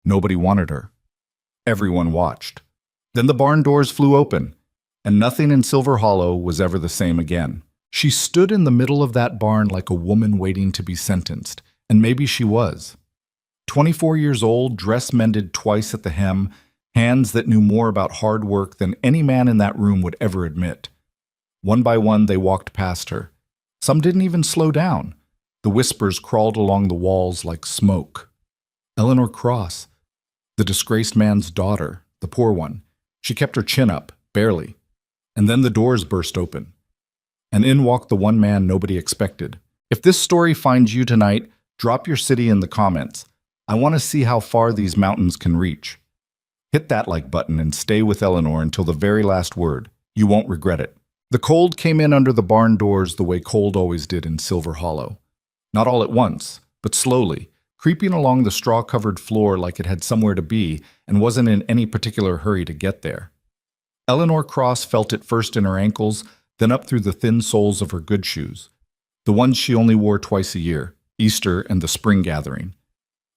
Nobody wanted her. Everyone watched. Then the barn doors flew open, and nothing in Silver Hollow was ever the same again. She stood in the middle of that barn like a woman waiting to be sentenced, and maybe she was. 24 years old, dress mended twice at the hem, hands that knew more about hard work than any man in that room would ever admit. One by one, they walked past her. Some didn't even slow down. The whispers crawled along the walls like smoke. Eleanor Cross, the disgraced man's daughter, the poor one. She kept her chin up, barely. And then the doors burst open. And in walked the one man nobody expected. If this story finds you tonight, drop your city in the comments. I want to see how far these mountains can reach. Hit that like button and stay with Eleanor until the very last word. You won't regret it. The cold came in under the barn doors the way cold always did in Silver Hollow. Not all at once, but slowly, creeping along the straw-covered floor like it had somewhere to be and wasn't in any particular hurry to get there. Eleanor Cross felt it first in her ankles, then up through the thin soles of her good shoes, the ones she only wore twice a year, Easter and the spring gathering.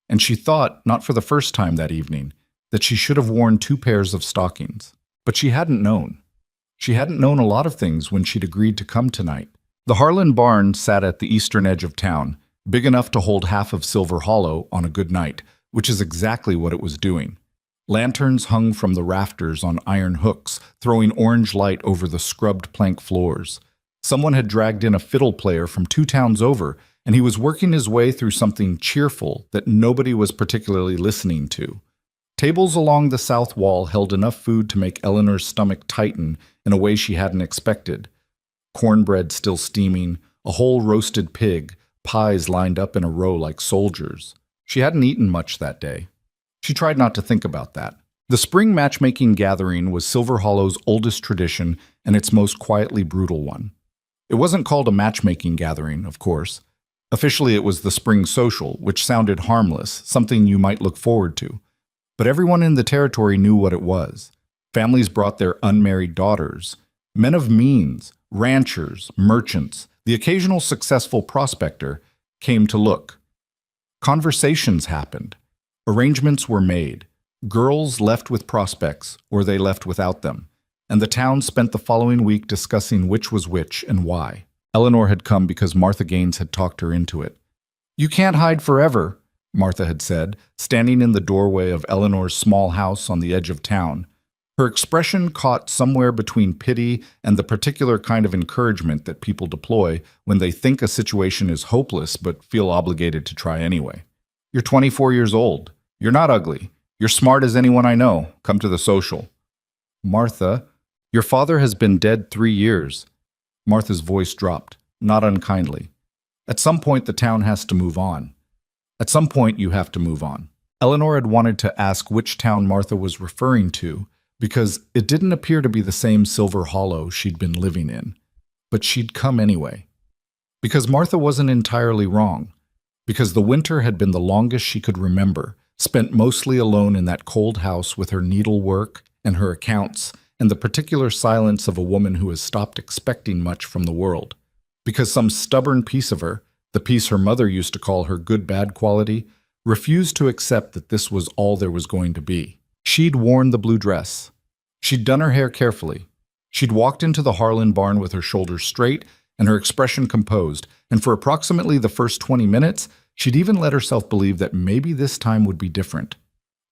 And she thought, not for the first time that evening, that she should have worn 2 pairs of stockings. But she hadn't known. She hadn't known a lot of things when she'd agreed to come tonight. The Harlan barn sat at the eastern edge of town, big enough to hold half of Silver Hollow on a good night, which is exactly what it was doing. Lanterns hung from the rafters on iron hooks, throwing orange light over the scrubbed plank floors. Someone had dragged in a fiddle player from 2 towns over, and he was working his way through something cheerful that nobody was particularly listening to. Tables along the south wall held enough food to make Eleanor's stomach tighten in a way she hadn't expected. Cornbread still steaming, a whole roasted pig, pies lined up in a row like soldiers. She hadn't eaten much that day. She tried not to think about that. The spring matchmaking gathering was Silver Hollow's oldest tradition and its most quietly brutal one. It wasn't called a matchmaking gathering, of course. Officially, it was the spring social, which sounded harmless, something you might look forward to. But everyone in the territory knew what it was. Families brought their unmarried daughters. Men of means, ranchers, merchants, the occasional successful prospector came to look. Conversations happened. Arrangements were made. Girls left with prospects, or they left without them. And the town spent the following week discussing which was which and why. Eleanor had come because Martha Gaines had talked her into it. "You can't hide forever," Martha had said, standing in the doorway of Eleanor's small house on the edge of town. Her expression caught somewhere between pity and the particular kind of encouragement that people deploy when they think a situation is hopeless but feel obligated to try anyway. "You're 24 years old. You're not ugly. You're smart as anyone I know. Come to the social." "Martha, your father has been dead 3 years. Martha's voice dropped, not unkindly. "At some point, the town has to move on. At some point, you have to move on." Eleanor had wanted to ask which town Martha was referring to, because it didn't appear to be the same Silver Hollow she'd been living in. But she'd come anyway. Because Martha wasn't entirely wrong. Because the winter had been the longest she could remember, spent mostly alone in that cold house with her needlework and her accounts, and the particular silence of a woman who has stopped expecting much from the world. Because some stubborn piece of her, the piece her mother used to call her good-bad quality, refused to accept that this was all there was going to be. She'd worn the blue dress. She'd done her hair carefully. She'd walked into the Harlan barn with her shoulders straight and her expression composed, and for approximately the first 20 minutes, she'd even let herself believe that maybe this time would be different.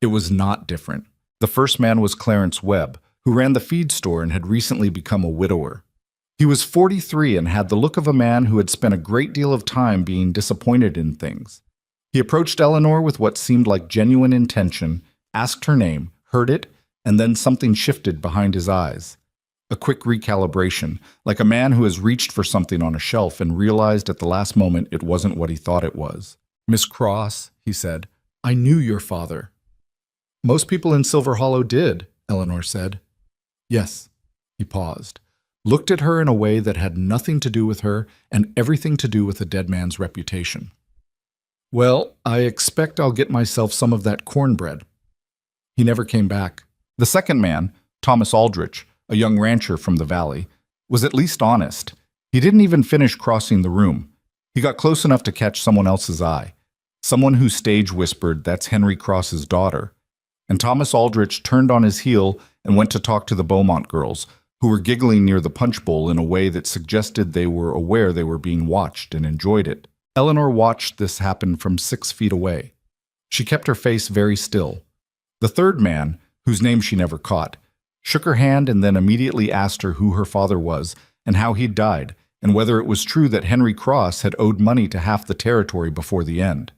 It was not different. The first man was Clarence Webb, who ran the feed store and had recently become a widower. He was 43 and had the look of a man who had spent a great deal of time being disappointed in things. He approached Eleanor with what seemed like genuine intention, asked her name, heard it, and then something shifted behind his eyes. A quick recalibration, like a man who has reached for something on a shelf and realized at the last moment it wasn't what he thought it was. "Miss Cross," he said, "I knew your father." "Most people in Silver Hollow did," Eleanor said. "Yes." He paused, looked at her in a way that had nothing to do with her and everything to do with the dead man's reputation. "Well, I expect I'll get myself some of that cornbread." He never came back. The second man, Thomas Aldrich, a young rancher from the valley, was at least honest. He didn't even finish crossing the room. He got close enough to catch someone else's eye. Someone who stage whispered, "That's Henry Cross's daughter." And Thomas Aldrich turned on his heel and went to talk to the Beaumont girls, who were giggling near the punch bowl in a way that suggested they were aware they were being watched and enjoyed it. Eleanor watched this happen from 6 feet away. She kept her face very still. The third man, whose name she never caught, shook her hand and then immediately asked her who her father was and how he'd died, and whether it was true that Henry Cross had owed money to half the territory before the end.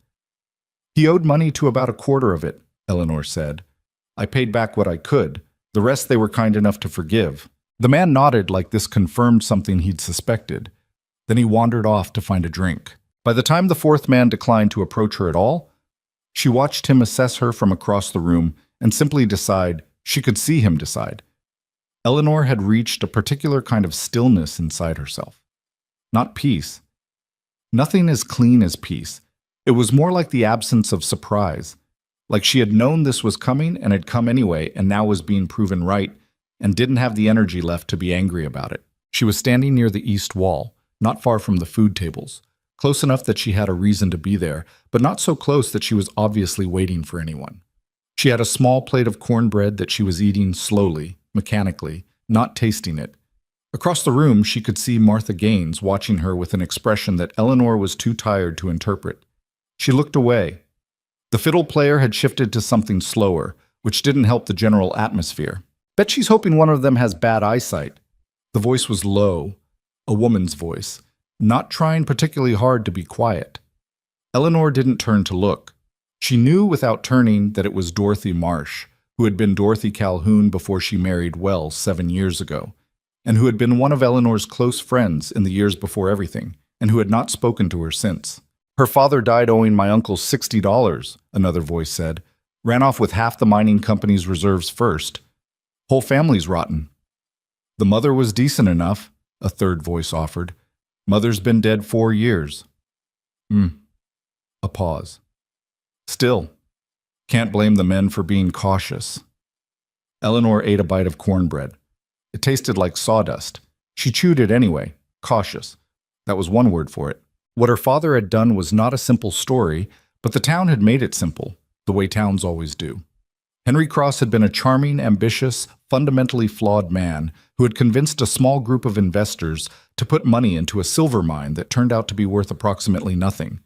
"He owed money to about a quarter of it," Eleanor said. "I paid back what I could. The rest they were kind enough to forgive." The man nodded like this confirmed something he'd suspected. Then he wandered off to find a drink. By the time the fourth man declined to approach her at all, she watched him assess her from across the room and simply decide. She could see him decide. Eleanor had reached a particular kind of stillness inside herself. Not peace. Nothing as clean as peace. It was more like the absence of surprise. Like she had known this was coming and had come anyway and now was being proven right and didn't have the energy left to be angry about it. She was standing near the east wall, not far from the food tables, close enough that she had a reason to be there, but not so close that she was obviously waiting for anyone. She had a small plate of cornbread that she was eating slowly, mechanically, not tasting it. Across the room, she could see Martha Gaines watching her with an expression that Eleanor was too tired to interpret. She looked away. The fiddle player had shifted to something slower, which didn't help the general atmosphere. "Bet she's hoping one of them has bad eyesight." The voice was low, a woman's voice, not trying particularly hard to be quiet. Eleanor didn't turn to look. She knew without turning that it was Dorothy Marsh, who had been Dorothy Calhoun before she married Wells 7 years ago, and who had been one of Eleanor's close friends in the years before everything, and who had not spoken to her since. "Her father died owing my uncle $60, another voice said. "Ran off with half the mining company's reserves first. Whole family's rotten." "The mother was decent enough," a third voice offered. "Mother's been dead 4 years. A pause. "Still, can't blame the men for being cautious." Eleanor ate a bite of cornbread. It tasted like sawdust. She chewed it anyway. Cautious. That was one word for it. What her father had done was not a simple story, but the town had made it simple, the way towns always do. Henry Cross had been a charming, ambitious, fundamentally flawed man who had convinced a small group of investors to put money into a silver mine that turned out to be worth approximately nothing.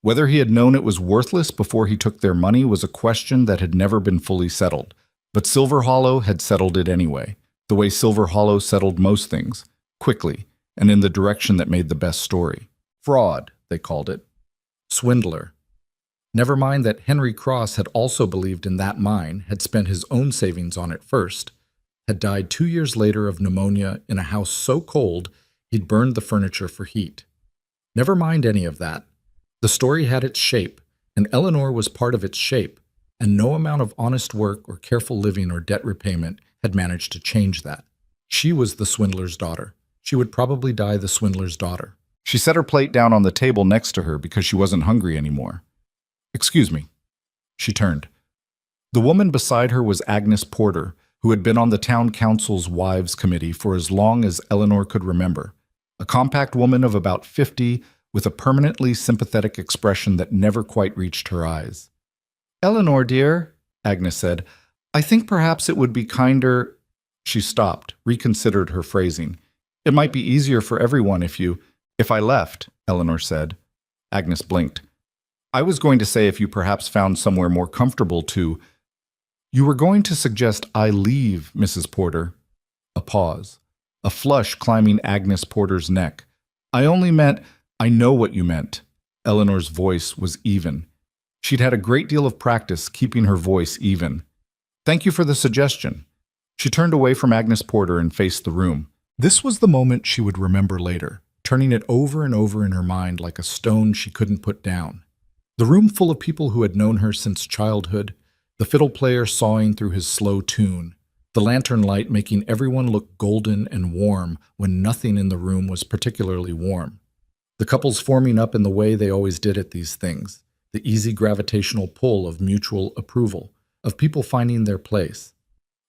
Whether he had known it was worthless before he took their money was a question that had never been fully settled. But Silver Hollow had settled it anyway, the way Silver Hollow settled most things, quickly, and in the direction that made the best story. Fraud, they called it. Swindler. Never mind that Henry Cross had also believed in that mine, had spent his own savings on it first, had died 2 years later of pneumonia in a house so cold he'd burned the furniture for heat. Never mind any of that. The story had its shape, and Eleanor was part of its shape, and no amount of honest work or careful living or debt repayment had managed to change that. She was the swindler's daughter. She would probably die the swindler's daughter. She set her plate down on the table next to her because she wasn't hungry anymore. "Excuse me." She turned. The woman beside her was Agnes Porter, who had been on the town council's wives committee for as long as Eleanor could remember. A compact woman of about 50 with a permanently sympathetic expression that never quite reached her eyes. "Eleanor, dear," Agnes said, "I think perhaps it would be kinder—" She stopped, reconsidered her phrasing. "It might be easier for everyone if I left," Eleanor said. Agnes blinked. "I was going to say if you perhaps found somewhere more comfortable to—" "You were going to suggest I leave, Mrs. Porter." A pause. A flush climbing Agnes Porter's neck. "I only meant—" "I know what you meant." Eleanor's voice was even. She'd had a great deal of practice keeping her voice even. "Thank you for the suggestion." She turned away from Agnes Porter and faced the room. This was the moment she would remember later, turning it over and over in her mind like a stone she couldn't put down. The room full of people who had known her since childhood, the fiddle player sawing through his slow tune, the lantern light making everyone look golden and warm when nothing in the room was particularly warm. The couples forming up in the way they always did at these things, the easy gravitational pull of mutual approval, of people finding their place.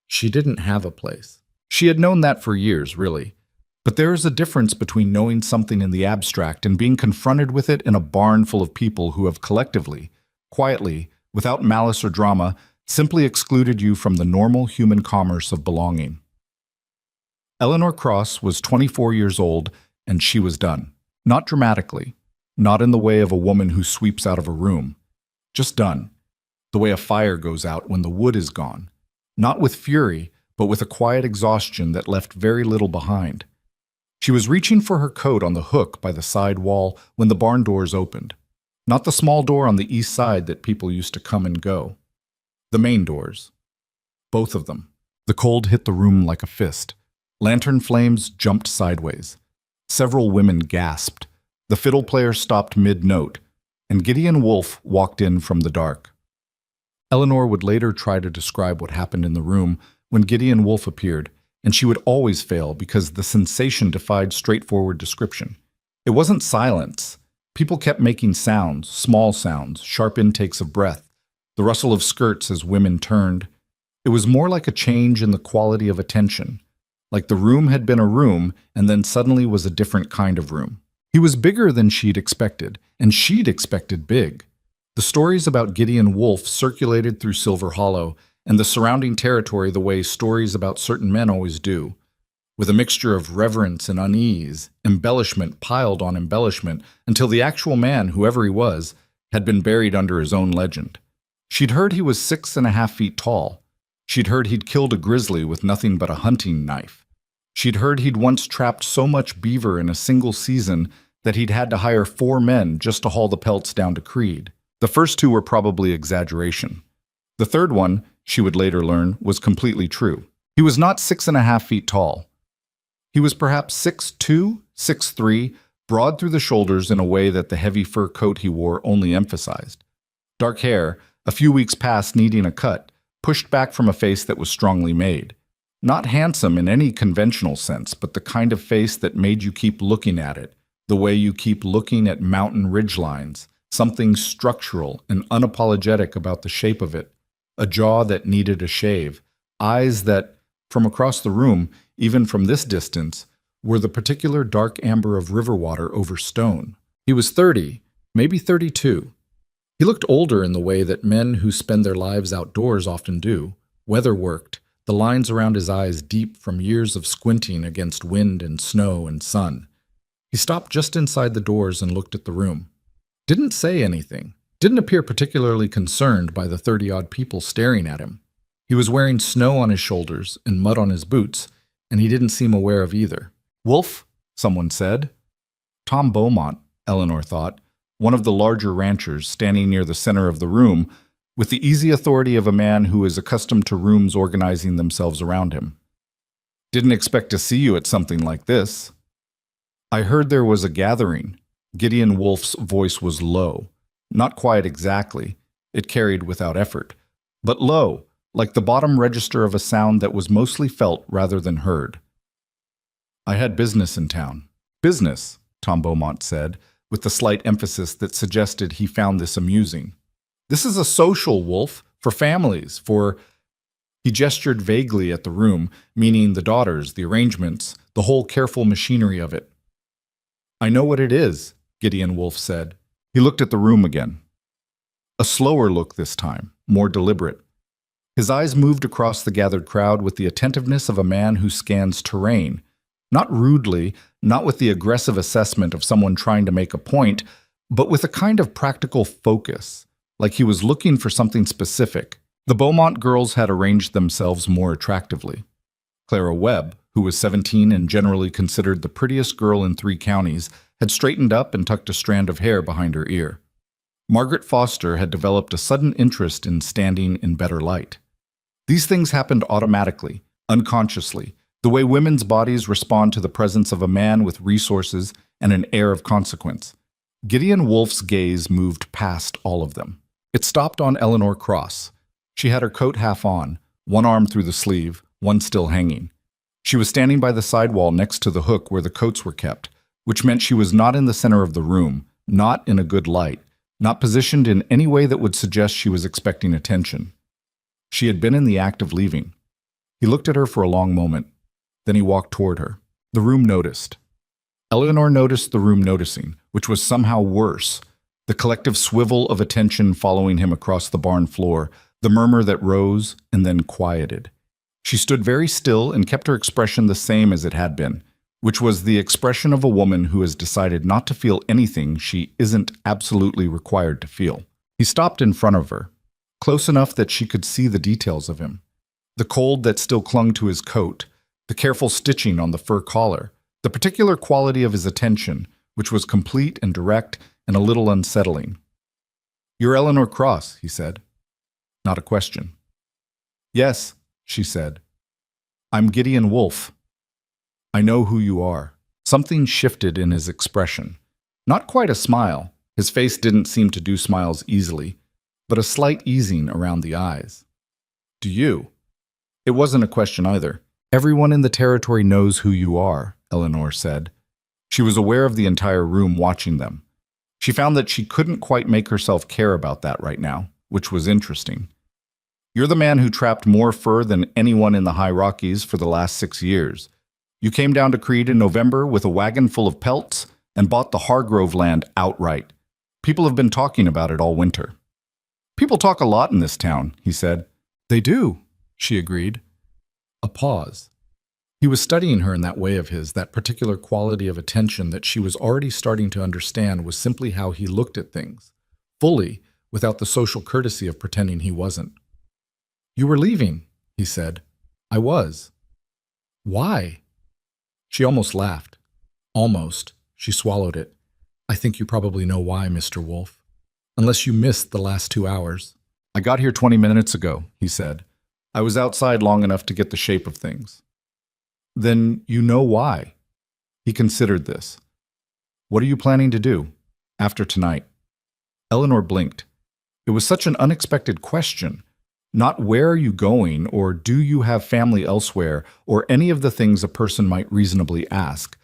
She didn't have a place. She had known that for years, really. But there is a difference between knowing something in the abstract and being confronted with it in a barn full of people who have collectively, quietly, without malice or drama, simply excluded you from the normal human commerce of belonging. Eleanor Cross was 24 years old, and she was done. Not dramatically, not in the way of a woman who sweeps out of a room. Just done. The way a fire goes out when the wood is gone. Not with fury, but with a quiet exhaustion that left very little behind. She was reaching for her coat on the hook by the side wall when the barn doors opened. Not the small door on the east side that people used to come and go. The main doors. Both of them. The cold hit the room like a fist. Lantern flames jumped sideways. Several women gasped. The fiddle player stopped mid-note, and Gideon Wolfe walked in from the dark. Eleanor would later try to describe what happened in the room when Gideon Wolfe appeared, and she would always fail because the sensation defied straightforward description. It wasn't silence. People kept making sounds, small sounds, sharp intakes of breath, the rustle of skirts as women turned. It was more like a change in the quality of attention, like the room had been a room and then suddenly was a different kind of room. He was bigger than she'd expected, and she'd expected big. The stories about Gideon Wolfe circulated through Silver Hollow and the surrounding territory the way stories about certain men always do, with a mixture of reverence and unease, embellishment piled on embellishment, until the actual man, whoever he was, had been buried under his own legend. She'd heard he was 6.5 feet tall. She'd heard he'd killed a grizzly with nothing but a hunting knife. She'd heard he'd once trapped so much beaver in a single season that he'd had to hire 4 men just to haul the pelts down to Creed. The first 2 were probably exaggeration. The third one, she would later learn, was completely true. He was not 6.5 feet tall. He was perhaps 6'2", 6'3", broad through the shoulders in a way that the heavy fur coat he wore only emphasized. Dark hair, a few weeks past needing a cut, pushed back from a face that was strongly made. Not handsome in any conventional sense, but the kind of face that made you keep looking at it, the way you keep looking at mountain ridgelines, something structural and unapologetic about the shape of it, a jaw that needed a shave, eyes that, from across the room, even from this distance, were the particular dark amber of river water over stone. He was 30, maybe 32. He looked older in the way that men who spend their lives outdoors often do, weather-worked, the lines around his eyes deep from years of squinting against wind and snow and sun. He stopped just inside the doors and looked at the room. Didn't say anything, didn't appear particularly concerned by the 30-odd people staring at him. He was wearing snow on his shoulders and mud on his boots, and he didn't seem aware of either. "Wolf," someone said. Tom Beaumont, Eleanor thought, one of the larger ranchers standing near the center of the room, with the easy authority of a man who is accustomed to rooms organizing themselves around him. "Didn't expect to see you at something like this." "I heard there was a gathering." Gideon Wolfe's voice was low. Not quiet exactly. It carried without effort. But low, like the bottom register of a sound that was mostly felt rather than heard. "I had business in town." "Business," Tom Beaumont said, with the slight emphasis that suggested he found this amusing. "This is a social, Wolf, for families, for—" He gestured vaguely at the room, meaning the daughters, the arrangements, the whole careful machinery of it. "I know what it is," Gideon Wolfe said. He looked at the room again. A slower look this time, more deliberate. His eyes moved across the gathered crowd with the attentiveness of a man who scans terrain, not rudely, not with the aggressive assessment of someone trying to make a point, but with a kind of practical focus, like he was looking for something specific. The Beaumont girls had arranged themselves more attractively. Clara Webb, who was 17 and generally considered the prettiest girl in 3 counties, had straightened up and tucked a strand of hair behind her ear. Margaret Foster had developed a sudden interest in standing in better light. These things happened automatically, unconsciously, the way women's bodies respond to the presence of a man with resources and an air of consequence. Gideon Wolfe's gaze moved past all of them. It stopped on Eleanor Cross. She had her coat half on, one arm through the sleeve, one still hanging. She was standing by the sidewall next to the hook where the coats were kept, which meant she was not in the center of the room, not in a good light, not positioned in any way that would suggest she was expecting attention. She had been in the act of leaving. He looked at her for a long moment. Then he walked toward her. The room noticed. Eleanor noticed the room noticing, which was somehow worse. The collective swivel of attention following him across the barn floor, the murmur that rose and then quieted. She stood very still and kept her expression the same as it had been, which was the expression of a woman who has decided not to feel anything she isn't absolutely required to feel. He stopped in front of her, close enough that she could see the details of him. The cold that still clung to his coat, the careful stitching on the fur collar, the particular quality of his attention, which was complete and direct and a little unsettling. "You're Eleanor Cross," he said. Not a question. "Yes," she said. "I'm Gideon Wolfe. I know who you are." Something shifted in his expression. Not quite a smile. His face didn't seem to do smiles easily, but a slight easing around the eyes. "Do you?" It wasn't a question either. "Everyone in the territory knows who you are," Eleanor said. She was aware of the entire room watching them. She found that she couldn't quite make herself care about that right now, which was interesting. "You're the man who trapped more fur than anyone in the High Rockies for the last 6 years. You came down to Creed in November with a wagon full of pelts and bought the Hargrove land outright. People have been talking about it all winter." "People talk a lot in this town," he said. "They do," she agreed. A pause. He was studying her in that way of his, that particular quality of attention that she was already starting to understand was simply how he looked at things, fully, without the social courtesy of pretending he wasn't. "You were leaving," he said. "I was." "Why?" She almost laughed. Almost. She swallowed it. "I think you probably know why, Mr. Wolfe. Unless you missed the last 2 hours. "I got here 20 minutes ago," he said. "I was outside long enough to get the shape of things." "Then you know why." He considered this. "What are you planning to do after tonight?" Eleanor blinked. It was such an unexpected question. Not where are you going, or do you have family elsewhere, or any of the things a person might reasonably ask.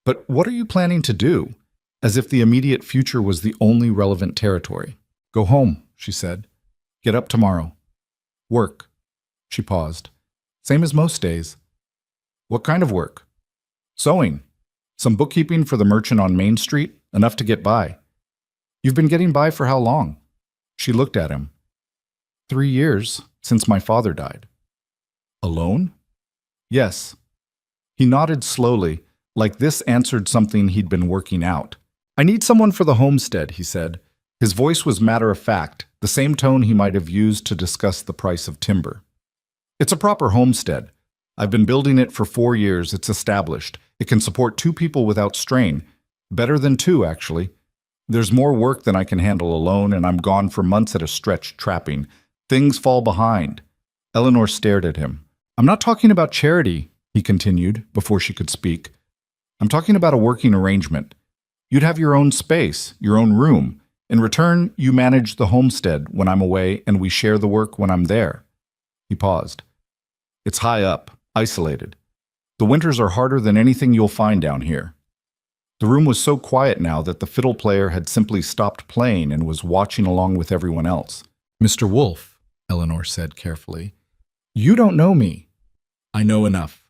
But what are you planning to do? As if the immediate future was the only relevant territory. "Go home," she said. "Get up tomorrow. Work." She paused. "Same as most days." "What kind of work?" "Sewing. Some bookkeeping for the merchant on Main Street, enough to get by." "You've been getting by for how long?" She looked at him. 3 years, since my father died." "Alone?" "Yes." He nodded slowly, like this answered something he'd been working out. "I need someone for the homestead," he said. His voice was matter-of-fact, the same tone he might have used to discuss the price of timber. "It's a proper homestead. I've been building it for 4 years. It's established. It can support 2 people without strain. Better than 2, actually. There's more work than I can handle alone, and I'm gone for months at a stretch trapping. Things fall behind." Eleanor stared at him. "I'm not talking about charity," he continued, before she could speak. "I'm talking about a working arrangement. You'd have your own space, your own room. In return, you manage the homestead when I'm away, and we share the work when I'm there." He paused. "It's high up, isolated. The winters are harder than anything you'll find down here." The room was so quiet now that the fiddle player had simply stopped playing and was watching along with everyone else. "Mr. Wolfe," Eleanor said carefully, "you don't know me." "I know enough."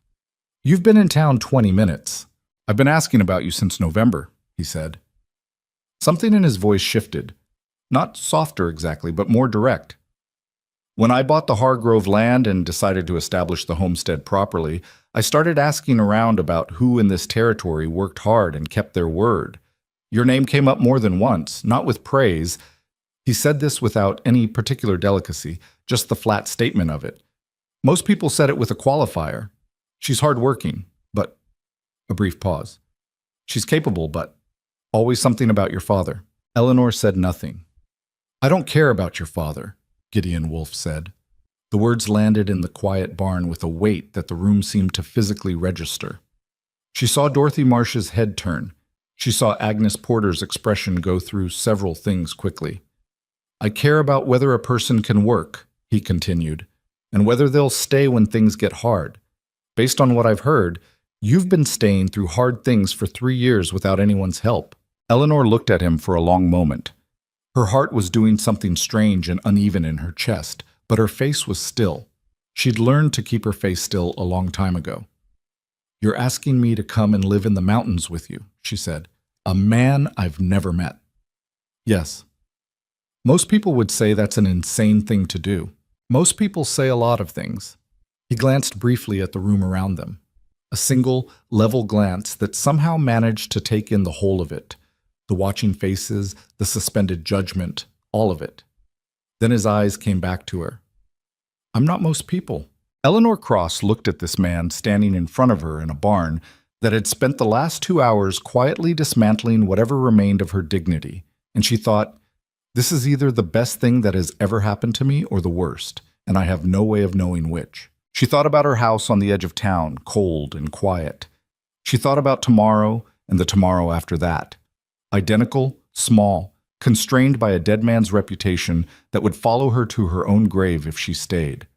"You've been in town 20 minutes. I've been asking about you since November," he said. Something in his voice shifted. Not softer exactly, but more direct. "When I bought the Hargrove land and decided to establish the homestead properly, I started asking around about who in this territory worked hard and kept their word. Your name came up more than once, not with praise." He said this without any particular delicacy, just the flat statement of it. "Most people said it with a qualifier. She's hardworking, but—" A brief pause. "She's capable, but—" "Always something about your father." Eleanor said nothing. "I don't care about your father," Gideon Wolfe said. The words landed in the quiet barn with a weight that the room seemed to physically register. She saw Dorothy Marsh's head turn. She saw Agnes Porter's expression go through several things quickly. "I care about whether a person can work," he continued, "and whether they'll stay when things get hard. Based on what I've heard, you've been staying through hard things for 3 years without anyone's help." Eleanor looked at him for a long moment. Her heart was doing something strange and uneven in her chest, but her face was still. She'd learned to keep her face still a long time ago. "You're asking me to come and live in the mountains with you," she said. "A man I've never met." "Yes." Most people would say that's an insane thing to do. Most people say a lot of things. He glanced briefly at the room around them. A single, level glance that somehow managed to take in the whole of it. The watching faces, the suspended judgment, all of it. Then his eyes came back to her. "I'm not most people." Eleanor Cross looked at this man standing in front of her in a barn that had spent the last 2 hours quietly dismantling whatever remained of her dignity, and she thought, this is either the best thing that has ever happened to me or the worst, and I have no way of knowing which. She thought about her house on the edge of town, cold and quiet. She thought about tomorrow and the tomorrow after that. Identical, small, constrained by a dead man's reputation that would follow her to her own grave if she stayed.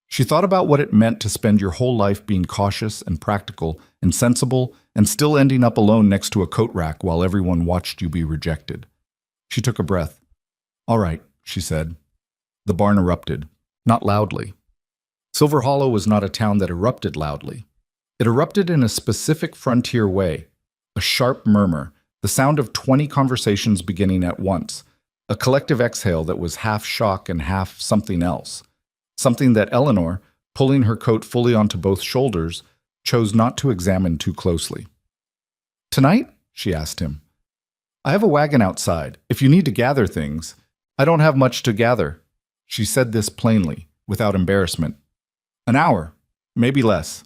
She thought about what it meant to spend your whole life being cautious and practical and sensible and still ending up alone next to a coat rack while everyone watched you be rejected. She took a breath. "All right," she said. The barn erupted, not loudly. Silver Hollow was not a town that erupted loudly. It erupted in a specific frontier way, a sharp murmur, the sound of 20 conversations beginning at once, a collective exhale that was half shock and half something else, something that Eleanor, pulling her coat fully onto both shoulders, chose not to examine too closely. "Tonight?" she asked him. "I have a wagon outside, if you need to gather things. I don't have much to gather." She said this plainly, without embarrassment. "An hour, maybe less."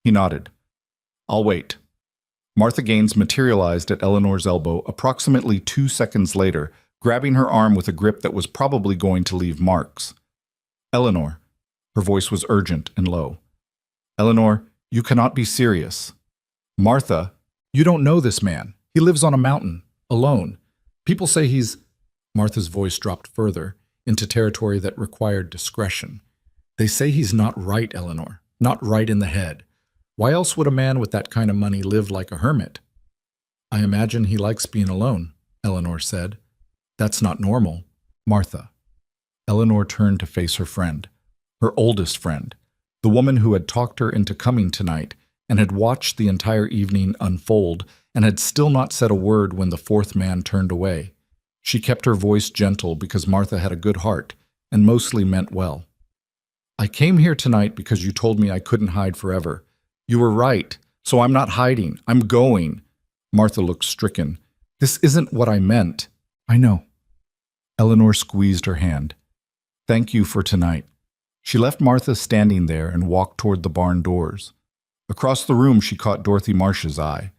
He nodded. "I'll wait." Martha Gaines materialized at Eleanor's elbow approximately 2 seconds later, grabbing her arm with a grip that was probably going to leave marks. "Eleanor," her voice was urgent and low. "Eleanor, you cannot be serious." "Martha, you don't know this man. He lives on a mountain, alone. People say he's—" Martha's voice dropped further, into territory that required discretion. "They say he's not right, Eleanor. Not right in the head. Why else would a man with that kind of money live like a hermit?" "I imagine he likes being alone," Eleanor said. "That's not normal." "Martha." Eleanor turned to face her friend, her oldest friend, the woman who had talked her into coming tonight and had watched the entire evening unfold and had still not said a word when the fourth man turned away. She kept her voice gentle because Martha had a good heart and mostly meant well. "I came here tonight because you told me I couldn't hide forever. You were right, so I'm not hiding. I'm going." Martha looked stricken. "This isn't what I meant." "I know." Eleanor squeezed her hand. "Thank you for tonight." She left Martha standing there and walked toward the barn doors. Across the room she caught Dorothy Marsh's eye.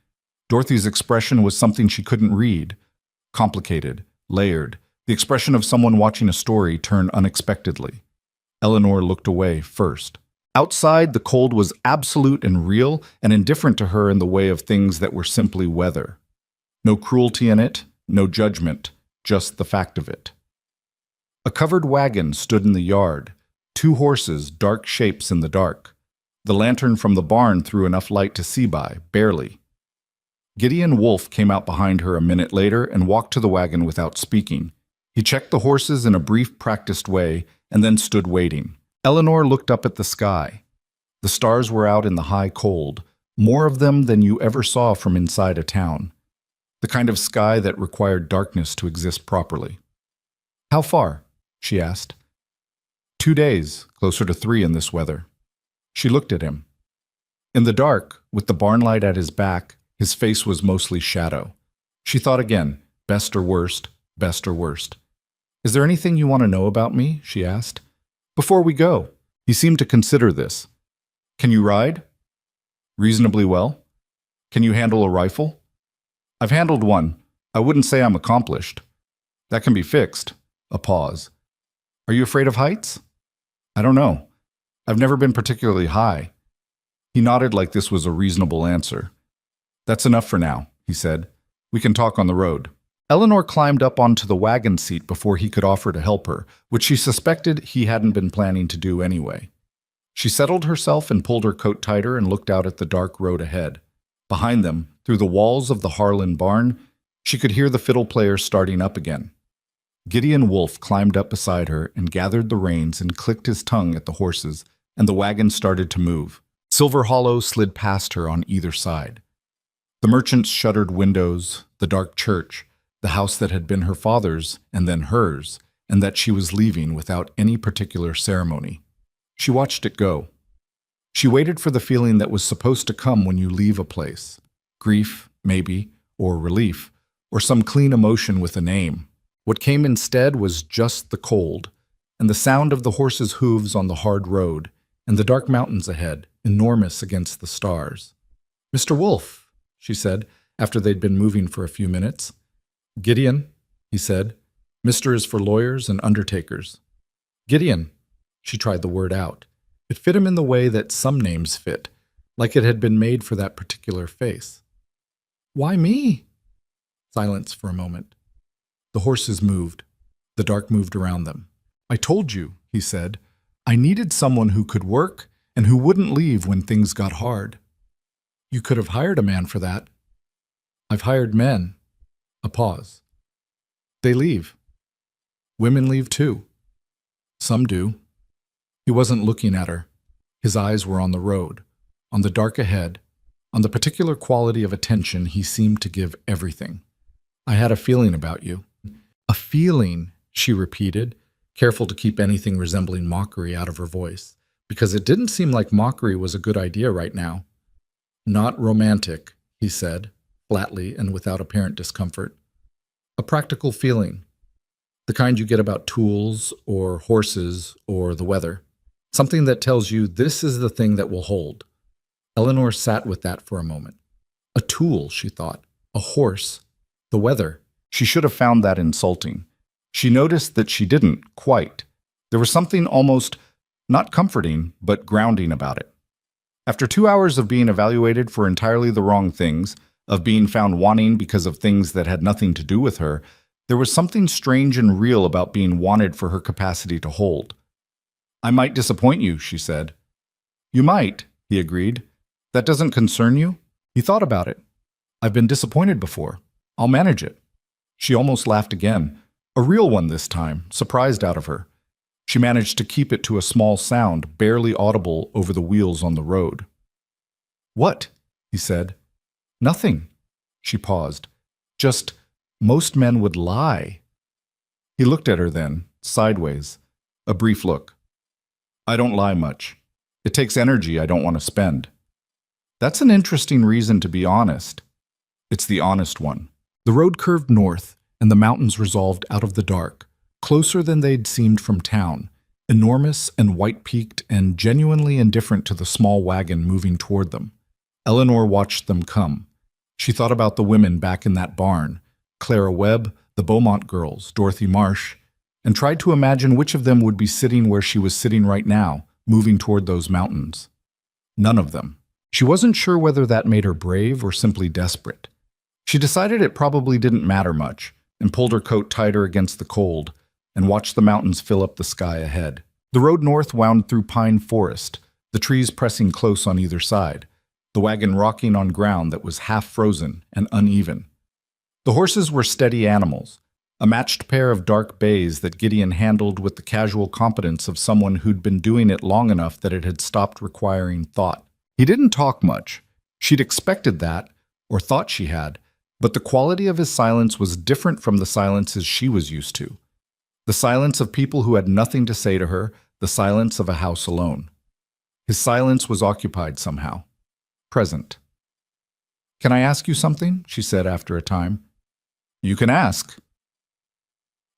Dorothy's expression was something she couldn't read. Complicated, layered, the expression of someone watching a story turn unexpectedly. Eleanor looked away first. Outside, the cold was absolute and real and indifferent to her in the way of things that were simply weather. No cruelty in it, no judgment, just the fact of it. A covered wagon stood in the yard, 2 horses, dark shapes in the dark. The lantern from the barn threw enough light to see by, barely. Gideon Wolfe came out behind her a minute later and walked to the wagon without speaking. He checked the horses in a brief, practiced way and then stood waiting. Eleanor looked up at the sky. The stars were out in the high cold, more of them than you ever saw from inside a town. The kind of sky that required darkness to exist properly. "How far?" she asked. 2 days, closer to 3 in this weather." She looked at him. In the dark, with the barn light at his back, his face was mostly shadow. She thought again, best or worst, best or worst. "Is there anything you want to know about me?" she asked. "Before we go." He seemed to consider this. "Can you ride?" "Reasonably well." "Can you handle a rifle?" "I've handled one. I wouldn't say I'm accomplished." "That can be fixed." A pause. "Are you afraid of heights?" "I don't know. I've never been particularly high." He nodded like this was a reasonable answer. "That's enough for now," he said. "We can talk on the road." Eleanor climbed up onto the wagon seat before he could offer to help her, which she suspected he hadn't been planning to do anyway. She settled herself and pulled her coat tighter and looked out at the dark road ahead. Behind them, through the walls of the Harlan barn, she could hear the fiddle players starting up again. Gideon Wolfe climbed up beside her and gathered the reins and clicked his tongue at the horses, and the wagon started to move. Silver Hollow slid past her on either side. The merchant's shuttered windows, the dark church, the house that had been her father's and then hers, and that she was leaving without any particular ceremony. She watched it go. She waited for the feeling that was supposed to come when you leave a place. Grief, maybe, or relief, or some clean emotion with a name. What came instead was just the cold, and the sound of the horse's hooves on the hard road, and the dark mountains ahead, enormous against the stars. "Mr. Wolfe," she said, after they'd been moving for a few minutes. "Gideon," he said. "Mr. is for lawyers and undertakers." "Gideon." She tried the word out. It fit him in the way that some names fit, like it had been made for that particular face. "Why me?" Silence for a moment. The horses moved. The dark moved around them. "I told you," he said. "I needed someone who could work and who wouldn't leave when things got hard." "You could have hired a man for that." "I've hired men." A pause. "They leave. Women leave too." "Some do." He wasn't looking at her. His eyes were on the road, on the dark ahead, on the particular quality of attention he seemed to give everything. "I had a feeling about you." "A feeling," she repeated, careful to keep anything resembling mockery out of her voice, because it didn't seem like mockery was a good idea right now. "Not romantic," he said, flatly and without apparent discomfort. "A practical feeling. The kind you get about tools or horses or the weather. Something that tells you this is the thing that will hold." Eleanor sat with that for a moment. A tool, she thought. A horse. The weather. She should have found that insulting. She noticed that she didn't, quite. There was something almost, not comforting, but grounding about it. After 2 hours of being evaluated for entirely the wrong things, of being found wanting because of things that had nothing to do with her, there was something strange and real about being wanted for her capacity to hold. "I might disappoint you," she said. "You might," he agreed. "That doesn't concern you?" He thought about it. "I've been disappointed before. I'll manage it." She almost laughed again, a real one this time, surprised out of her. She managed to keep it to a small sound, barely audible over the wheels on the road. "What?" he said. "Nothing." She paused. "Just, most men would lie." He looked at her then, sideways, a brief look. "I don't lie much. It takes energy I don't want to spend." That's an interesting reason to be honest. It's the honest one. The road curved north, and the mountains resolved out of the dark, closer than they'd seemed from town, enormous and white-peaked and genuinely indifferent to the small wagon moving toward them. Eleanor watched them come. She thought about the women back in that barn, Clara Webb, the Beaumont girls, Dorothy Marsh, and tried to imagine which of them would be sitting where she was sitting right now, moving toward those mountains. None of them. She wasn't sure whether that made her brave or simply desperate. She decided it probably didn't matter much, and pulled her coat tighter against the cold, and watched the mountains fill up the sky ahead. The road north wound through pine forest, the trees pressing close on either side, the wagon rocking on ground that was half frozen and uneven. The horses were steady animals, a matched pair of dark bays that Gideon handled with the casual competence of someone who'd been doing it long enough that it had stopped requiring thought. He didn't talk much. She'd expected that, or thought she had, but the quality of his silence was different from the silences she was used to. The silence of people who had nothing to say to her, the silence of a house alone. His silence was occupied somehow. Present. "Can I ask you something?" she said after a time. "You can ask."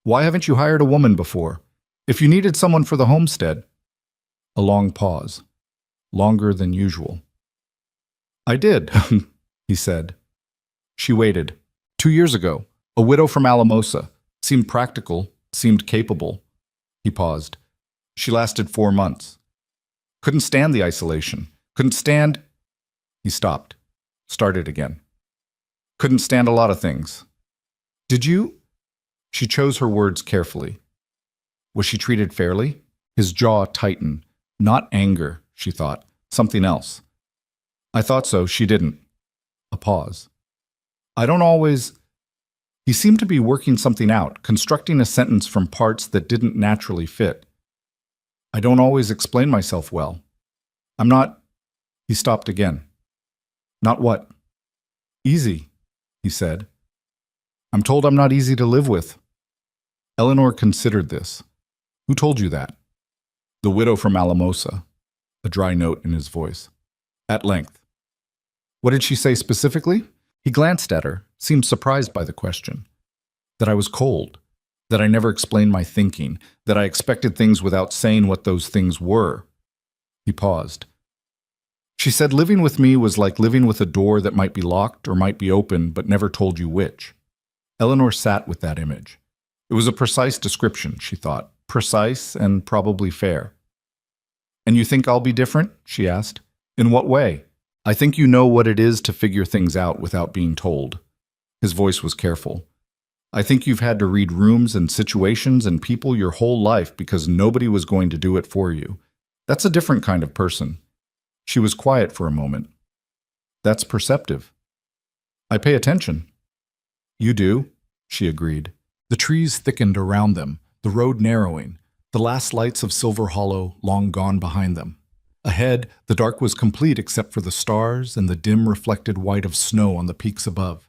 "Why haven't you hired a woman before? If you needed someone for the homestead." A long pause. Longer than usual. "I did," he said. She waited. 2 years ago, a widow from Alamosa. Seemed practical, seemed capable. He paused. She lasted 4 months. Couldn't stand the isolation. Couldn't stand... He stopped. Started again. Couldn't stand a lot of things. "Did you..." She chose her words carefully. Was she treated fairly? His jaw tightened. Not anger, she thought. Something else. "I thought so. She didn't." A pause. "I don't always..." He seemed to be working something out, constructing a sentence from parts that didn't naturally fit. "I don't always explain myself well. I'm not..." He stopped again. Not what? Easy, he said. I'm told I'm not easy to live with. Eleanor considered this. Who told you that? The widow from Alamosa, a dry note in his voice. At length. What did she say specifically? He glanced at her, seemed surprised by the question. That I was cold, that I never explained my thinking, that I expected things without saying what those things were. He paused. She said living with me was like living with a door that might be locked or might be open, but never told you which. Eleanor sat with that image. It was a precise description, she thought, precise and probably fair. And you think I'll be different? She asked. In what way? I think you know what it is to figure things out without being told. His voice was careful. I think you've had to read rooms and situations and people your whole life because nobody was going to do it for you. That's a different kind of person. She was quiet for a moment. That's perceptive. I pay attention. You do, she agreed. The trees thickened around them, the road narrowing, the last lights of Silver Hollow long gone behind them. Ahead, the dark was complete except for the stars and the dim reflected white of snow on the peaks above.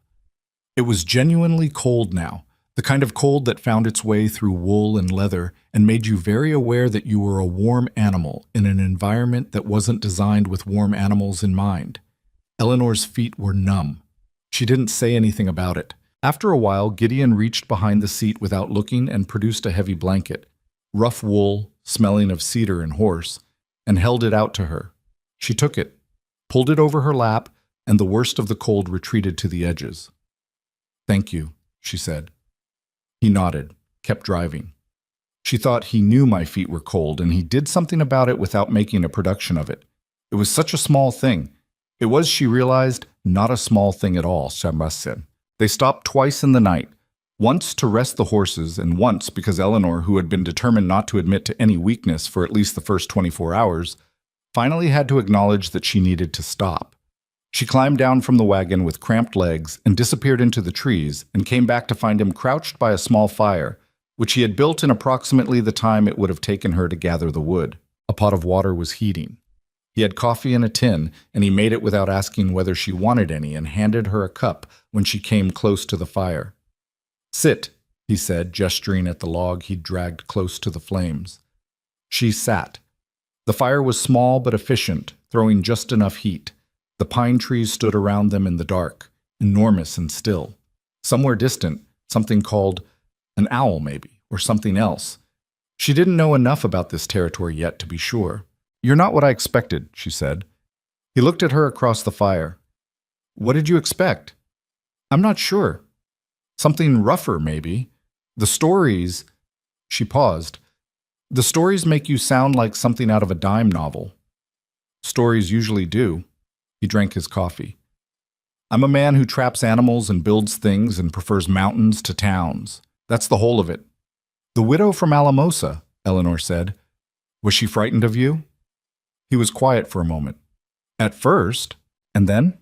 It was genuinely cold now, the kind of cold that found its way through wool and leather and made you very aware that you were a warm animal in an environment that wasn't designed with warm animals in mind. Eleanor's feet were numb. She didn't say anything about it. After a while, Gideon reached behind the seat without looking and produced a heavy blanket, rough wool, smelling of cedar and horse, and held it out to her. She took it, pulled it over her lap, and the worst of the cold retreated to the edges. Thank you, she said. He nodded, kept driving. She thought he knew my feet were cold, and he did something about it without making a production of it. It was such a small thing. It was, she realized, not a small thing at all, Shambas said. They stopped twice in the night, once to rest the horses, and once because Eleanor, who had been determined not to admit to any weakness for at least the first 24 hours, finally had to acknowledge that she needed to stop. She climbed down from the wagon with cramped legs and disappeared into the trees and came back to find him crouched by a small fire, which he had built in approximately the time it would have taken her to gather the wood. A pot of water was heating. He had coffee in a tin, and he made it without asking whether she wanted any and handed her a cup when she came close to the fire. Sit, he said, gesturing at the log he'd dragged close to the flames. She sat. The fire was small but efficient, throwing just enough heat. The pine trees stood around them in the dark, enormous and still. Somewhere distant, something called an owl maybe, or something else. She didn't know enough about this territory yet to be sure. You're not what I expected, she said. He looked at her across the fire. What did you expect? I'm not sure. Something rougher, maybe. The stories... She paused. The stories make you sound like something out of a dime novel. Stories usually do. He drank his coffee. I'm a man who traps animals and builds things and prefers mountains to towns. That's the whole of it. The widow from Alamosa, Eleanor said. Was she frightened of you? He was quiet for a moment. At first, and then?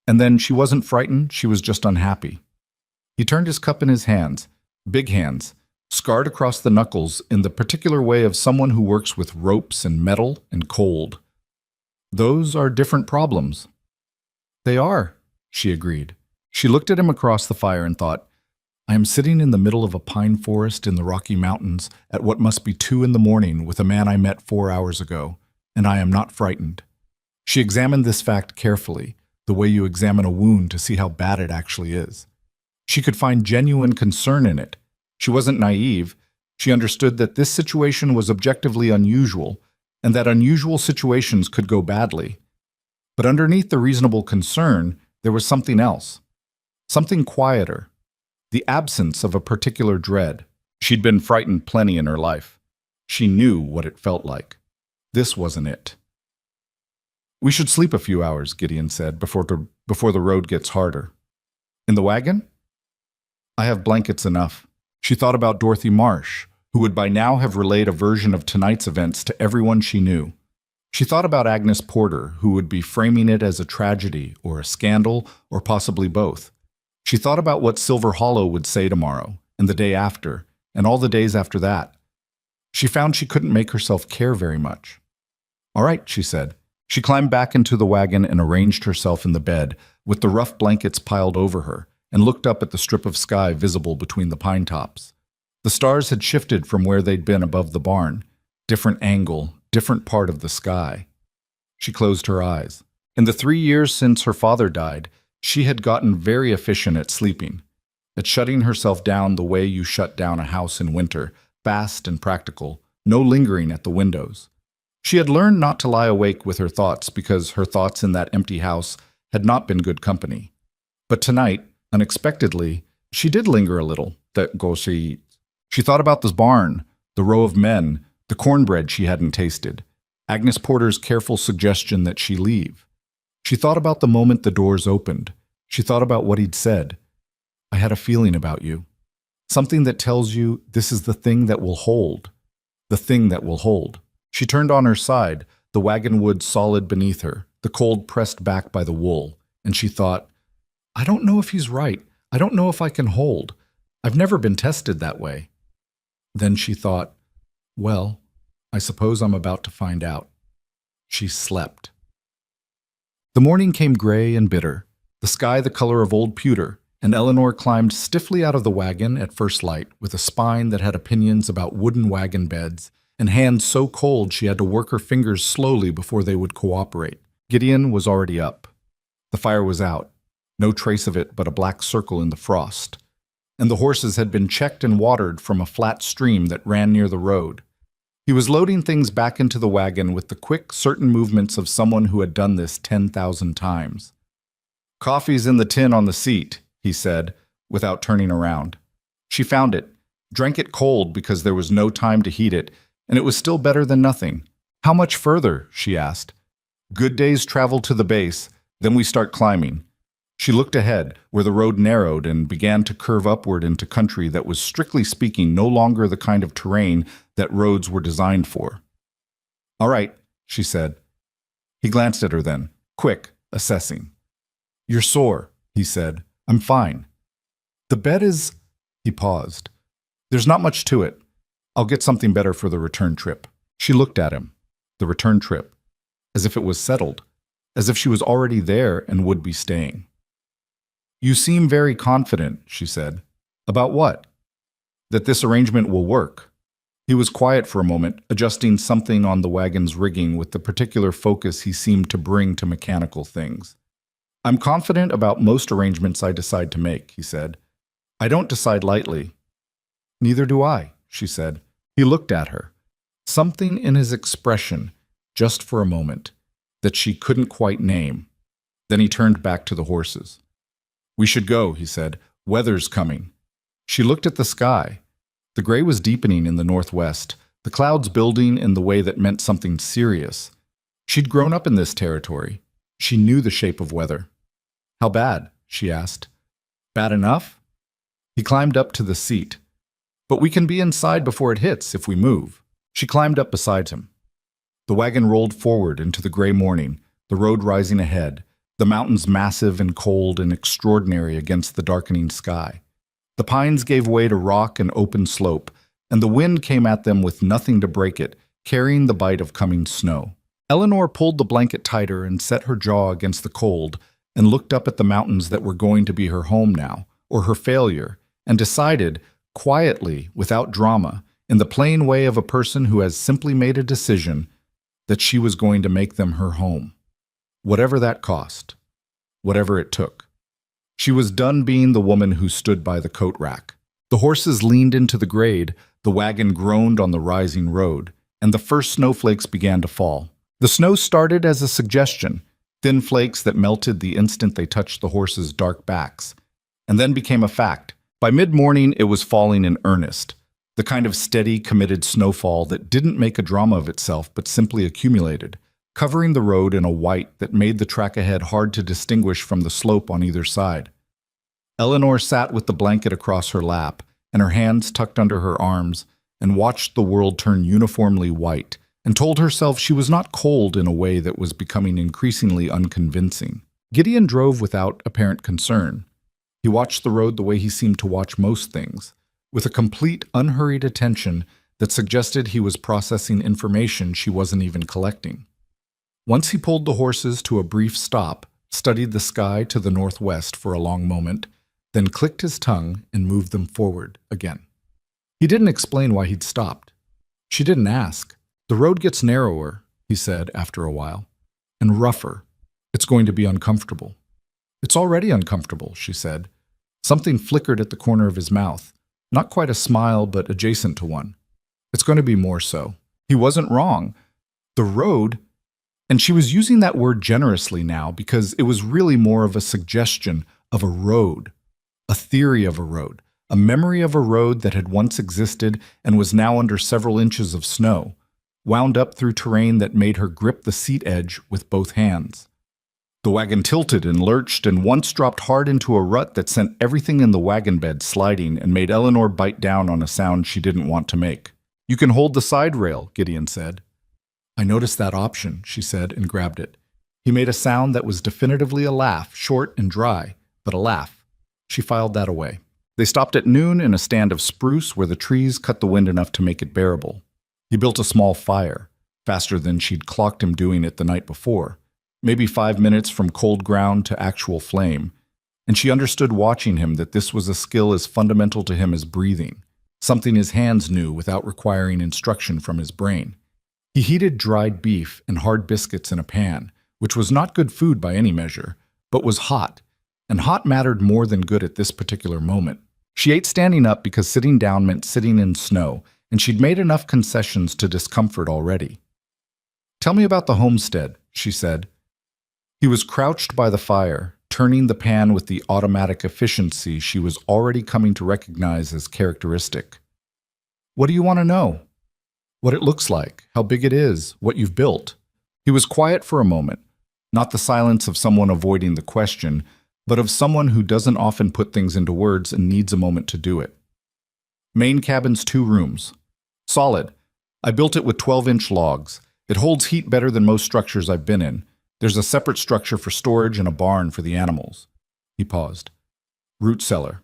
And then she wasn't frightened, she was just unhappy. He turned his cup in his hands, big hands, scarred across the knuckles in the particular way of someone who works with ropes and metal and cold. Those are different problems. They are, she agreed. She looked at him across the fire and thought, I am sitting in the middle of a pine forest in the Rocky Mountains at what must be 2 a.m. with a man I met 4 hours ago, and I am not frightened. She examined this fact carefully, the way you examine a wound to see how bad it actually is. She could find genuine concern in it. She wasn't naive. She understood that this situation was objectively unusual, and that unusual situations could go badly. But underneath the reasonable concern, there was something else. Something quieter. The absence of a particular dread. She'd been frightened plenty in her life. She knew what it felt like. This wasn't it. We should sleep a few hours, Gideon said, before the road gets harder. In the wagon? I have blankets enough. She thought about Dorothy Marsh, who would by now have relayed a version of tonight's events to everyone she knew. She thought about Agnes Porter, who would be framing it as a tragedy or a scandal or possibly both. She thought about what Silver Hollow would say tomorrow and the day after and all the days after that. She found she couldn't make herself care very much. All right, she said. She climbed back into the wagon and arranged herself in the bed, with the rough blankets piled over her, and looked up at the strip of sky visible between the pine tops. The stars had shifted from where they'd been above the barn. Different angle, different part of the sky. She closed her eyes. In the 3 years since her father died, she had gotten very efficient at sleeping, at shutting herself down the way you shut down a house in winter, fast and practical, no lingering at the windows. She had learned not to lie awake with her thoughts because her thoughts in that empty house had not been good company. But tonight, unexpectedly, she did linger a little, that goshi. She thought about this barn, the row of men, the cornbread she hadn't tasted, Agnes Porter's careful suggestion that she leave. She thought about the moment the doors opened. She thought about what he'd said. I had a feeling about you. Something that tells you this is the thing that will hold. The thing that will hold. She turned on her side, the wagon wood solid beneath her, the cold pressed back by the wool, and she thought, I don't know if he's right. I don't know if I can hold. I've never been tested that way. Then she thought, well, I suppose I'm about to find out. She slept. The morning came gray and bitter, the sky the color of old pewter, and Eleanor climbed stiffly out of the wagon at first light with a spine that had opinions about wooden wagon beds and hands so cold she had to work her fingers slowly before they would cooperate. Gideon was already up. The fire was out, no trace of it but a black circle in the frost, and the horses had been checked and watered from a flat stream that ran near the road. He was loading things back into the wagon with the quick, certain movements of someone who had done this 10,000 times. Coffee's in the tin on the seat, he said, without turning around. She found it, drank it cold because there was no time to heat it, and it was still better than nothing. How much further? She asked. Good day's travel to the base, then we start climbing. She looked ahead, where the road narrowed and began to curve upward into country that was strictly speaking no longer the kind of terrain that roads were designed for. All right, she said. He glanced at her then, quick, assessing. You're sore, he said. I'm fine. The bed is... He paused. There's not much to it. I'll get something better for the return trip. She looked at him. The return trip. As if it was settled. As if she was already there and would be staying. You seem very confident, she said. About what? That this arrangement will work. He was quiet for a moment, adjusting something on the wagon's rigging with the particular focus he seemed to bring to mechanical things. I'm confident about most arrangements I decide to make, he said. I don't decide lightly. Neither do I, she said. He looked at her. Something in his expression, just for a moment, that she couldn't quite name. Then he turned back to the horses. We should go, he said. Weather's coming. She looked at the sky. The gray was deepening in the northwest, the clouds building in the way that meant something serious. She'd grown up in this territory. She knew the shape of weather. How bad? She asked. Bad enough? He climbed up to the seat. But we can be inside before it hits if we move. She climbed up beside him. The wagon rolled forward into the gray morning, the road rising ahead, the mountains massive and cold and extraordinary against the darkening sky. The pines gave way to rock and open slope, and the wind came at them with nothing to break it, carrying the bite of coming snow. Eleanor pulled the blanket tighter and set her jaw against the cold and looked up at the mountains that were going to be her home now, or her failure, and decided, quietly, without drama, in the plain way of a person who has simply made a decision, that she was going to make them her home. Whatever that cost. Whatever it took. She was done being the woman who stood by the coat rack. The horses leaned into the grade, the wagon groaned on the rising road, and the first snowflakes began to fall. The snow started as a suggestion, thin flakes that melted the instant they touched the horses' dark backs, and then became a fact. By mid-morning, it was falling in earnest, the kind of steady, committed snowfall that didn't make a drama of itself but simply accumulated, covering the road in a white that made the track ahead hard to distinguish from the slope on either side. Eleanor sat with the blanket across her lap and her hands tucked under her arms and watched the world turn uniformly white, and told herself she was not cold in a way that was becoming increasingly unconvincing. Gideon drove without apparent concern. He watched the road the way he seemed to watch most things, with a complete, unhurried attention that suggested he was processing information she wasn't even collecting. Once he pulled the horses to a brief stop, studied the sky to the northwest for a long moment, then clicked his tongue and moved them forward again. He didn't explain why he'd stopped. She didn't ask. "The road gets narrower," he said after a while, "and rougher. It's going to be uncomfortable." "It's already uncomfortable," she said. Something flickered at the corner of his mouth. Not quite a smile, but adjacent to one. "It's going to be more so." He wasn't wrong. The road, and she was using that word generously now because it was really more of a suggestion of a road, a theory of a road, a memory of a road that had once existed and was now under several inches of snow, wound up through terrain that made her grip the seat edge with both hands. The wagon tilted and lurched and once dropped hard into a rut that sent everything in the wagon bed sliding and made Eleanor bite down on a sound she didn't want to make. "You can hold the side rail," Gideon said. "I noticed that option," she said, and grabbed it. He made a sound that was definitively a laugh, short and dry, but a laugh. She filed that away. They stopped at noon in a stand of spruce where the trees cut the wind enough to make it bearable. He built a small fire, faster than she'd clocked him doing it the night before, maybe 5 minutes from cold ground to actual flame, and she understood watching him that this was a skill as fundamental to him as breathing, something his hands knew without requiring instruction from his brain. He heated dried beef and hard biscuits in a pan, which was not good food by any measure, but was hot, and hot mattered more than good at this particular moment. She ate standing up because sitting down meant sitting in snow, and she'd made enough concessions to discomfort already. "Tell me about the homestead," she said. He was crouched by the fire, turning the pan with the automatic efficiency she was already coming to recognize as characteristic. "What do you want to know?" "What it looks like, how big it is, what you've built." He was quiet for a moment, not the silence of someone avoiding the question, but of someone who doesn't often put things into words and needs a moment to do it. "Main cabin's 2 rooms. Solid. I built it with 12-inch logs. It holds heat better than most structures I've been in. There's a separate structure for storage and a barn for the animals." He paused. "Root cellar.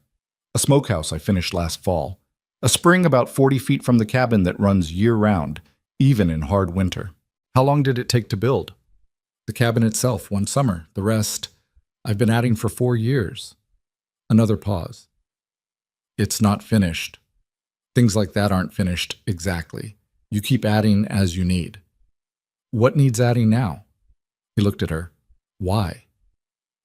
A smokehouse I finished last fall. A spring about 40 feet from the cabin that runs year-round, even in hard winter." "How long did it take to build?" "The cabin itself, 1 summer. The rest, I've been adding for 4 years. Another pause. "It's not finished. Things like that aren't finished exactly. You keep adding as you need." "What needs adding now?" He looked at her. "Why?"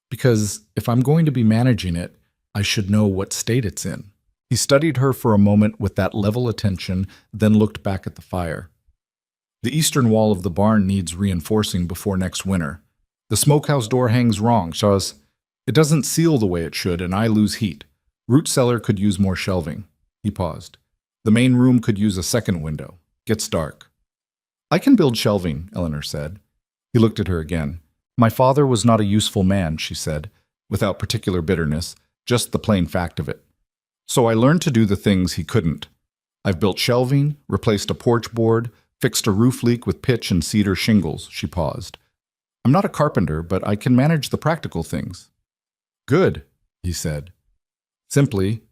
"Because if I'm going to be managing it, I should know what state it's in." He studied her for a moment with that level attention, then looked back at the fire. "The eastern wall of the barn needs reinforcing before next winter. The smokehouse door hangs wrong, so it doesn't seal the way it should, and I lose heat. Root cellar could use more shelving." He paused. "The main room could use a second window. Gets dark." "I can build shelving," Eleanor said. He looked at her again. "My father was not a useful man," she said, without particular bitterness, just the plain fact of it. "So I learned to do the things he couldn't. I've built shelving, replaced a porch board, fixed a roof leak with pitch and cedar shingles." She paused. "I'm not a carpenter, but I can manage the practical things." "Good," he said. Simply,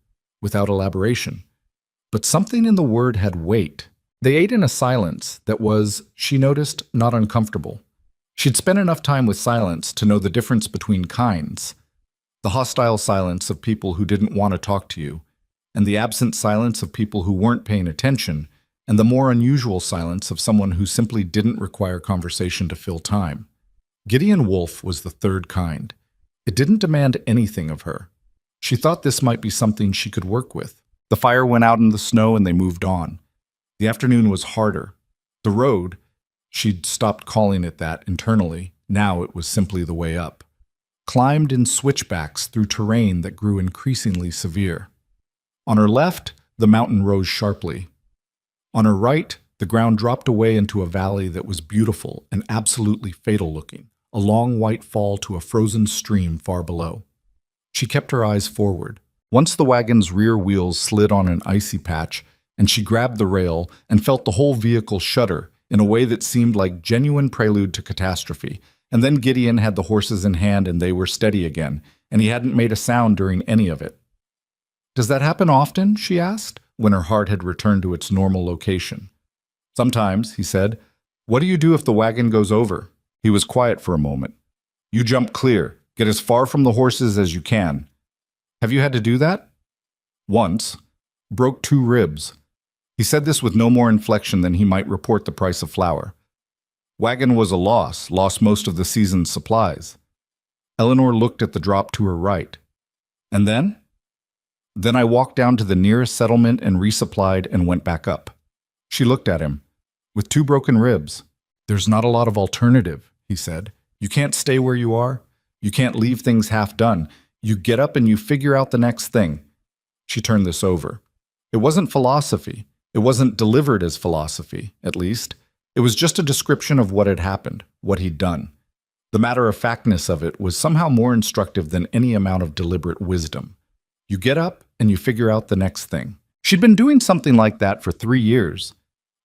without elaboration. But something in the word had weight. They ate in a silence that was, she noticed, not uncomfortable. She'd spent enough time with silence to know the difference between kinds. The hostile silence of people who didn't want to talk to you, and the absent silence of people who weren't paying attention, and the more unusual silence of someone who simply didn't require conversation to fill time. Gideon Wolfe was the third kind. It didn't demand anything of her. She thought this might be something she could work with. The fire went out in the snow and they moved on. The afternoon was harder. The road, she'd stopped calling it that internally, now it was simply the way up, climbed in switchbacks through terrain that grew increasingly severe. On her left, the mountain rose sharply. On her right, the ground dropped away into a valley that was beautiful and absolutely fatal-looking, a long white fall to a frozen stream far below. She kept her eyes forward. Once the wagon's rear wheels slid on an icy patch, and she grabbed the rail and felt the whole vehicle shudder in a way that seemed like genuine prelude to catastrophe. And then Gideon had the horses in hand and they were steady again, and he hadn't made a sound during any of it. "Does that happen often?" she asked, when her heart had returned to its normal location. "Sometimes," he said. "What do you do if the wagon goes over?" He was quiet for a moment. You jump clear. Get as far from the horses as you can. Have you had to do that? Once. Broke 2 ribs. He said this with no more inflection than he might report the price of flour. Wagon was a loss, lost most of the season's supplies. Eleanor looked at the drop to her right. And then? Then I walked down to the nearest settlement and resupplied and went back up. She looked at him. With 2 broken ribs. There's not a lot of alternative, he said. You can't stay where you are. You can't leave things half done. You get up and you figure out the next thing. She turned this over. It wasn't philosophy. It wasn't delivered as philosophy, at least. It was just a description of what had happened, what he'd done. The matter-of-factness of it was somehow more instructive than any amount of deliberate wisdom. You get up and you figure out the next thing. She'd been doing something like that for 3 years.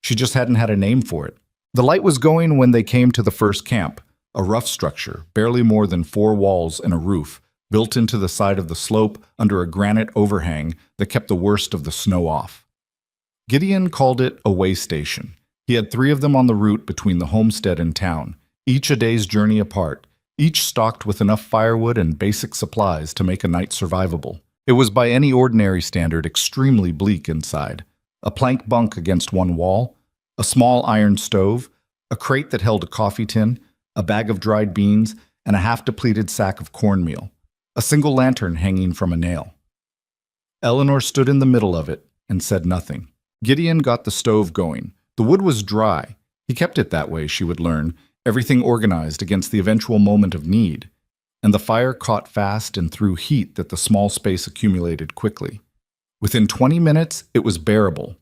She just hadn't had a name for it. The light was going when they came to the first camp, a rough structure, barely more than 4 walls and a roof, built into the side of the slope under a granite overhang that kept the worst of the snow off. Gideon called it a way station. He had 3 of them on the route between the homestead and town, each a day's journey apart, each stocked with enough firewood and basic supplies to make a night survivable. It was by any ordinary standard extremely bleak inside. A plank bunk against one wall, a small iron stove, a crate that held a coffee tin, a bag of dried beans, and a half-depleted sack of cornmeal, a single lantern hanging from a nail. Eleanor stood in the middle of it and said nothing. Gideon got the stove going. The wood was dry. He kept it that way, she would learn, everything organized against the eventual moment of need. And the fire caught fast and threw heat that the small space accumulated quickly. Within 20 minutes, it was bearable.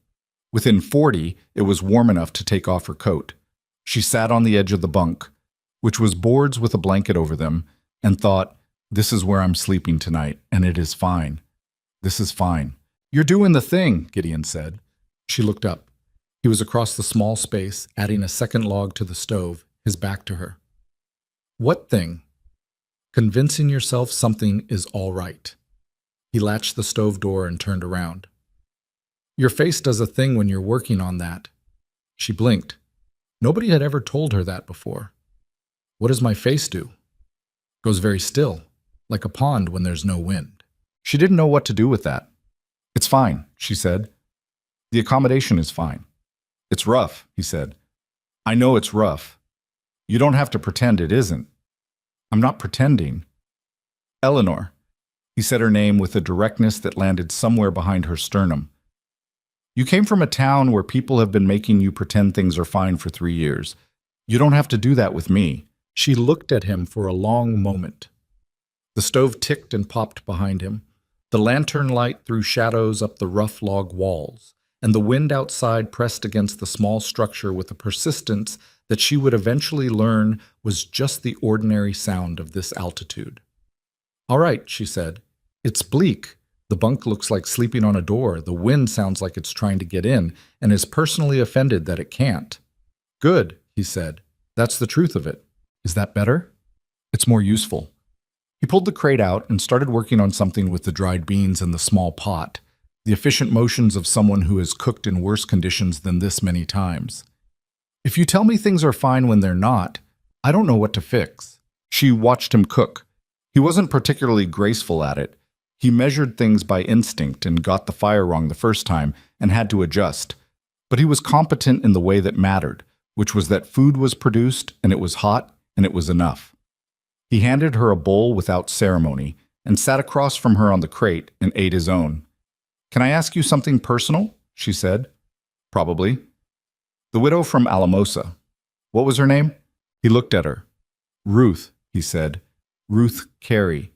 Within 40, it was warm enough to take off her coat. She sat on the edge of the bunk, which was boards with a blanket over them, and thought, this is where I'm sleeping tonight, and it is fine. This is fine. You're doing the thing, Gideon said. She looked up. He was across the small space, adding a second log to the stove, his back to her. What thing? Convincing yourself something is all right. He latched the stove door and turned around. Your face does a thing when you're working on that. She blinked. Nobody had ever told her that before. What does my face do? Goes very still, like a pond when there's no wind. She didn't know what to do with that. It's fine, she said. The accommodation is fine. It's rough, he said. I know it's rough. You don't have to pretend it isn't. I'm not pretending. Eleanor. He said her name with a directness that landed somewhere behind her sternum. You came from a town where people have been making you pretend things are fine for 3 years. You don't have to do that with me. She looked at him for a long moment. The stove ticked and popped behind him. The lantern light threw shadows up the rough log walls, and the wind outside pressed against the small structure with a persistence that she would eventually learn was just the ordinary sound of this altitude. All right, she said. It's bleak. The bunk looks like sleeping on a door. The wind sounds like it's trying to get in and is personally offended that it can't. Good, he said. That's the truth of it. Is that better? It's more useful. He pulled the crate out and started working on something with the dried beans and the small pot, the efficient motions of someone who has cooked in worse conditions than this many times. If you tell me things are fine when they're not, I don't know what to fix. She watched him cook. He wasn't particularly graceful at it. He measured things by instinct and got the fire wrong the first time and had to adjust. But he was competent in the way that mattered, which was that food was produced and it was hot and it was enough. He handed her a bowl without ceremony and sat across from her on the crate and ate his own. Can I ask you something personal? She said. Probably. The widow from Alamosa. What was her name? He looked at her. Ruth, he said. Ruth Carey.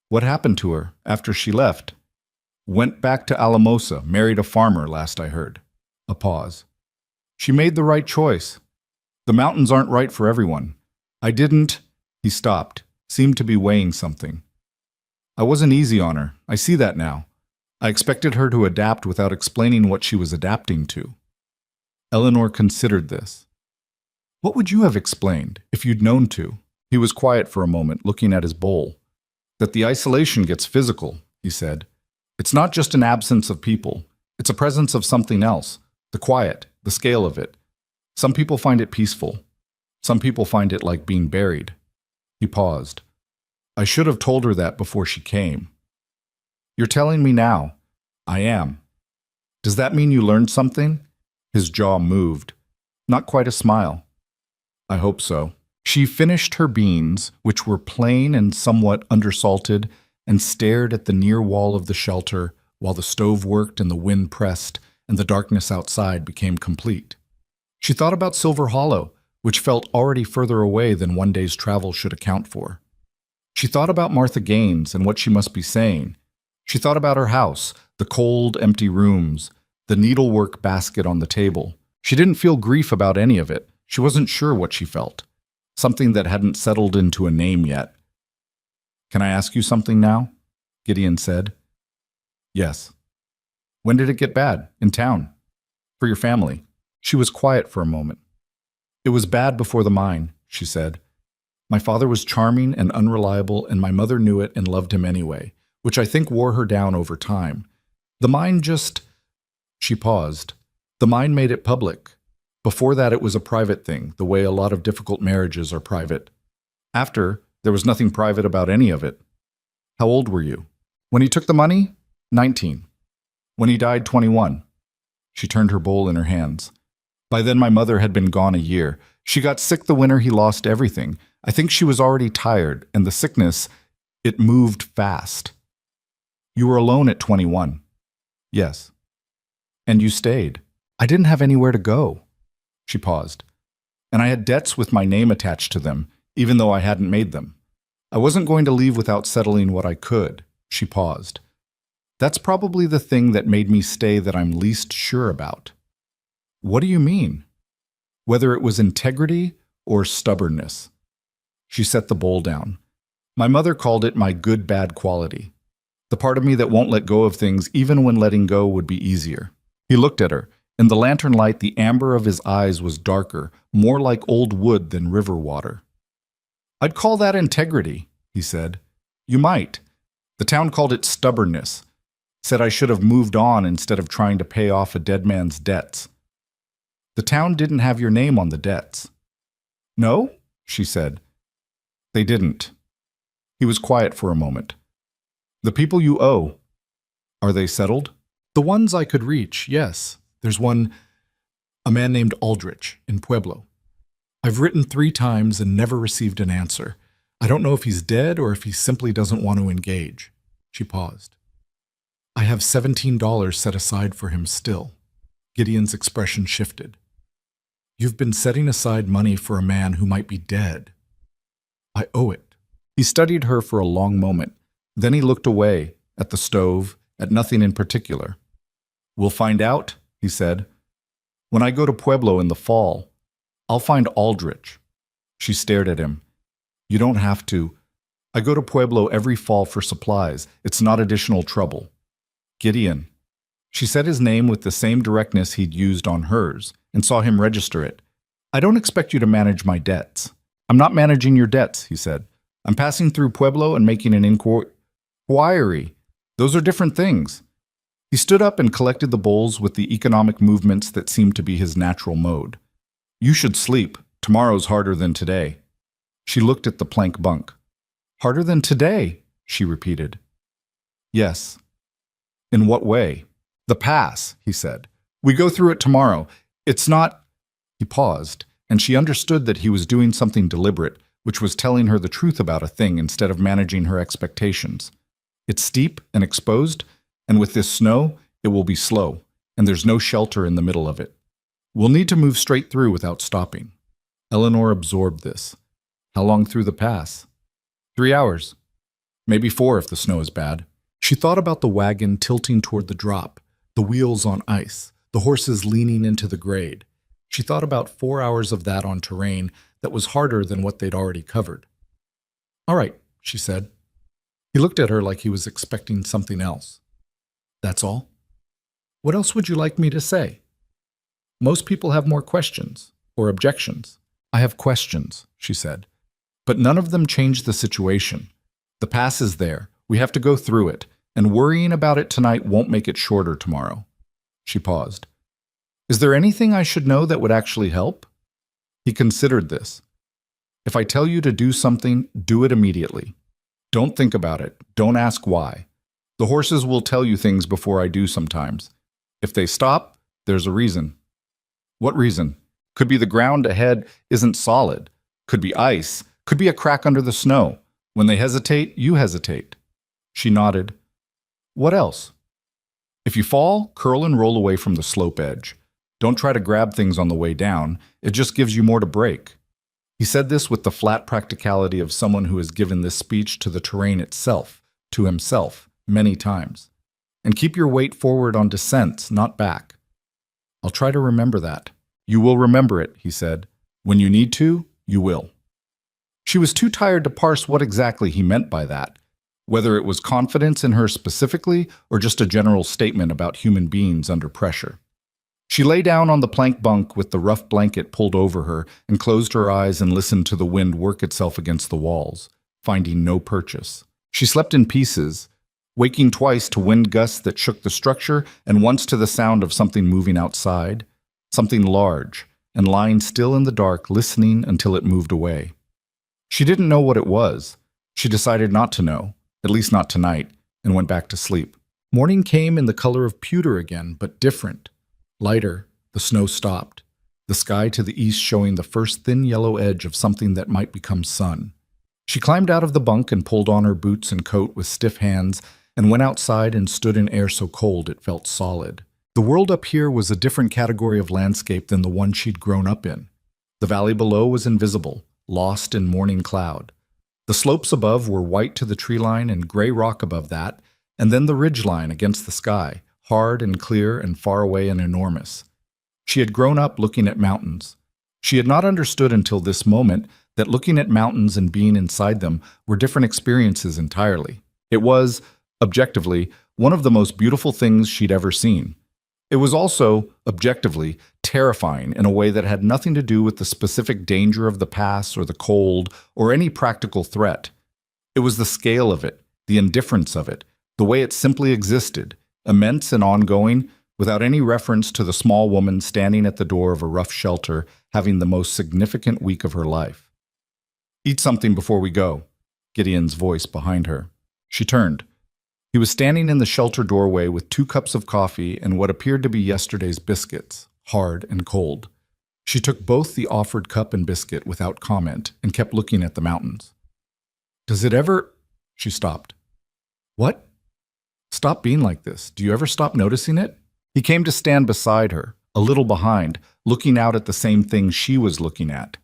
What happened to her after she left? Went back to Alamosa, married a farmer, last I heard. A pause. She made the right choice. The mountains aren't right for everyone. I didn't... He stopped, seemed to be weighing something. I wasn't easy on her. I see that now. I expected her to adapt without explaining what she was adapting to. Eleanor considered this. What would you have explained if you'd known to? He was quiet for a moment, looking at his bowl. That the isolation gets physical, he said. It's not just an absence of people. It's a presence of something else. The quiet, the scale of it. Some people find it peaceful. Some people find it like being buried. He paused. I should have told her that before she came. You're telling me now. I am. Does that mean you learned something? His jaw moved. Not quite a smile. I hope so. She finished her beans, which were plain and somewhat undersalted, and stared at the near wall of the shelter while the stove worked and the wind pressed and the darkness outside became complete. She thought about Silver Hollow, which felt already further away than one day's travel should account for. She thought about Martha Gaines and what she must be saying. She thought about her house, the cold, empty rooms, the needlework basket on the table. She didn't feel grief about any of it. She wasn't sure what she felt. Something that hadn't settled into a name yet. Can I ask you something now? Gideon said. Yes. When did it get bad? In town? For your family? She was quiet for a moment. It was bad before the mine, she said. My father was charming and unreliable, and my mother knew it and loved him anyway, which I think wore her down over time. The mine just... She paused. The mine made it public. Before that, it was a private thing, the way a lot of difficult marriages are private. After, there was nothing private about any of it. How old were you? When he took the money? 19. When he died, 21. She turned her bowl in her hands. By then, my mother had been gone a year. She got sick the winter he lost everything. I think she was already tired, and the sickness, it moved fast. You were alone at 21. Yes. And you stayed. I didn't have anywhere to go. She paused. And I had debts with my name attached to them, even though I hadn't made them. I wasn't going to leave without settling what I could. She paused. That's probably the thing that made me stay that I'm least sure about. What do you mean? Whether it was integrity or stubbornness. She set the bowl down. My mother called it my good-bad quality. The part of me that won't let go of things even when letting go would be easier. He looked at her. In the lantern light, the amber of his eyes was darker, more like old wood than river water. I'd call that integrity, he said. You might. The town called it stubbornness. Said I should have moved on instead of trying to pay off a dead man's debts. The town didn't have your name on the debts. No, she said. They didn't. He was quiet for a moment. The people you owe, are they settled? The ones I could reach, yes. There's one, a man named Aldrich in Pueblo. I've written 3 times and never received an answer. I don't know if he's dead or if he simply doesn't want to engage. She paused. I have $17 set aside for him still. Gideon's expression shifted. You've been setting aside money for a man who might be dead. I owe it. He studied her for a long moment. Then he looked away, at the stove, at nothing in particular. We'll find out, he said. When I go to Pueblo in the fall, I'll find Aldrich. She stared at him. You don't have to. I go to Pueblo every fall for supplies. It's not additional trouble. Gideon. She said his name with the same directness he'd used on hers and saw him register it. I don't expect you to manage my debts. I'm not managing your debts, he said. I'm passing through Pueblo and making an inquiry. Those are different things. He stood up and collected the bowls with the economic movements that seemed to be his natural mode. You should sleep. Tomorrow's harder than today. She looked at the plank bunk. Harder than today, she repeated. Yes. In what way? The pass, he said. We go through it tomorrow. It's not... He paused, and she understood that he was doing something deliberate, which was telling her the truth about a thing instead of managing her expectations. It's steep and exposed, and with this snow, it will be slow, and there's no shelter in the middle of it. We'll need to move straight through without stopping. Eleanor absorbed this. How long through the pass? 3 hours. Maybe 4 if the snow is bad. She thought about the wagon tilting toward the drop, the wheels on ice, the horses leaning into the grade. She thought about 4 hours of that on terrain that was harder than what they'd already covered. All right, she said. He looked at her like he was expecting something else. That's all? What else would you like me to say? Most people have more questions or objections. I have questions, she said. But none of them change the situation. The pass is there. We have to go through it, and worrying about it tonight won't make it shorter tomorrow. She paused. Is there anything I should know that would actually help? He considered this. If I tell you to do something, do it immediately. Don't think about it. Don't ask why. The horses will tell you things before I do sometimes. If they stop, there's a reason. What reason? Could be the ground ahead isn't solid. Could be ice. Could be a crack under the snow. When they hesitate, you hesitate. She nodded. What else? If you fall, curl and roll away from the slope edge. Don't try to grab things on the way down. It just gives you more to break. He said this with the flat practicality of someone who has given this speech to the terrain itself, to himself, many times. And keep your weight forward on descents, not back. I'll try to remember that. You will remember it, he said. When you need to, you will. She was too tired to parse what exactly he meant by that, whether it was confidence in her specifically or just a general statement about human beings under pressure. She lay down on the plank bunk with the rough blanket pulled over her and closed her eyes and listened to the wind work itself against the walls, finding no purchase. She slept in pieces, waking twice to wind gusts that shook the structure and once to the sound of something moving outside, something large, and lying still in the dark listening until it moved away. She didn't know what it was. She decided not to know, at least not tonight, and went back to sleep. Morning came in the color of pewter again, but different. Lighter, the snow stopped, the sky to the east showing the first thin yellow edge of something that might become sun. She climbed out of the bunk and pulled on her boots and coat with stiff hands and went outside and stood in air so cold it felt solid. The world up here was a different category of landscape than the one she'd grown up in. The valley below was invisible, lost in morning cloud. The slopes above were white to the tree line and gray rock above that, and then the ridge line against the sky, hard and clear and far away and enormous. She had grown up looking at mountains. She had not understood until this moment that looking at mountains and being inside them were different experiences entirely. It was, objectively, one of the most beautiful things she'd ever seen. It was also, objectively, terrifying in a way that had nothing to do with the specific danger of the pass or the cold or any practical threat. It was the scale of it, the indifference of it, the way it simply existed, immense and ongoing, without any reference to the small woman standing at the door of a rough shelter having the most significant week of her life. Eat something before we go, Gideon's voice behind her. She turned. He was standing in the shelter doorway with 2 cups of coffee and what appeared to be yesterday's biscuits, hard and cold. She took both the offered cup and biscuit without comment and kept looking at the mountains. Does it ever... She stopped. What? Stop being like this. Do you ever stop noticing it? He came to stand beside her, a little behind, looking out at the same thing she was looking at.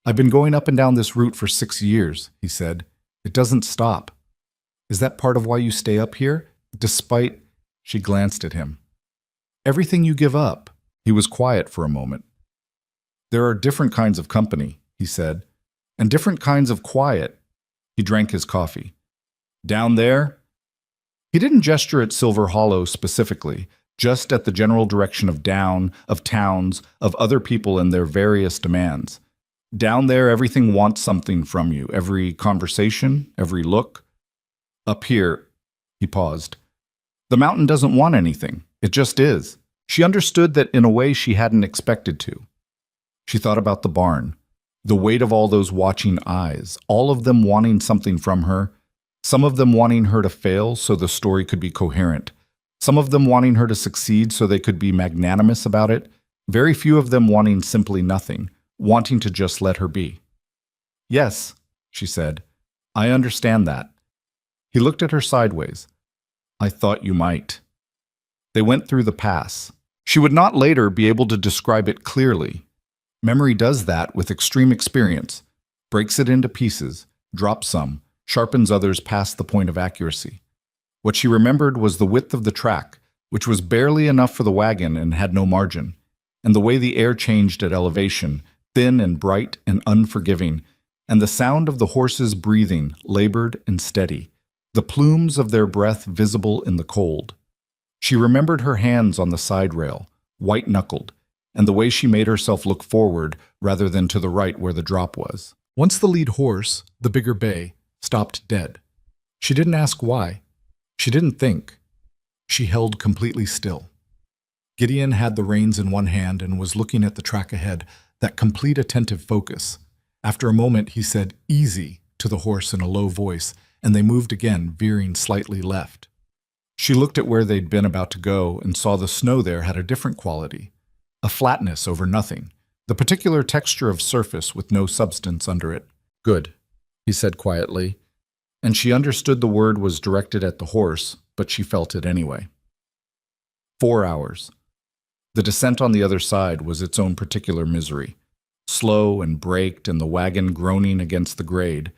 I've been going up and down this route for 6 years, he said. It doesn't stop. Is that part of why you stay up here? Despite... She glanced at him. Everything you give up. He was quiet for a moment. There are different kinds of company, he said, and different kinds of quiet. He drank his coffee. Down there? He didn't gesture at Silver Hollow specifically, just at the general direction of down, of towns, of other people and their various demands. Down there, everything wants something from you, every conversation, every look. Up here, he paused. The mountain doesn't want anything. It just is. She understood that in a way she hadn't expected to. She thought about the barn, the weight of all those watching eyes, all of them wanting something from her, some of them wanting her to fail so the story could be coherent, some of them wanting her to succeed so they could be magnanimous about it, very few of them wanting simply nothing, wanting to just let her be. Yes, she said, I understand that. He looked at her sideways. I thought you might. They went through the pass. She would not later be able to describe it clearly. Memory does that with extreme experience, breaks it into pieces, drops some, sharpens others past the point of accuracy. What she remembered was the width of the track, which was barely enough for the wagon and had no margin, and the way the air changed at elevation, thin and bright and unforgiving, and the sound of the horses breathing, labored and steady, the plumes of their breath visible in the cold. She remembered her hands on the side rail, white-knuckled, and the way she made herself look forward rather than to the right where the drop was. Once the lead horse, the bigger bay, stopped dead. She didn't ask why. She didn't think. She held completely still. Gideon had the reins in one hand and was looking at the track ahead, that complete attentive focus. After a moment, he said, "Easy," to the horse in a low voice, and they moved again, veering slightly left. She looked at where they'd been about to go and saw the snow there had a different quality, a flatness over nothing, the particular texture of surface with no substance under it. "Good," he said quietly, and she understood the word was directed at the horse, but she felt it anyway. 4 hours. The descent on the other side was its own particular misery, slow and braked and the wagon groaning against the grade,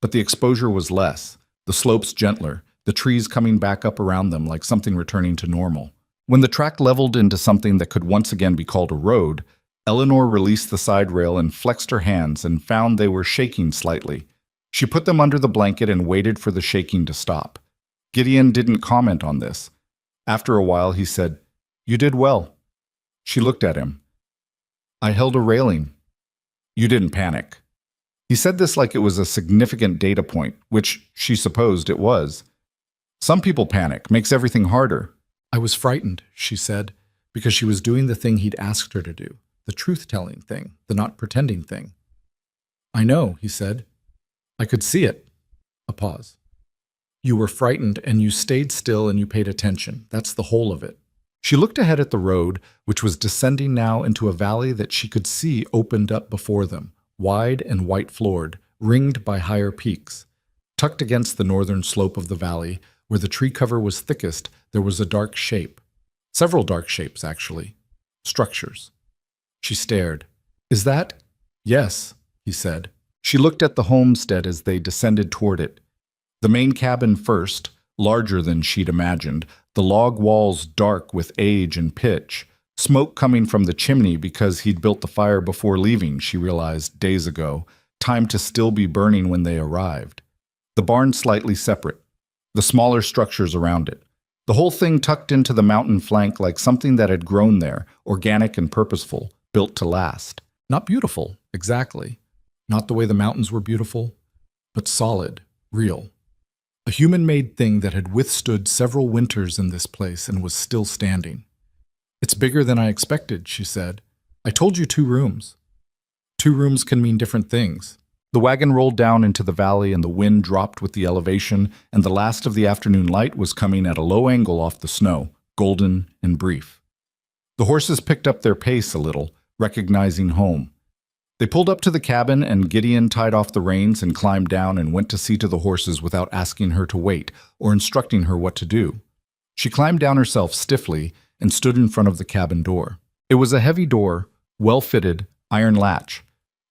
but the exposure was less, the slopes gentler, the trees coming back up around them like something returning to normal. When the track leveled into something that could once again be called a road, Eleanor released the side rail and flexed her hands and found they were shaking slightly. She put them under the blanket and waited for the shaking to stop. Gideon didn't comment on this. After a while, he said, "You did well." She looked at him. "I held a railing." "You didn't panic." He said this like it was a significant data point, which she supposed it was. Some people panic, makes everything harder. "I was frightened," she said, because she was doing the thing he'd asked her to do, the truth-telling thing, the not-pretending thing. "I know," he said. "I could see it." A pause. "You were frightened and you stayed still and you paid attention. That's the whole of it." She looked ahead at the road, which was descending now into a valley that she could see opened up before them, wide and white-floored, ringed by higher peaks. Tucked against the northern slope of the valley, where the tree cover was thickest, there was a dark shape. Several dark shapes, actually. Structures. She stared. "Is that?" "Yes," he said. She looked at the homestead as they descended toward it. The main cabin first, larger than she'd imagined, the log walls dark with age and pitch, smoke coming from the chimney because he'd built the fire before leaving, she realized days ago, time to still be burning when they arrived. The barn slightly separate, the smaller structures around it. The whole thing tucked into the mountain flank like something that had grown there, organic and purposeful, built to last. Not beautiful, exactly. Not the way the mountains were beautiful, but solid, real. A human-made thing that had withstood several winters in this place and was still standing. "It's bigger than I expected," she said. "I told you 2 rooms. 2 rooms can mean different things." The wagon rolled down into the valley and the wind dropped with the elevation, and the last of the afternoon light was coming at a low angle off the snow, golden and brief. The horses picked up their pace a little, recognizing home. They pulled up to the cabin and Gideon tied off the reins and climbed down and went to see to the horses without asking her to wait or instructing her what to do. She climbed down herself stiffly and stood in front of the cabin door. It was a heavy door, well-fitted, iron latch.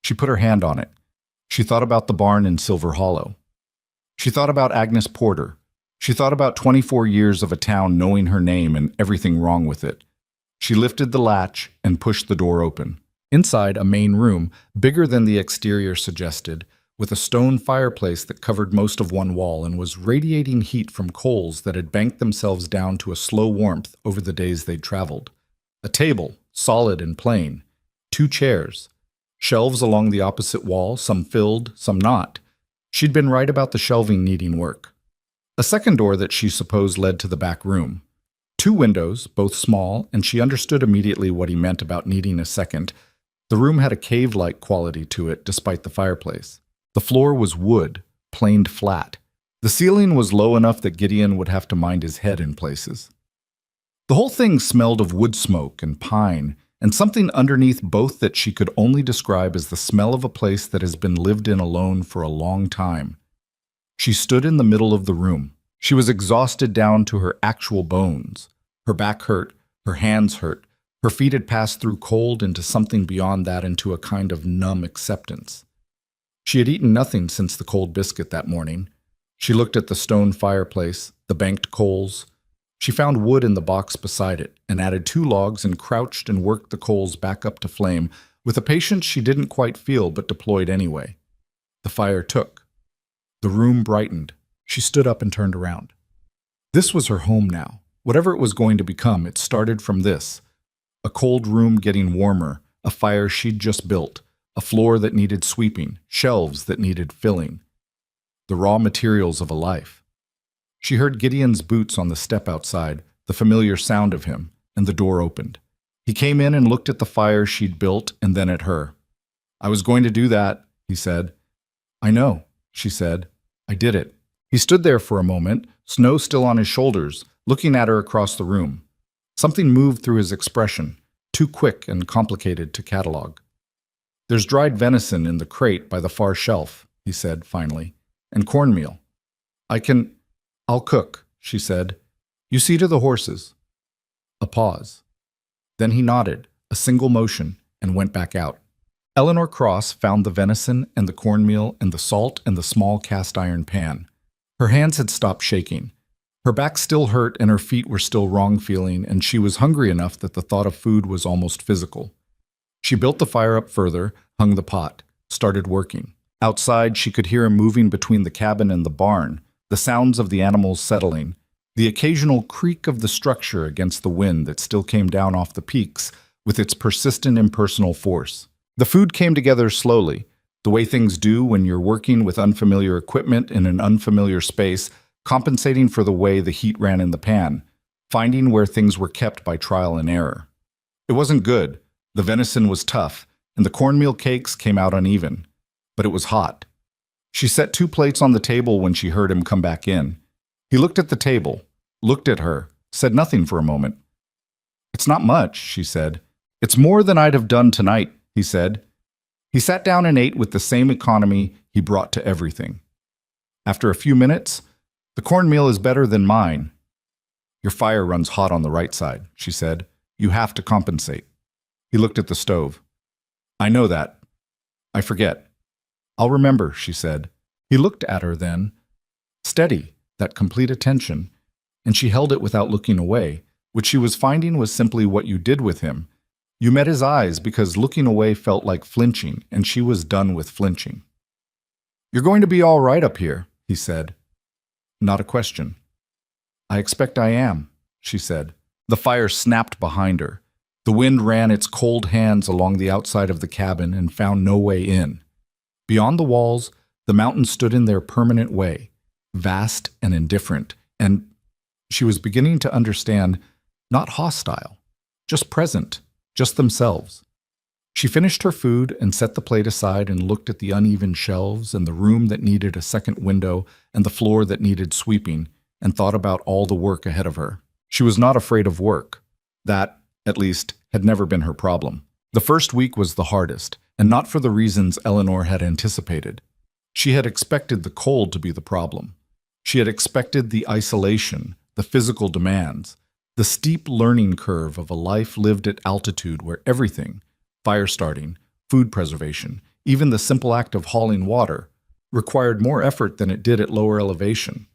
She put her hand on it. She thought about the barn in Silver Hollow. She thought about Agnes Porter. She thought about 24 years of a town knowing her name and everything wrong with it. She lifted the latch and pushed the door open. Inside, a main room, bigger than the exterior suggested, with a stone fireplace that covered most of one wall and was radiating heat from coals that had banked themselves down to a slow warmth over the days they'd traveled. A table, solid and plain. 2 chairs. Shelves along the opposite wall, some filled, some not. She'd been right about the shelving needing work. A second door that she supposed led to the back room. 2 windows, both small, and she understood immediately what he meant about needing a second. The room had a cave-like quality to it, despite the fireplace. The floor was wood, planed flat. The ceiling was low enough that Gideon would have to mind his head in places. The whole thing smelled of wood smoke and pine, and something underneath both that she could only describe as the smell of a place that has been lived in alone for a long time. She stood in the middle of the room. She was exhausted down to her actual bones. Her back hurt, her hands hurt. Her feet had passed through cold into something beyond that, into a kind of numb acceptance. She had eaten nothing since the cold biscuit that morning. She looked at the stone fireplace, the banked coals. She found wood in the box beside it and added 2 logs and crouched and worked the coals back up to flame with a patience she didn't quite feel but deployed anyway. The fire took. The room brightened. She stood up and turned around. This was her home now. Whatever it was going to become, it started from this. A cold room getting warmer, a fire she'd just built, a floor that needed sweeping, shelves that needed filling. The raw materials of a life. She heard Gideon's boots on the step outside, the familiar sound of him, and the door opened. He came in and looked at the fire she'd built and then at her. "I was going to do that," he said. I know, she said. I did it. He stood there for a moment, snow still on his shoulders, looking at her across the room. Something moved through his expression, too quick and complicated to catalog. There's dried venison in the crate by the far shelf, he said finally, and cornmeal. I'll cook, she said. You see to the horses. A pause. Then he nodded, a single motion, and went back out. Eleanor Cross found the venison and the cornmeal and the salt and the small cast iron pan. Her hands had stopped shaking. Her back still hurt and her feet were still wrong feeling, and she was hungry enough that the thought of food was almost physical. She built the fire up further, hung the pot, started working. Outside, she could hear him moving between the cabin and the barn, the sounds of the animals settling, the occasional creak of the structure against the wind that still came down off the peaks with its persistent impersonal force. The food came together slowly, the way things do when you're working with unfamiliar equipment in an unfamiliar space, compensating for the way the heat ran in the pan, finding where things were kept by trial and error. It wasn't good. The venison was tough, and the cornmeal cakes came out uneven. But it was hot. She set 2 plates on the table when she heard him come back in. He looked at the table, looked at her, said nothing for a moment. It's not much, she said. It's more than I'd have done tonight, he said. He sat down and ate with the same economy he brought to everything. After a few minutes, the cornmeal is better than mine. Your fire runs hot on the right side, she said. You have to compensate. He looked at the stove. I know that. I forget. I'll remember, she said. He looked at her then. Steady, that complete attention, and she held it without looking away, which she was finding was simply what you did with him. You met his eyes because looking away felt like flinching, and she was done with flinching. You're going to be all right up here, he said. Not a question. I expect I am, she said. The fire snapped behind her. The wind ran its cold hands along the outside of the cabin and found no way in. Beyond the walls, the mountains stood in their permanent way, vast and indifferent, and she was beginning to understand, not hostile, just present, just themselves. She finished her food and set the plate aside and looked at the uneven shelves and the room that needed a second window and the floor that needed sweeping, and thought about all the work ahead of her. She was not afraid of work. That, at least, had never been her problem. The first week was the hardest, and not for the reasons Eleanor had anticipated. She had expected the cold to be the problem. She had expected the isolation, the physical demands, the steep learning curve of a life lived at altitude where everything, fire starting, food preservation, even the simple act of hauling water, required more effort than it did at lower elevation.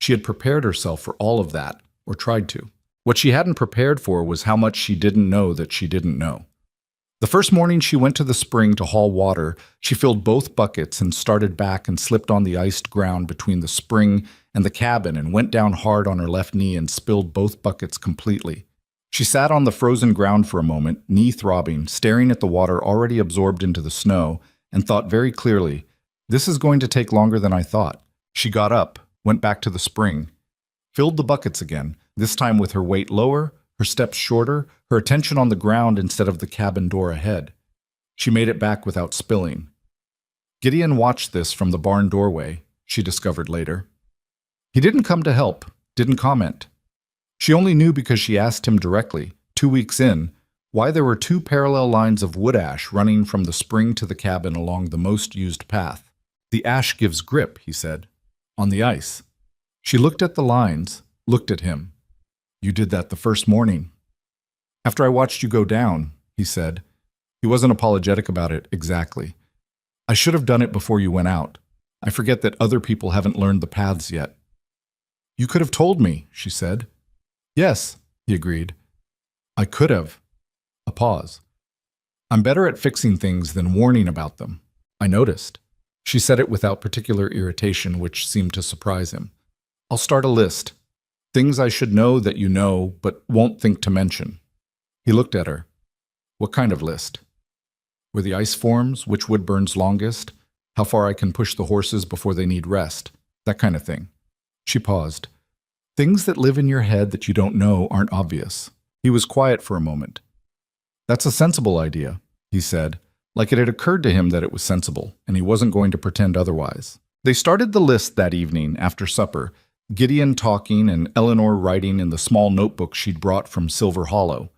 She had prepared herself for all of that, or tried to. What she hadn't prepared for was how much she didn't know that she didn't know. The first morning she went to the spring to haul water, she filled both buckets and started back and slipped on the iced ground between the spring and the cabin and went down hard on her left knee and spilled both buckets completely. She sat on the frozen ground for a moment, knee throbbing, staring at the water already absorbed into the snow, and thought very clearly, this is going to take longer than I thought. She got up, went back to the spring, filled the buckets again, this time with her weight lower, her steps shorter, her attention on the ground instead of the cabin door ahead. She made it back without spilling. Gideon watched this from the barn doorway, she discovered later. He didn't come to help, didn't comment. She only knew because she asked him directly, 2 weeks in, why there were 2 parallel lines of wood ash running from the spring to the cabin along the most used path. The ash gives grip, he said, on the ice. She looked at the lines, looked at him. You did that the first morning. After I watched you go down, he said. He wasn't apologetic about it, exactly. I should have done it before you went out. I forget that other people haven't learned the paths yet. You could have told me, she said. Yes, he agreed. I could have. A pause. I'm better at fixing things than warning about them. I noticed. She said it without particular irritation, which seemed to surprise him. I'll start a list. Things I should know that you know, but won't think to mention. He looked at her. What kind of list? Where the ice forms, which wood burns longest, how far I can push the horses before they need rest, that kind of thing. She paused. Things that live in your head that you don't know aren't obvious. He was quiet for a moment. That's a sensible idea, he said. like it had occurred to him that it was sensible, and he wasn't going to pretend otherwise. They started the list that evening after supper, Gideon talking and Eleanor writing in the small notebook she'd brought from Silver Hollow.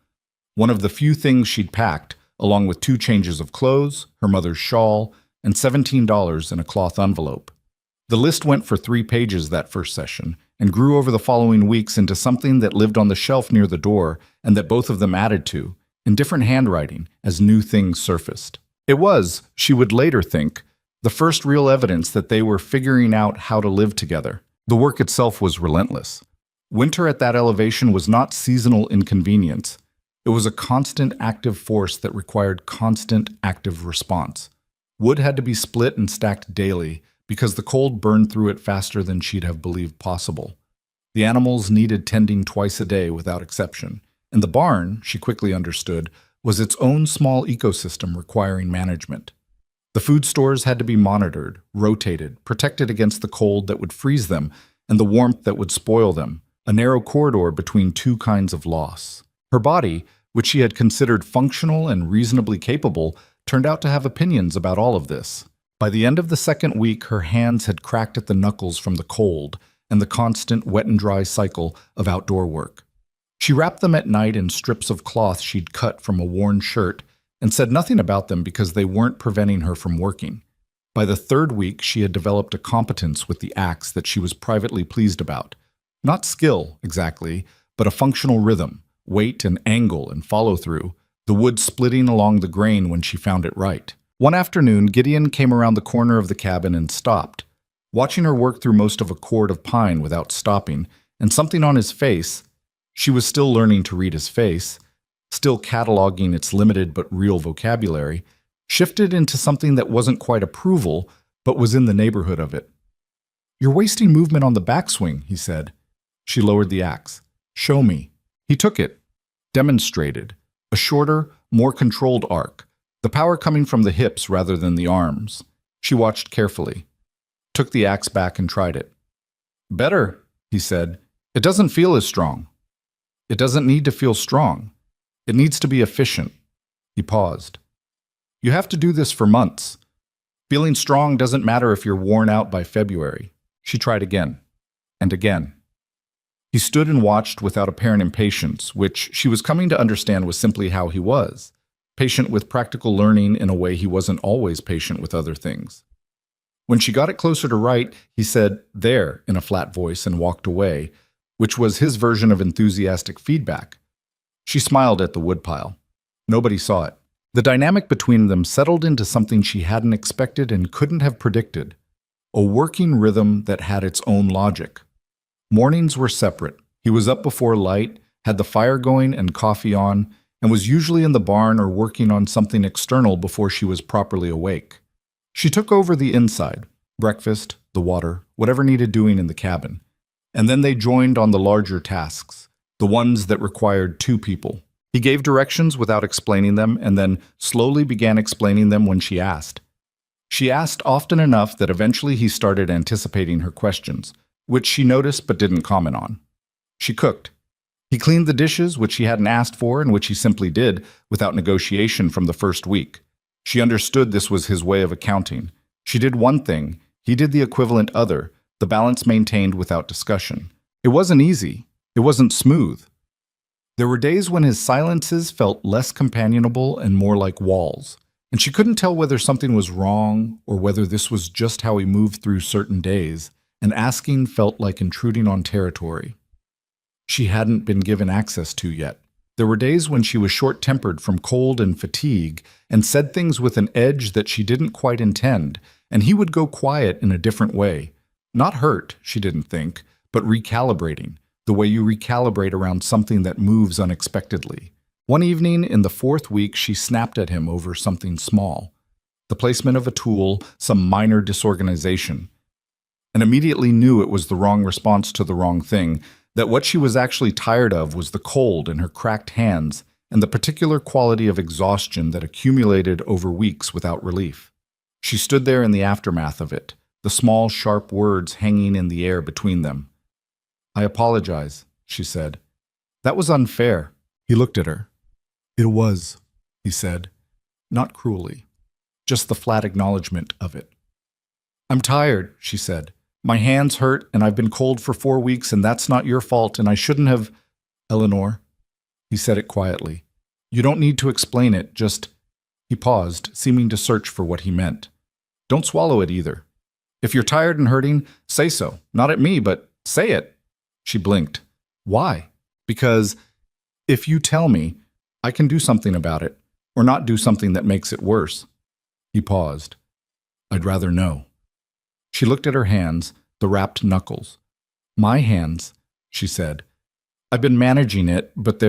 One of the few things she'd packed, along with 2 changes of clothes, her mother's shawl, and $17 in a cloth envelope. The list went for 3 pages that first session, and grew over the following weeks into something that lived on the shelf near the door and that both of them added to, in different handwriting, as new things surfaced. It was, she would later think, the first real evidence that they were figuring out how to live together. The work itself was relentless. Winter at that elevation was not seasonal inconvenience. It was a constant active force that required constant active response. Wood had to be split and stacked daily because the cold burned through it faster than she'd have believed possible. The animals needed tending twice a day without exception, and the barn, she quickly understood, was its own small ecosystem requiring management. The food stores had to be monitored, rotated, protected against the cold that would freeze them and the warmth that would spoil them, a narrow corridor between 2 kinds of loss. Her body, which she had considered functional and reasonably capable, turned out to have opinions about all of this. By the end of the second week, her hands had cracked at the knuckles from the cold and the constant wet and dry cycle of outdoor work. She wrapped them at night in strips of cloth she'd cut from a worn shirt and said nothing about them because they weren't preventing her from working. By the 3rd week, she had developed a competence with the axe that she was privately pleased about. Not skill, exactly, but a functional rhythm, weight and angle and follow-through, the wood splitting along the grain when she found it right. One afternoon, Gideon came around the corner of the cabin and stopped. Watching her work through most of a cord of pine without stopping, and something on his face, she was still learning to read his face, still cataloging its limited but real vocabulary, shifted into something that wasn't quite approval, but was in the neighborhood of it. "You're wasting movement on the backswing," he said. She lowered the axe. "Show me." He took it, demonstrated, a shorter, more controlled arc, the power coming from the hips rather than the arms. She watched carefully, took the axe back and tried it. "Better," he said. "It doesn't feel as strong." "It doesn't need to feel strong. It needs to be efficient." He paused. "You have to do this for months. Feeling strong doesn't matter if you're worn out by February." She tried again, and again. He stood and watched without apparent impatience, which she was coming to understand was simply how he was, patient with practical learning in a way he wasn't always patient with other things. When she got it closer to right, he said, "There," in a flat voice and walked away, which was his version of enthusiastic feedback. She smiled at the woodpile. Nobody saw it. The dynamic between them settled into something she hadn't expected and couldn't have predicted, a working rhythm that had its own logic. Mornings were separate. He was up before light, had the fire going and coffee on, and was usually in the barn or working on something external before she was properly awake. She took over the inside, breakfast, the water, whatever needed doing in the cabin, and then they joined on the larger tasks, the ones that required 2 people. He gave directions without explaining them and then slowly began explaining them when she asked. She asked often enough that eventually he started anticipating her questions, which she noticed but didn't comment on. She cooked. He cleaned the dishes, which she hadn't asked for and which he simply did, without negotiation from the first week. She understood this was his way of accounting. She did one thing, he did the equivalent other, the balance maintained without discussion. It wasn't easy. It wasn't smooth. There were days when his silences felt less companionable and more like walls, and she couldn't tell whether something was wrong or whether this was just how he moved through certain days, and asking felt like intruding on territory she hadn't been given access to yet. There were days when she was short-tempered from cold and fatigue and said things with an edge that she didn't quite intend, and he would go quiet in a different way. Not hurt, she didn't think, but recalibrating, the way you recalibrate around something that moves unexpectedly. One evening in the 4th week, she snapped at him over something small, the placement of a tool, some minor disorganization, and immediately knew it was the wrong response to the wrong thing, that what she was actually tired of was the cold in her cracked hands and the particular quality of exhaustion that accumulated over weeks without relief. She stood there in the aftermath of it, the small, sharp words hanging in the air between them. "I apologize," she said. "That was unfair." He looked at her. "It was," he said, not cruelly. just the flat acknowledgement of it. "I'm tired," she said. "My hands hurt, and I've been cold for 4 weeks, and that's not your fault, and I shouldn't have—" "Eleanor," he said it quietly. "You don't need to explain it, just—" He paused, seeming to search for what he meant. "Don't swallow it either. If you're tired and hurting, say so. Not at me, but say it." She blinked. "Why?" "Because if you tell me, I can do something about it, or not do something that makes it worse." He paused. "I'd rather know." She looked at her hands, the wrapped knuckles. "My hands," she said. "I've been managing it, but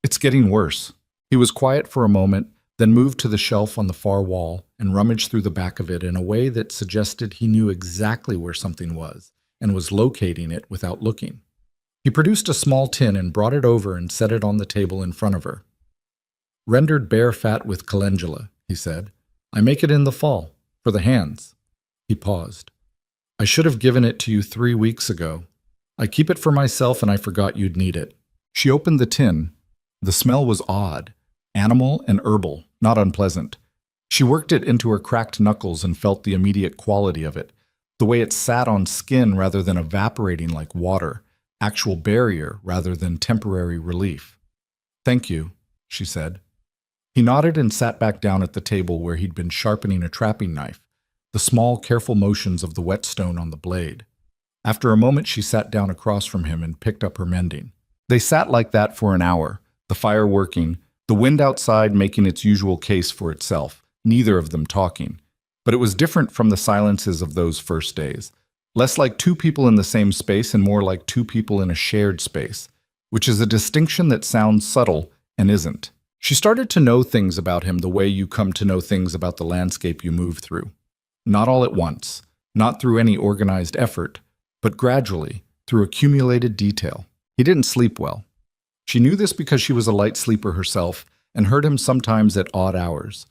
it's getting worse." He was quiet for a moment, then moved to the shelf on the far wall and rummaged through the back of it in a way that suggested he knew exactly where something was and was locating it without looking. He produced a small tin and brought it over and set it on the table in front of her. "Rendered bear fat with calendula," he said. "I make it in the fall, for the hands." He paused. "I should have given it to you 3 weeks ago. I keep it for myself and I forgot you'd need it." She opened the tin. The smell was odd, animal and herbal, not unpleasant. She worked it into her cracked knuckles and felt the immediate quality of it, the way it sat on skin rather than evaporating like water, actual barrier rather than temporary relief. "Thank you," she said. He nodded and sat back down at the table where he'd been sharpening a trapping knife, the small, careful motions of the whetstone on the blade. After a moment, she sat down across from him and picked up her mending. They sat like that for an hour, the fire working, the wind outside making its usual case for itself, neither of them talking. But it was different from the silences of those first days, less like two people in the same space and more like two people in a shared space, which is a distinction that sounds subtle and isn't. She started to know things about him the way you come to know things about the landscape you move through. Not all at once, not through any organized effort, but gradually, through accumulated detail. He didn't sleep well. She knew this because she was a light sleeper herself and heard him sometimes at odd hours.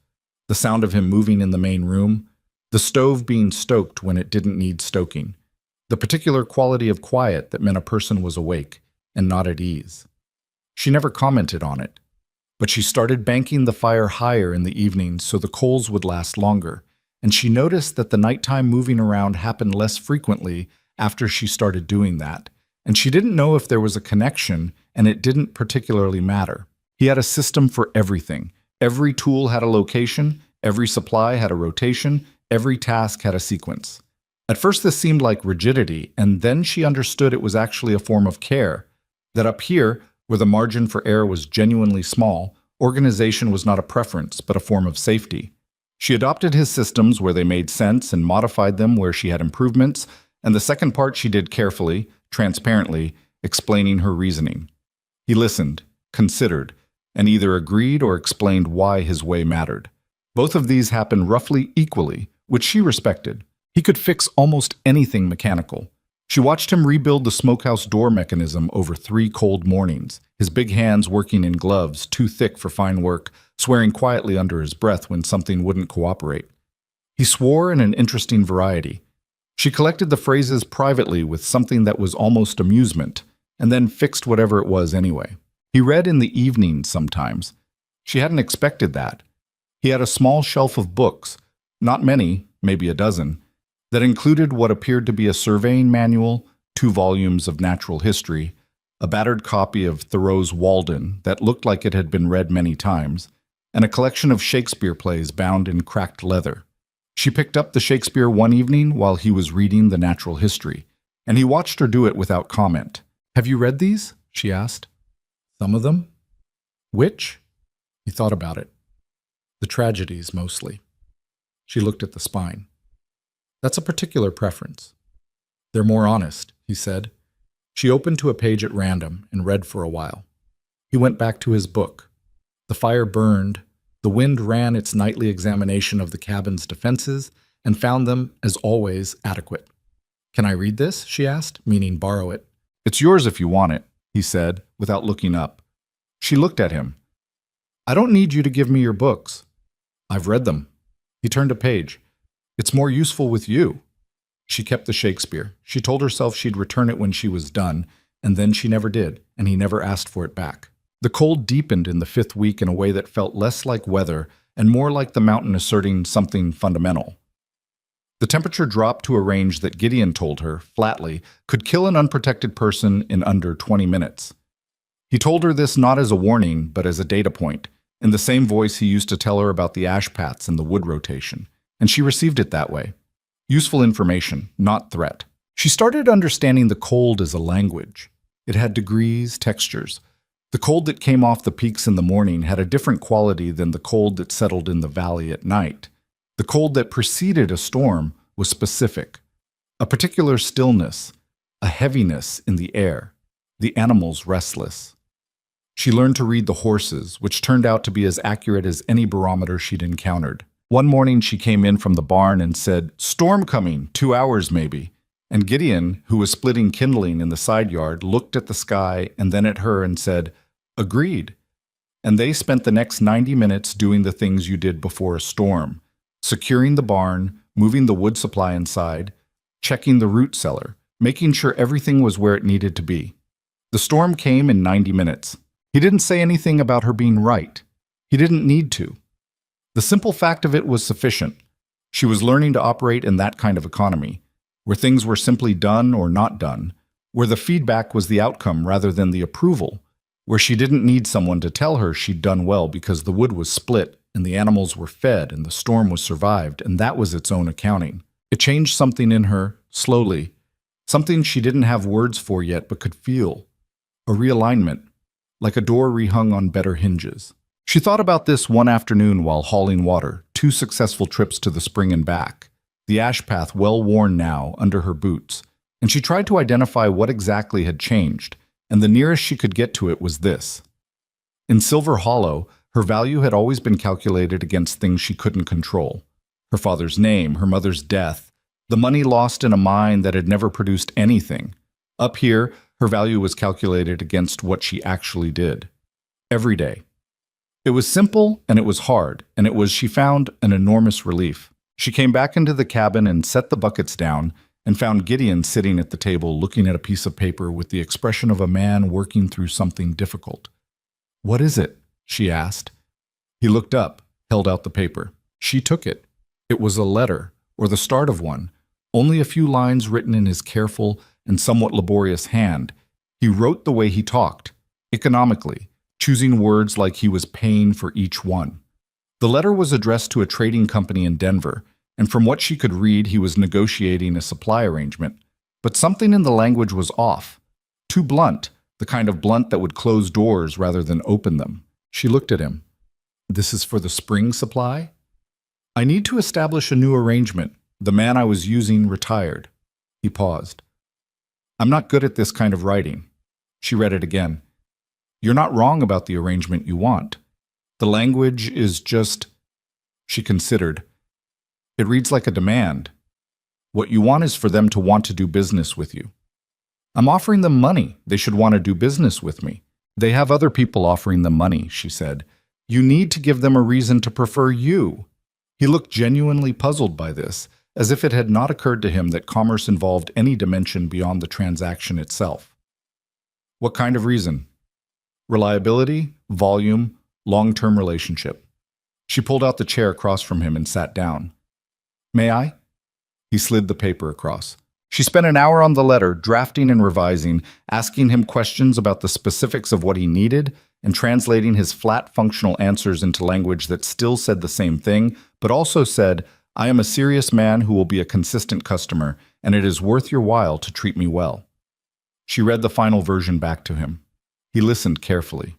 The sound of him moving in the main room, the stove being stoked when it didn't need stoking, the particular quality of quiet that meant a person was awake and not at ease. She never commented on it, but she started banking the fire higher in the evenings so the coals would last longer, and she noticed that the nighttime moving around happened less frequently after she started doing that, and she didn't know if there was a connection, and it didn't particularly matter. He had a system for everything. Every tool had a location, every supply had a rotation, every task had a sequence. At first this seemed like rigidity, and then she understood it was actually a form of care, that up here, where the margin for error was genuinely small, organization was not a preference, but a form of safety. She adopted his systems where they made sense and modified them where she had improvements, and the second part she did carefully, transparently, explaining her reasoning. He listened, considered, and either agreed or explained why his way mattered. Both of these happened roughly equally, which she respected. He could fix almost anything mechanical. She watched him rebuild the smokehouse door mechanism over 3 cold mornings, his big hands working in gloves too thick for fine work, swearing quietly under his breath when something wouldn't cooperate. He swore in an interesting variety. She collected the phrases privately with something that was almost amusement, and then fixed whatever it was anyway. He read in the evenings sometimes. She hadn't expected that. He had a small shelf of books, not many, maybe a dozen, that included what appeared to be a surveying manual, 2 volumes of natural history, a battered copy of Thoreau's Walden that looked like it had been read many times, and a collection of Shakespeare plays bound in cracked leather. She picked up the Shakespeare one evening while he was reading the natural history, and he watched her do it without comment. "Have you read these?" she asked. "Some of them." "Which?" He thought about it. "The tragedies, mostly." She looked at the spine. "That's a particular preference." "They're more honest," he said. She opened to a page at random and read for a while. He went back to his book. The fire burned. The wind ran its nightly examination of the cabin's defenses and found them, as always, adequate. "Can I read this?" she asked, meaning borrow it. "It's yours if you want it," he said, without looking up. She looked at him. "I don't need you to give me your books." "I've read them." He turned a page. "It's more useful with you." She kept the Shakespeare. She told herself she'd return it when she was done, and then she never did, and he never asked for it back. The cold deepened in the 5th week in a way that felt less like weather and more like the mountain asserting something fundamental. The temperature dropped to a range that Gideon told her, flatly, could kill an unprotected person in under 20 minutes. He told her this not as a warning, but as a data point, in the same voice he used to tell her about the ash paths and the wood rotation, and she received it that way. Useful information, not threat. She started understanding the cold as a language. It had degrees, textures. The cold that came off the peaks in the morning had a different quality than the cold that settled in the valley at night. The cold that preceded a storm was specific. A particular stillness, a heaviness in the air, the animals restless. She learned to read the horses, which turned out to be as accurate as any barometer she'd encountered. One morning she came in from the barn and said, "Storm coming, 2 hours maybe." And Gideon, who was splitting kindling in the side yard, looked at the sky and then at her and said, "Agreed." And they spent the next 90 minutes doing the things you did before a storm. Securing the barn, moving the wood supply inside, checking the root cellar, making sure everything was where it needed to be. The storm came in 90 minutes. He didn't say anything about her being right. He didn't need to. The simple fact of it was sufficient. She was learning to operate in that kind of economy, where things were simply done or not done, where the feedback was the outcome rather than the approval, where she didn't need someone to tell her she'd done well because the wood was split and the animals were fed and the storm was survived, and that was its own accounting. It changed something in her, slowly, something she didn't have words for yet but could feel. A realignment, like a door rehung on better hinges. She thought about this one afternoon while hauling water, 2 successful trips to the spring and back, the ash path well worn now under her boots, and she tried to identify what exactly had changed, and the nearest she could get to it was this. In Silver Hollow, her value had always been calculated against things she couldn't control. Her father's name, her mother's death, the money lost in a mine that had never produced anything. Up here, her value was calculated against what she actually did. Every day. It was simple and it was hard, and it was, she found, an enormous relief. She came back into the cabin and set the buckets down and found Gideon sitting at the table looking at a piece of paper with the expression of a man working through something difficult. "What is it?" she asked. He looked up, held out the paper. She took it. It was a letter, or the start of one, only a few lines written in his careful and somewhat laborious hand. He wrote the way he talked, economically, choosing words like he was paying for each one. The letter was addressed to a trading company in Denver, and from what she could read, he was negotiating a supply arrangement. But something in the language was off. Too blunt, the kind of blunt that would close doors rather than open them. She looked at him. "This is for the spring supply?" "I need to establish a new arrangement. The man I was using retired." He paused. "I'm not good at this kind of writing." She read it again. "You're not wrong about the arrangement you want. The language is just..." She considered. "It reads like a demand. What you want is for them to want to do business with you." "I'm offering them money. They should want to do business with me." "They have other people offering them money," she said. "You need to give them a reason to prefer you." He looked genuinely puzzled by this, as if it had not occurred to him that commerce involved any dimension beyond the transaction itself. "What kind of reason?" "Reliability, volume, long-term relationship." She pulled out the chair across from him and sat down. "May I?" He slid the paper across. She spent an hour on the letter, drafting and revising, asking him questions about the specifics of what he needed, and translating his flat functional answers into language that still said the same thing, but also said, "I am a serious man who will be a consistent customer, and it is worth your while to treat me well." She read the final version back to him. He listened carefully.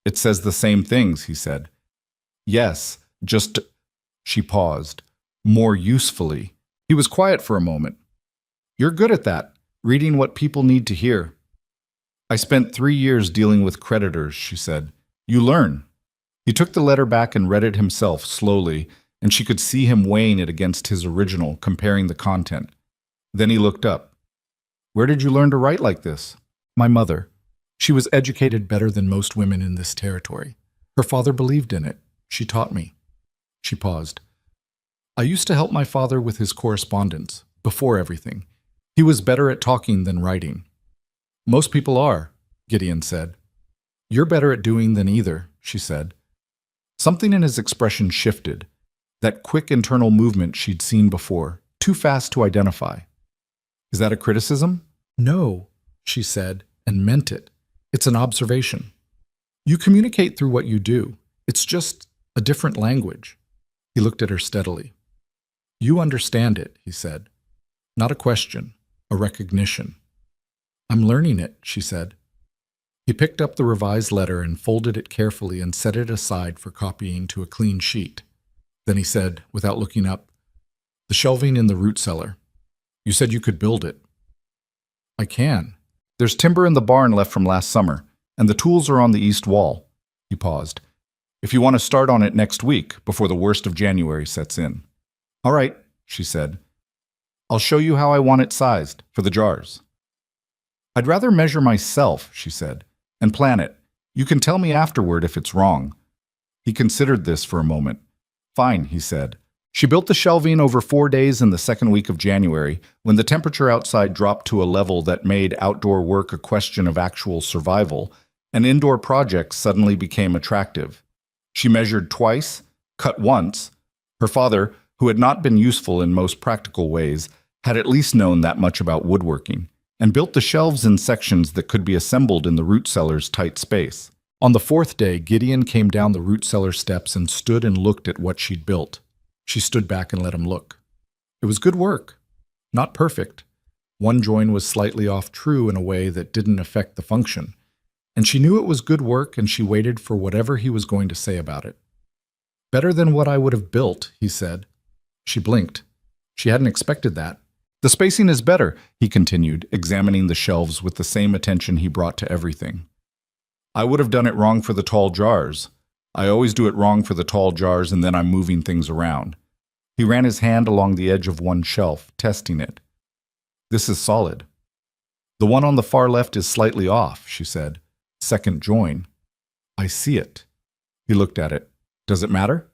"It says the same things," he said. "Yes, just..." She paused. "More usefully." He was quiet for a moment. "You're good at that, reading what people need to hear." "I spent 3 years dealing with creditors," she said. "You learn." He took the letter back and read it himself, slowly, and she could see him weighing it against his original, comparing the content. Then he looked up. "Where did you learn to write like this?" "My mother. She was educated better than most women in this territory. Her father believed in it. She taught me." She paused. "I used to help my father with his correspondence, before everything. He was better at talking than writing." "Most people are," Gideon said. "You're better at doing than either," she said. Something in his expression shifted, that quick internal movement she'd seen before, too fast to identify. Is that a criticism? No, she said, and meant it. It's an observation. You communicate through what you do. It's just a different language. He looked at her steadily. You understand it, he said. Not a question, a recognition. I'm learning it, she said. He picked up the revised letter and folded it carefully and set it aside for copying to a clean sheet. Then he said, without looking up, the shelving in the root cellar. You said you could build it. I can. There's timber in the barn left from last summer, and the tools are on the east wall. He paused. If you want to start on it next week, before the worst of January sets in. All right, she said. I'll show you how I want it sized, for the jars. I'd rather measure myself, she said, and plan it. You can tell me afterward if it's wrong. He considered this for a moment. Fine, he said. She built the shelving over 4 days in the second week of January, when the temperature outside dropped to a level that made outdoor work a question of actual survival, and indoor projects suddenly became attractive. She measured twice, cut once. Her father, who had not been useful in most practical ways, had at least known that much about woodworking, and built the shelves in sections that could be assembled in the root cellar's tight space. On the fourth day, Gideon came down the root cellar steps and stood and looked at what she'd built. She stood back and let him look. It was good work. Not perfect. One join was slightly off true in a way that didn't affect the function. And she knew it was good work, and she waited for whatever he was going to say about it. Better than what I would have built, he said. She blinked. She hadn't expected that. The spacing is better, he continued, examining the shelves with the same attention he brought to everything. I would have done it wrong for the tall jars. I always do it wrong for the tall jars, and then I'm moving things around. He ran his hand along the edge of one shelf, testing it. This is solid. The one on the far left is slightly off, she said. Second join. I see it. He looked at it. Does it matter?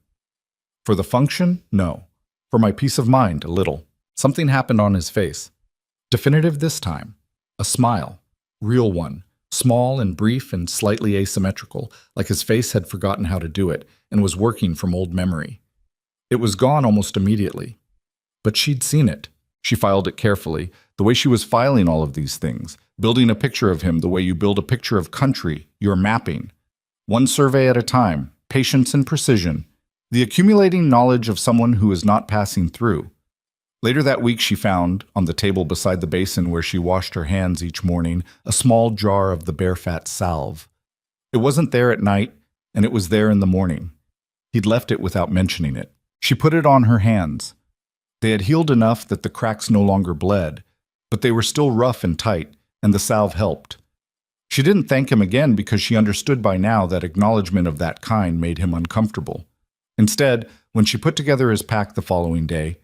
For the function, no. For my peace of mind, a little. Something happened on his face. Definitive this time. A smile. Real one. Small and brief and slightly asymmetrical, like his face had forgotten how to do it and was working from old memory. It was gone almost immediately. But she'd seen it. She filed it carefully, the way she was filing all of these things, building a picture of him the way you build a picture of country, your mapping. One survey at a time, patience and precision, the accumulating knowledge of someone who is not passing through. Later that week she found, on the table beside the basin where she washed her hands each morning, a small jar of the bear fat salve. It wasn't there at night, and it was there in the morning. He'd left it without mentioning it. She put it on her hands. They had healed enough that the cracks no longer bled, but they were still rough and tight, and the salve helped. She didn't thank him again because she understood by now that acknowledgement of that kind made him uncomfortable. Instead, when she put together his pack the following day,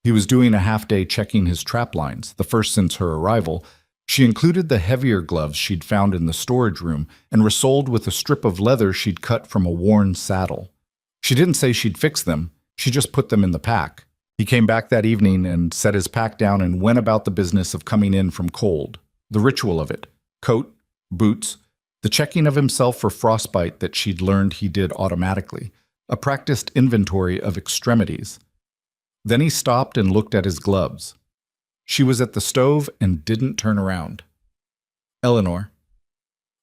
he was doing a half-day checking his trap lines, the first since her arrival. She included the heavier gloves she'd found in the storage room and resoled with a strip of leather she'd cut from a worn saddle. She didn't say she'd fix them, she just put them in the pack. He came back that evening and set his pack down and went about the business of coming in from cold. The ritual of it. Coat, boots, the checking of himself for frostbite that she'd learned he did automatically. A practiced inventory of extremities. Then he stopped and looked at his gloves. She was at the stove and didn't turn around. Eleanor.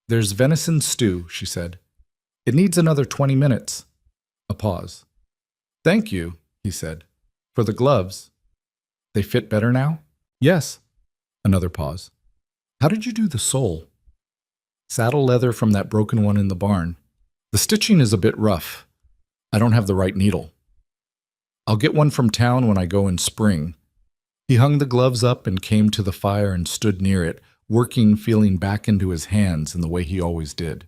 There's venison stew, she said. It needs another 20 minutes. A pause. Thank you, he said. For the gloves. They fit better now? Yes. Another pause. How did you do the sole? Saddle leather from that broken one in the barn. The stitching is a bit rough. I don't have the right needle. I'll get one from town when I go in spring. He hung the gloves up and came to the fire and stood near it, working, feeling back into his hands in the way he always did.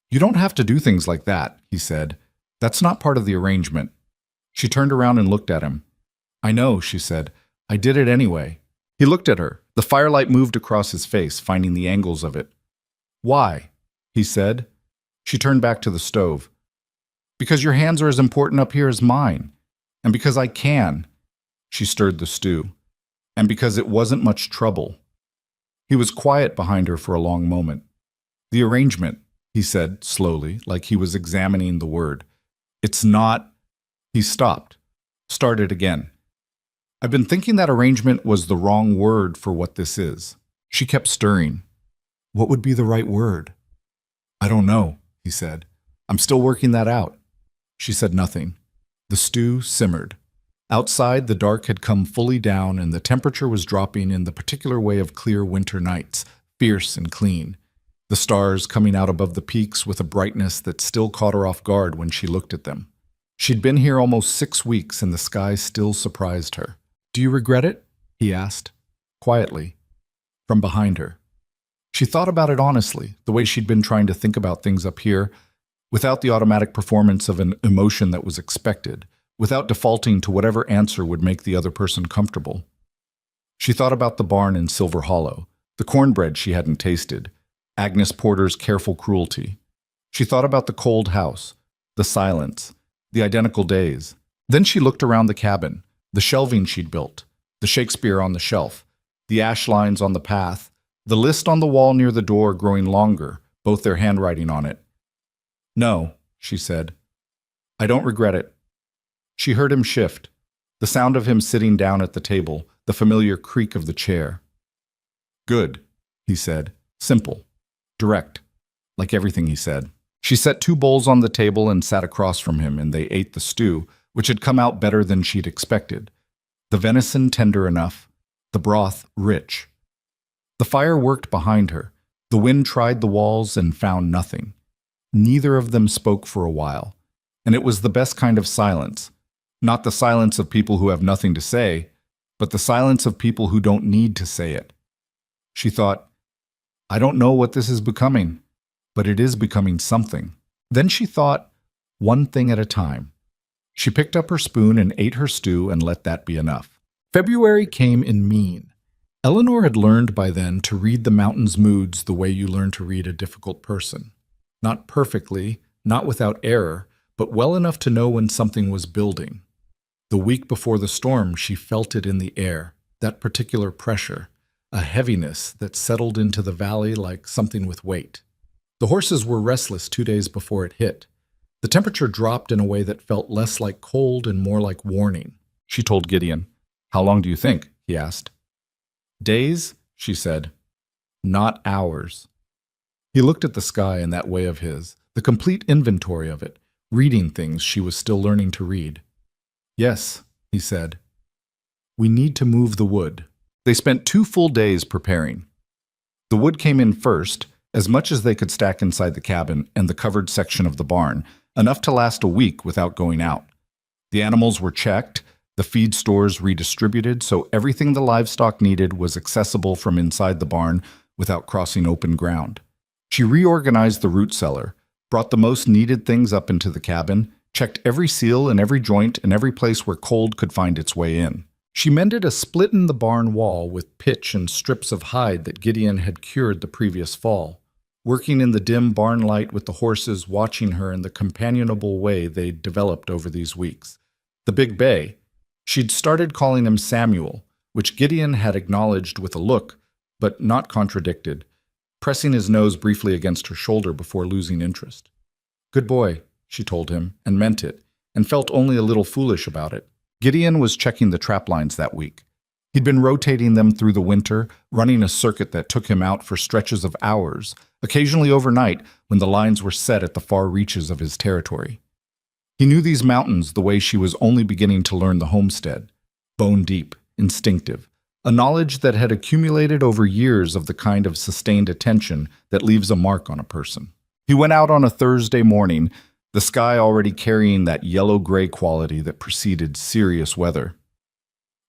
You don't have to do things like that, he said. That's not part of the arrangement. She turned around and looked at him. I know, she said. I did it anyway. He looked at her. The firelight moved across his face, finding the angles of it. Why? He said. She turned back to the stove. Because your hands are as important up here as mine. And because I can. She stirred the stew. And because it wasn't much trouble. He was quiet behind her for a long moment. The arrangement, he said slowly, like he was examining the word. It's not. He stopped. Started again. I've been thinking that arrangement was the wrong word for what this is. She kept stirring. What would be the right word? I don't know, he said. I'm still working that out. She said nothing. The stew simmered. Outside, the dark had come fully down and the temperature was dropping in the particular way of clear winter nights, fierce and clean. The stars coming out above the peaks with a brightness that still caught her off guard when she looked at them. She'd been here almost 6 weeks and the sky still surprised her. Do you regret it? He asked, quietly, from behind her. She thought about it honestly, the way she'd been trying to think about things up here, without the automatic performance of an emotion that was expected, without defaulting to whatever answer would make the other person comfortable. She thought about the barn in Silver Hollow, the cornbread she hadn't tasted, Agnes Porter's careful cruelty. She thought about the cold house, the silence, the identical days. Then she looked around the cabin, the shelving she'd built, the Shakespeare on the shelf, the ash lines on the path, the list on the wall near the door growing longer, both their handwriting on it. No, she said. I don't regret it. She heard him shift, the sound of him sitting down at the table, the familiar creak of the chair. Good, he said, simple, direct, like everything he said. She set 2 bowls on the table and sat across from him, and they ate the stew, which had come out better than she'd expected. The venison tender enough, the broth rich. The fire worked behind her. The wind tried the walls and found nothing. Neither of them spoke for a while, and it was the best kind of silence. Not the silence of people who have nothing to say, but the silence of people who don't need to say it. She thought, I don't know what this is becoming, but it is becoming something. Then she thought, one thing at a time. She picked up her spoon and ate her stew and let that be enough. February came in mean. Eleanor had learned by then to read the mountain's moods the way you learn to read a difficult person. Not perfectly, not without error, but well enough to know when something was building. The week before the storm, she felt it in the air, that particular pressure, a heaviness that settled into the valley like something with weight. The horses were restless 2 days before it hit. The temperature dropped in a way that felt less like cold and more like warning. She told Gideon. How long do you think? He asked. Days, she said. Not hours. He looked at the sky in that way of his, the complete inventory of it, reading things she was still learning to read. Yes, he said. We need to move the wood. They spent 2 full days preparing. The wood came in first, as much as they could stack inside the cabin and the covered section of the barn, enough to last a week without going out. The animals were checked, the feed stores redistributed, so everything the livestock needed was accessible from inside the barn without crossing open ground. She reorganized the root cellar, brought the most needed things up into the cabin, checked every seal and every joint and every place where cold could find its way in. She mended a split in the barn wall with pitch and strips of hide that Gideon had cured the previous fall, working in the dim barn light with the horses watching her in the companionable way they'd developed over these weeks. The big bay. She'd started calling him Samuel, which Gideon had acknowledged with a look, but not contradicted, pressing his nose briefly against her shoulder before losing interest. Good boy, she told him, and meant it, and felt only a little foolish about it. Gideon was checking the trap lines that week. He'd been rotating them through the winter, running a circuit that took him out for stretches of hours, occasionally overnight when the lines were set at the far reaches of his territory. He knew these mountains the way she was only beginning to learn the homestead, bone deep, instinctive, a knowledge that had accumulated over years of the kind of sustained attention that leaves a mark on a person. He went out on a Thursday morning, the sky already carrying that yellow-gray quality that preceded serious weather.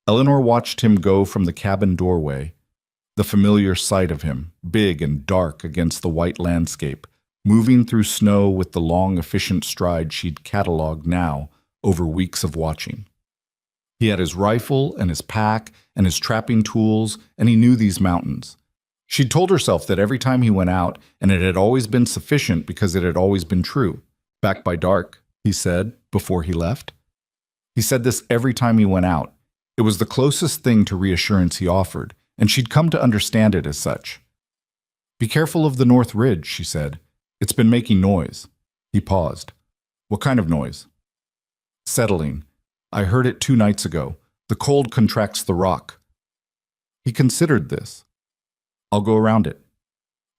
Eleanor watched him go from the cabin doorway, the familiar sight of him, big and dark against the white landscape, moving through snow with the long, efficient stride she'd catalogued now over weeks of watching. He had his rifle and his pack and his trapping tools, and he knew these mountains. She'd told herself that every time he went out, and it had always been sufficient because it had always been true. Back by dark, he said, before he left. He said this every time he went out. It was the closest thing to reassurance he offered, and she'd come to understand it as such. Be careful of the North Ridge, she said. It's been making noise. He paused. What kind of noise? Settling. I heard it 2 nights ago. The cold contracts the rock. He considered this. I'll go around it.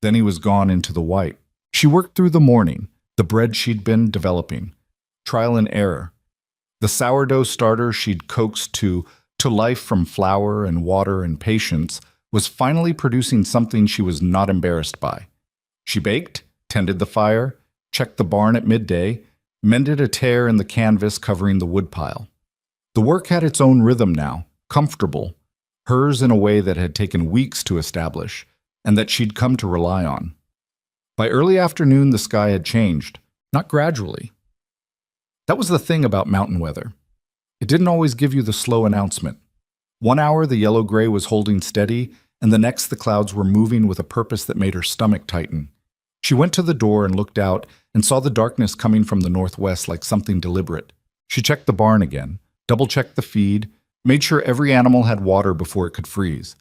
Then he was gone into the white. She worked through the morning, the bread she'd been developing. Trial and error. The sourdough starter she'd coaxed to life from flour and water and patience was finally producing something she was not embarrassed by. She baked, tended the fire, checked the barn at midday, mended a tear in the canvas covering the woodpile. The work had its own rhythm now, comfortable, hers in a way that had taken weeks to establish, and that she'd come to rely on. By early afternoon, the sky had changed, not gradually. That was the thing about mountain weather. It didn't always give you the slow announcement. 1 hour the yellow-gray was holding steady, and the next the clouds were moving with a purpose that made her stomach tighten. She went to the door and looked out and saw the darkness coming from the northwest like something deliberate. She checked the barn again, double-checked the feed, made sure every animal had water before it could freeze,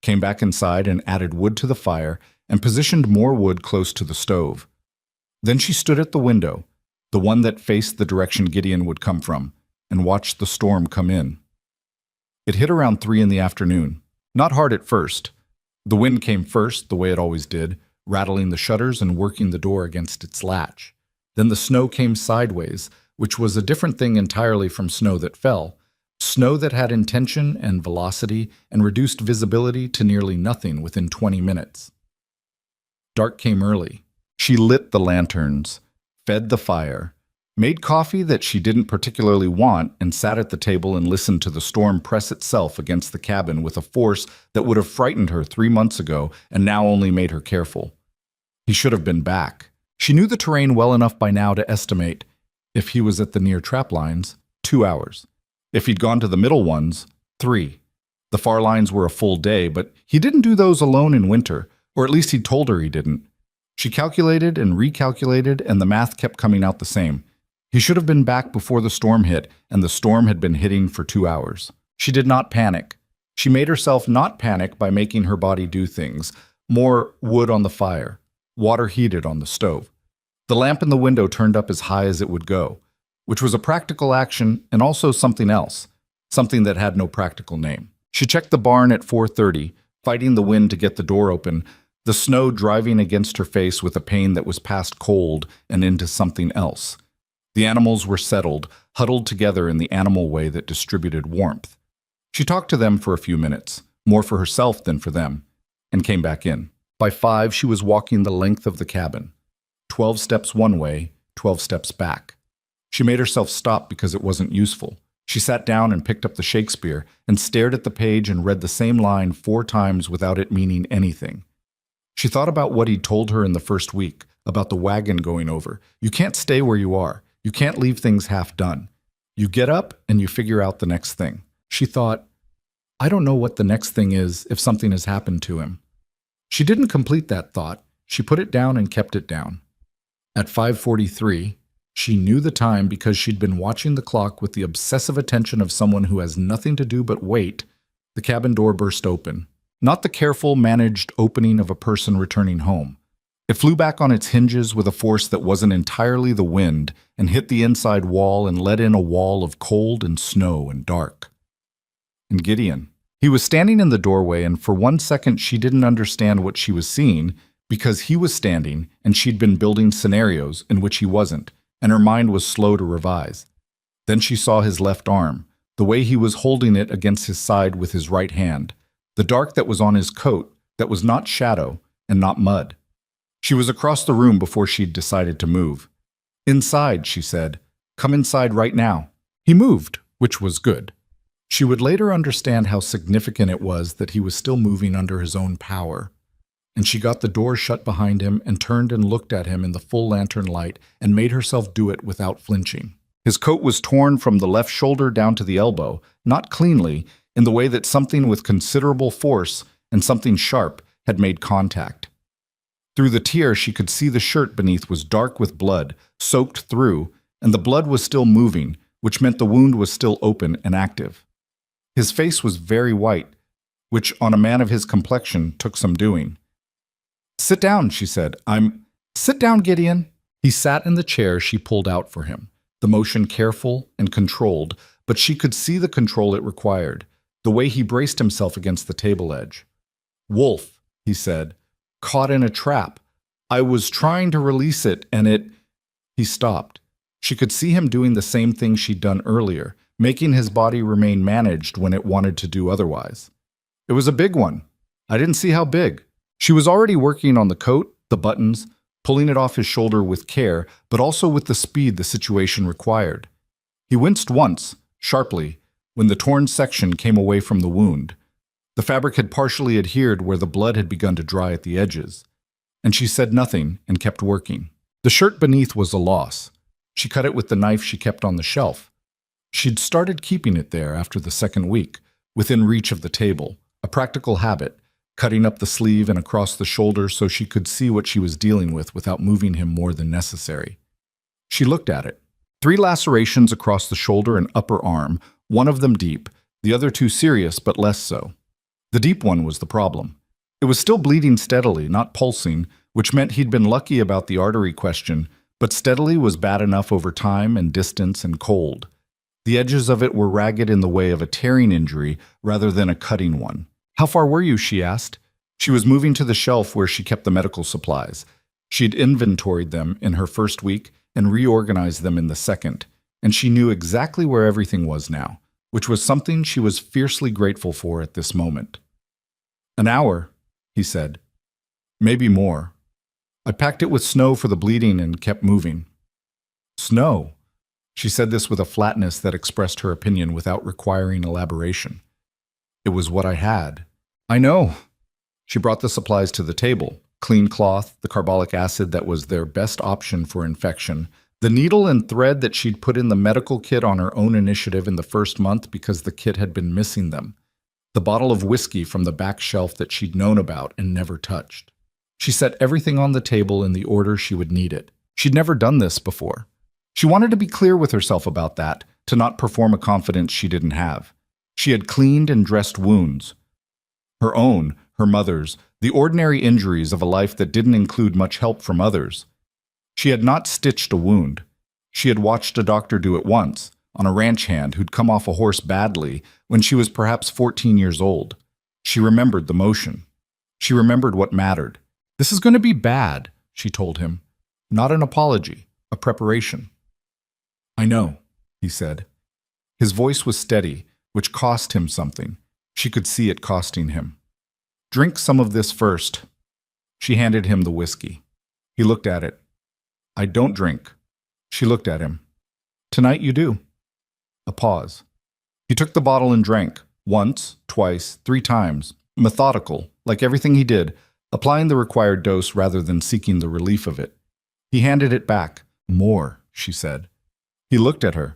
came back inside and added wood to the fire and positioned more wood close to the stove. Then she stood at the window, the one that faced the direction Gideon would come from, and watched the storm come in. It hit around 3 in the afternoon. Not hard at first. The wind came first, the way it always did, rattling the shutters and working the door against its latch. Then the snow came sideways, which was a different thing entirely from snow that fell. Snow that had intention and velocity and reduced visibility to nearly nothing within 20 minutes. Dark came early. She lit the lanterns, fed the fire, made coffee that she didn't particularly want, and sat at the table and listened to the storm press itself against the cabin with a force that would have frightened her 3 months ago and now only made her careful. He should have been back. She knew the terrain well enough by now to estimate, if he was at the near trap lines, 2 hours. If he'd gone to the middle ones, 3. The far lines were a full day, but he didn't do those alone in winter, or at least he told her he didn't. She calculated and recalculated, and the math kept coming out the same. He should have been back before the storm hit, and the storm had been hitting for 2 hours. She did not panic. She made herself not panic by making her body do things. More wood on the fire, water heated on the stove. The lamp in the window turned up as high as it would go, which was a practical action and also something else, something that had no practical name. She checked the barn at 4:30, fighting the wind to get the door open, the snow driving against her face with a pain that was past cold and into something else. The animals were settled, huddled together in the animal way that distributed warmth. She talked to them for a few minutes, more for herself than for them, and came back in. By 5, she was walking the length of the cabin. 12 steps one way, 12 steps back. She made herself stop because it wasn't useful. She sat down and picked up the Shakespeare and stared at the page and read the same line 4 times without it meaning anything. She thought about what he'd told her in the first week, about the wagon going over. You can't stay where you are. You can't leave things half done. You get up and you figure out the next thing. She thought, I don't know what the next thing is if something has happened to him. She didn't complete that thought. She put it down and kept it down. At 5:43, she knew the time because she'd been watching the clock with the obsessive attention of someone who has nothing to do but wait. The cabin door burst open. Not the careful, managed opening of a person returning home. It flew back on its hinges with a force that wasn't entirely the wind and hit the inside wall and let in a wall of cold and snow and dark. And Gideon. He was standing in the doorway, and for 1 second she didn't understand what she was seeing because he was standing and she'd been building scenarios in which he wasn't, and her mind was slow to revise. Then she saw his left arm, the way he was holding it against his side with his right hand, the dark that was on his coat that was not shadow and not mud. She was across the room before she'd decided to move. Inside, she said. Come inside right now. He moved, which was good. She would later understand how significant it was that he was still moving under his own power. And she got the door shut behind him and turned and looked at him in the full lantern light and made herself do it without flinching. His coat was torn from the left shoulder down to the elbow, not cleanly, in the way that something with considerable force and something sharp had made contact. Through the tear, she could see the shirt beneath was dark with blood, soaked through, and the blood was still moving, which meant the wound was still open and active. His face was very white, which on a man of his complexion took some doing. Sit down, she said. Sit down, Gideon. He sat in the chair she pulled out for him. the motion careful and controlled, but she could see the control it required, the way he braced himself against the table edge. "Wolf," he said, "caught in a trap. I was trying to release it, and it—" He stopped. She could see him doing the same thing she'd done earlier, making his body remain managed when it wanted to do otherwise. "It was a big one. I didn't see how big." She was already working on the coat, the buttons, pulling it off his shoulder with care, but also with the speed the situation required. He winced once, sharply, when the torn section came away from the wound. The fabric had partially adhered where the blood had begun to dry at the edges, and she said nothing and kept working. The shirt beneath was a loss. She cut it with the knife she kept on the shelf. She'd started keeping it there after the second week, within reach of the table, a practical habit, cutting up the sleeve and across the shoulder so she could see what she was dealing with without moving him more than necessary. She looked at it. 3 lacerations across the shoulder and upper arm, one of them deep, the other 2 serious but less so. The deep one was the problem. It was still bleeding steadily, not pulsing, which meant he'd been lucky about the artery question, but steadily was bad enough over time and distance and cold. The edges of it were ragged in the way of a tearing injury rather than a cutting one. "How far were you?" she asked. She was moving to the shelf where she kept the medical supplies. She'd inventoried them in her first week and reorganized them in the second, and she knew exactly where everything was now, which was something she was fiercely grateful for at this moment. "An hour," he said. "Maybe more. I packed it with snow for the bleeding and kept moving." "Snow?" She said this with a flatness that expressed her opinion without requiring elaboration. "It was what I had." "I know." She brought the supplies to the table: clean cloth, the carbolic acid that was their best option for infection, the needle and thread that she'd put in the medical kit on her own initiative in the first month because the kit had been missing them, the bottle of whiskey from the back shelf that she'd known about and never touched. She set everything on the table in the order she would need it. She'd never done this before. She wanted to be clear with herself about that, to not perform a confidence she didn't have. She had cleaned and dressed wounds. Her own, her mother's, the ordinary injuries of a life that didn't include much help from others. She had not stitched a wound. She had watched a doctor do it once, on a ranch hand who'd come off a horse badly when she was perhaps 14 years old. She remembered the motion. She remembered what mattered. "This is going to be bad," she told him. Not an apology, a preparation. "I know," he said. His voice was steady, which cost him something. She could see it costing him. "Drink some of this first." She handed him the whiskey. He looked at it. "I don't drink." She looked at him. "Tonight you do." A pause. He took the bottle and drank, once, twice, 3 times, methodical, like everything he did, applying the required dose rather than seeking the relief of it. He handed it back. "More," she said. He looked at her.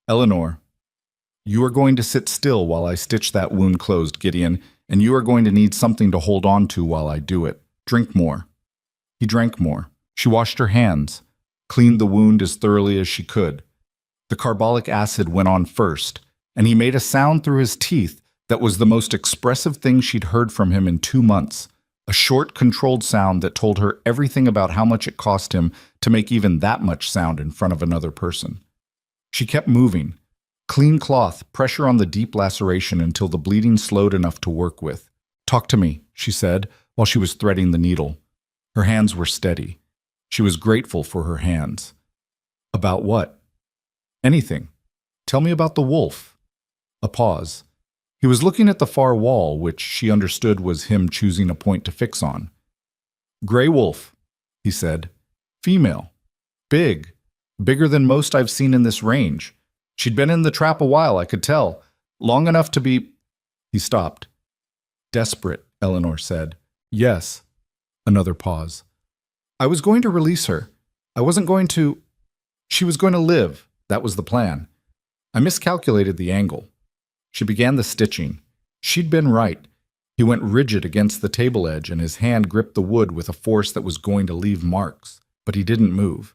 "Eleanor, you are going to sit still while I stitch that wound closed, Gideon, and you are going to need something to hold on to while I do it. Drink more." He drank more. She washed her hands, cleaned the wound as thoroughly as she could. The carbolic acid went on first, and he made a sound through his teeth that was the most expressive thing she'd heard from him in 2 months, a short, controlled sound that told her everything about how much it cost him to make even that much sound in front of another person. She kept moving. Clean cloth, pressure on the deep laceration until the bleeding slowed enough to work with. "Talk to me," she said, while she was threading the needle. Her hands were steady. She was grateful for her hands. "About what?" "Anything. Tell me about the wolf." A pause. He was looking at the far wall, which she understood was him choosing a point to fix on. "Gray wolf," he said. "Female. Big. Bigger than most I've seen in this range. She'd been in the trap a while, I could tell. Long enough to be—" He stopped. "Desperate," Eleanor said. "Yes." Another pause. "I was going to release her. I wasn't going to— She was going to live. That was the plan. I miscalculated the angle." She began the stitching. She'd been right. He went rigid against the table edge, and his hand gripped the wood with a force that was going to leave marks, but he didn't move.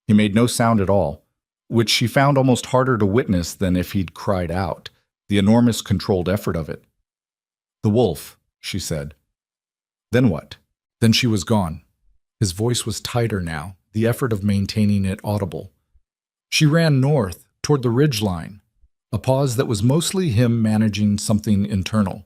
He made no sound at all, which she found almost harder to witness than if he'd cried out, the enormous controlled effort of it. "The wolf," she said. "Then what?" Then she was gone. His voice was tighter now, the effort of maintaining it audible. She ran north, toward the ridge line, a pause that was mostly him managing something internal.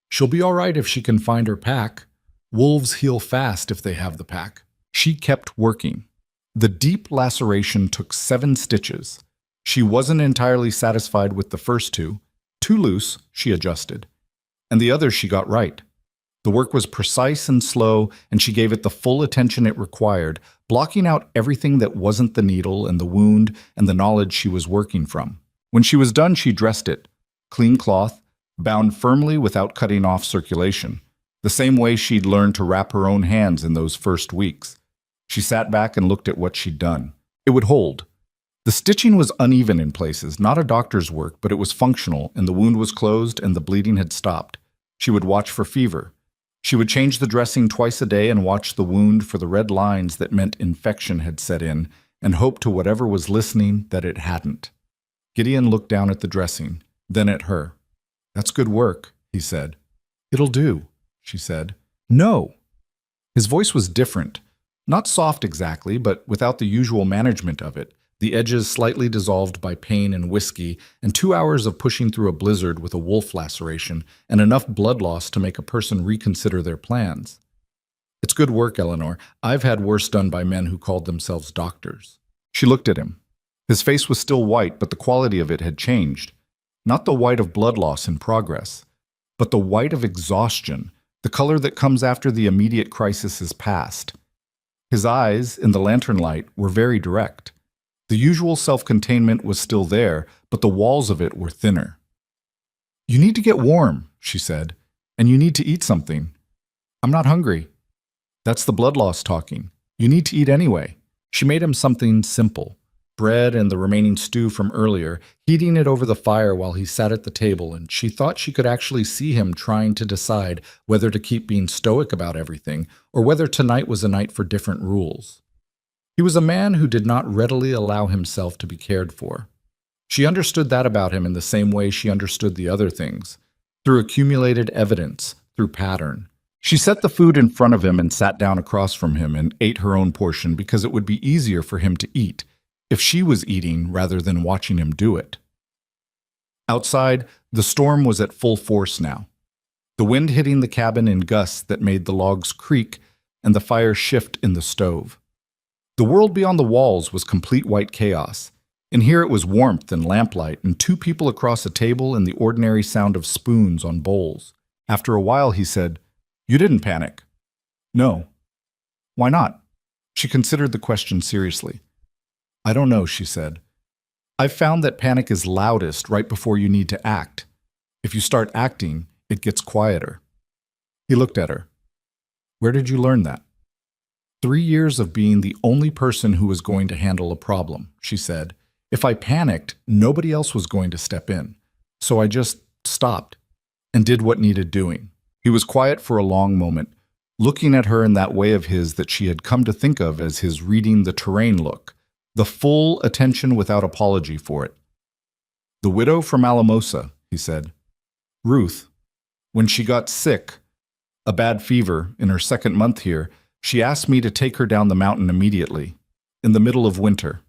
She'll be all right if she can find her pack. Wolves heal fast if they have the pack. She kept working. The deep laceration took 7 stitches. She wasn't entirely satisfied with the first 2. Too loose, she adjusted. And the others she got right. The work was precise and slow, and she gave it the full attention it required, blocking out everything that wasn't the needle and the wound and the knowledge she was working from. When she was done, she dressed it. Clean cloth, bound firmly without cutting off circulation, the same way she'd learned to wrap her own hands in those first weeks. She sat back and looked at what she'd done. It would hold. The stitching was uneven in places, not a doctor's work, but it was functional, and the wound was closed and the bleeding had stopped. She would watch for fever. She would change the dressing twice a day and watch the wound for the red lines that meant infection had set in, and hope to whatever was listening that it hadn't. Gideon looked down at the dressing, then at her. "That's good work," he said. "It'll do," she said. "No." His voice was different. Not soft exactly, but without the usual management of it, the edges slightly dissolved by pain and whiskey, and 2 hours of pushing through a blizzard with a wolf laceration, and enough blood loss to make a person reconsider their plans. "It's good work, Eleanor. I've had worse done by men who called themselves doctors." She looked at him. His face was still white, but the quality of it had changed. Not the white of blood loss in progress, but the white of exhaustion, the color that comes after the immediate crisis is past. His eyes, in the lantern light, were very direct. The usual self-containment was still there, but the walls of it were thinner. "You need to get warm," she said, "and you need to eat something." "I'm not hungry." "That's the blood loss talking. You need to eat anyway." She made him something simple. Bread and the remaining stew from earlier, heating it over the fire while he sat at the table, and she thought she could actually see him trying to decide whether to keep being stoic about everything or whether tonight was a night for different rules. He was a man who did not readily allow himself to be cared for. She understood that about him in the same way she understood the other things, through accumulated evidence, through pattern. She set the food in front of him and sat down across from him and ate her own portion because it would be easier for him to eat if she was eating rather than watching him do it. Outside, the storm was at full force now. The wind hitting the cabin in gusts that made the logs creak and the fire shift in the stove. The world beyond the walls was complete white chaos. In here it was warmth and lamplight and 2 people across a table and the ordinary sound of spoons on bowls. After a while he said, "You didn't panic." "No." "Why not?" She considered the question seriously. "I don't know," she said. "I've found that panic is loudest right before you need to act. If you start acting, it gets quieter." He looked at her. "Where did you learn that?" 3 years of being the only person who was going to handle a problem," she said. "If I panicked, nobody else was going to step in. So I just stopped and did what needed doing." He was quiet for a long moment, looking at her in that way of his that she had come to think of as his reading the terrain look. The full attention without apology for it. "The widow from Alamosa," he said. "Ruth, when she got sick, a bad fever, in her 2nd month here, she asked me to take her down the mountain immediately, in the middle of winter."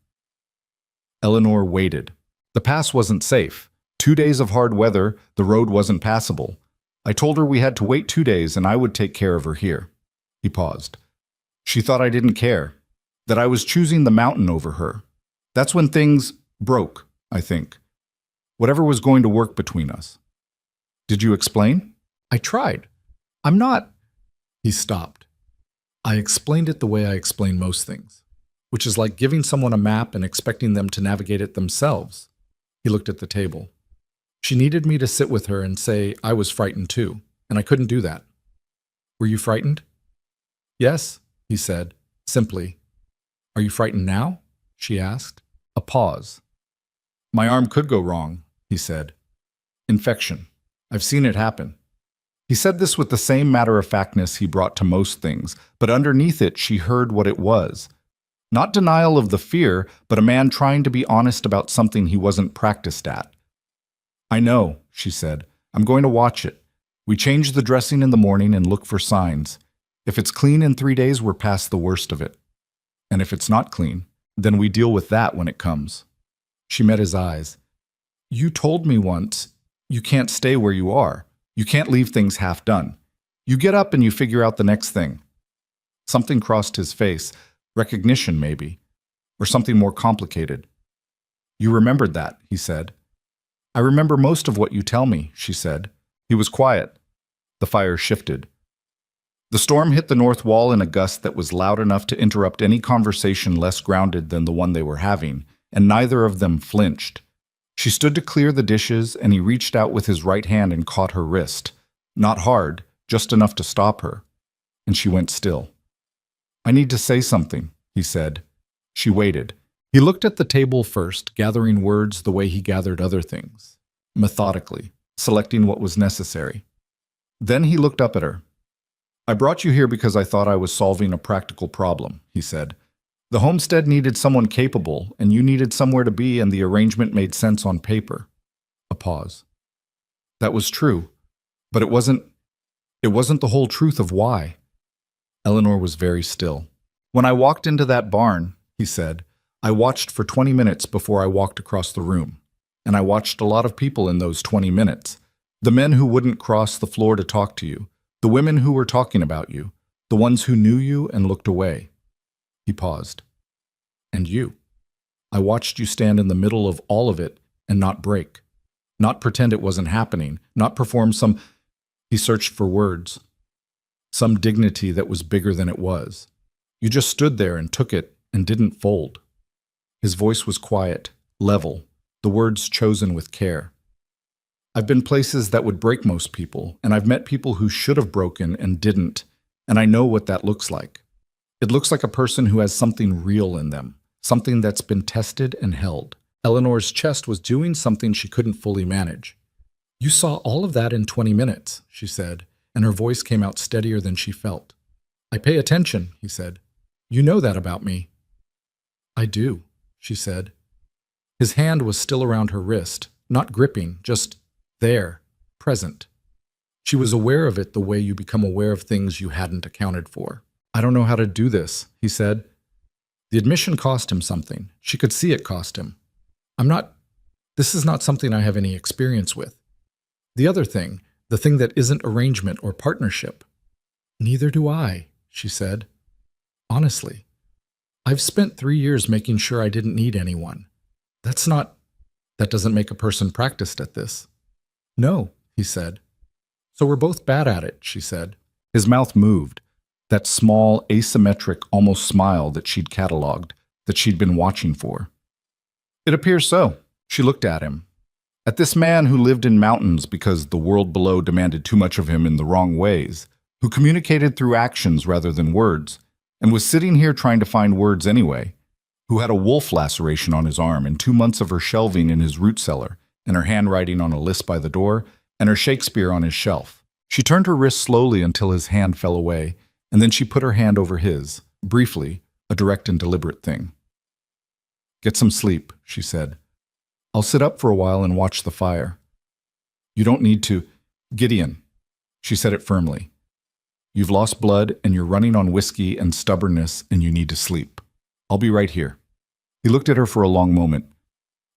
Eleanor waited. The pass wasn't safe. 2 days of hard weather, the road wasn't passable. "I told her we had to wait 2 days and I would take care of her here." He paused. "She thought I didn't care. That I was choosing the mountain over her. That's when things broke, I think. Whatever was going to work between us." "Did you explain?" "I tried. I'm not—" He stopped. "I explained it the way I explain most things, which is like giving someone a map and expecting them to navigate it themselves." He looked at the table. "She needed me to sit with her and say I was frightened too, and I couldn't do that." "Were you frightened?" "Yes," he said, simply. "Are you frightened now?" she asked. A pause. "My arm could go wrong," he said. "Infection. I've seen it happen." He said this with the same matter-of-factness he brought to most things, but underneath it she heard what it was. Not denial of the fear, but a man trying to be honest about something he wasn't practiced at. "I know," she said. "I'm going to watch it. We change the dressing in the morning and look for signs. If it's clean in 3 days, we're past the worst of it. And if it's not clean, then we deal with that when it comes." She met his eyes. You told me once, you can't stay where you are. You can't leave things half done. You get up and you figure out the next thing. Something crossed his face, recognition maybe, or something more complicated. You remembered that, he said. I remember most of what you tell me, she said. He was quiet. The fire shifted. The storm hit the north wall in a gust that was loud enough to interrupt any conversation less grounded than the one they were having, and neither of them flinched. She stood to clear the dishes, and he reached out with his right hand and caught her wrist. Not hard, just enough to stop her. And she went still. I need to say something, he said. She waited. He looked at the table first, gathering words the way he gathered other things, methodically, selecting what was necessary. Then he looked up at her. I brought you here because I thought I was solving a practical problem, he said. The homestead needed someone capable, and you needed somewhere to be, and the arrangement made sense on paper. A pause. That was true, but it wasn't the whole truth of why. Eleanor was very still. When I walked into that barn, he said, I watched for 20 minutes before I walked across the room. And I watched a lot of people in those 20 minutes. The men who wouldn't cross the floor to talk to you. The women who were talking about you. The ones who knew you and looked away. He paused. And you. I watched you stand in the middle of all of it and not break. Not pretend it wasn't happening. Not perform some... He searched for words. Some dignity that was bigger than it was. You just stood there and took it and didn't fold. His voice was quiet, level, the words chosen with care. I've been places that would break most people, and I've met people who should have broken and didn't, and I know what that looks like. It looks like a person who has something real in them, something that's been tested and held. Eleanor's chest was doing something she couldn't fully manage. You saw all of that in 20 minutes, she said, and her voice came out steadier than she felt. I pay attention, he said. You know that about me. I do, she said. His hand was still around her wrist, not gripping, just there, present. She was aware of it the way you become aware of things you hadn't accounted for. I don't know how to do this, he said. The admission cost him something. She could see it cost him. This is not something I have any experience with. The other thing, the thing that isn't arrangement or partnership. Neither do I, she said. Honestly, I've spent 3 years making sure I didn't need anyone. That doesn't make a person practiced at this. No, he said. So we're both bad at it, she said. His mouth moved, that small, asymmetric, almost smile that she'd catalogued, that she'd been watching for. It appears so. She looked at him. At this man who lived in mountains because the world below demanded too much of him in the wrong ways, who communicated through actions rather than words, and was sitting here trying to find words anyway, who had a wolf laceration on his arm and 2 months of her shelving in his root cellar, and her handwriting on a list by the door, and her Shakespeare on his shelf. She turned her wrist slowly until his hand fell away, and then she put her hand over his, briefly, a direct and deliberate thing. Get some sleep, she said. I'll sit up for a while and watch the fire. You don't need to. Gideon, she said it firmly. You've lost blood and you're running on whiskey and stubbornness and you need to sleep. I'll be right here. He looked at her for a long moment.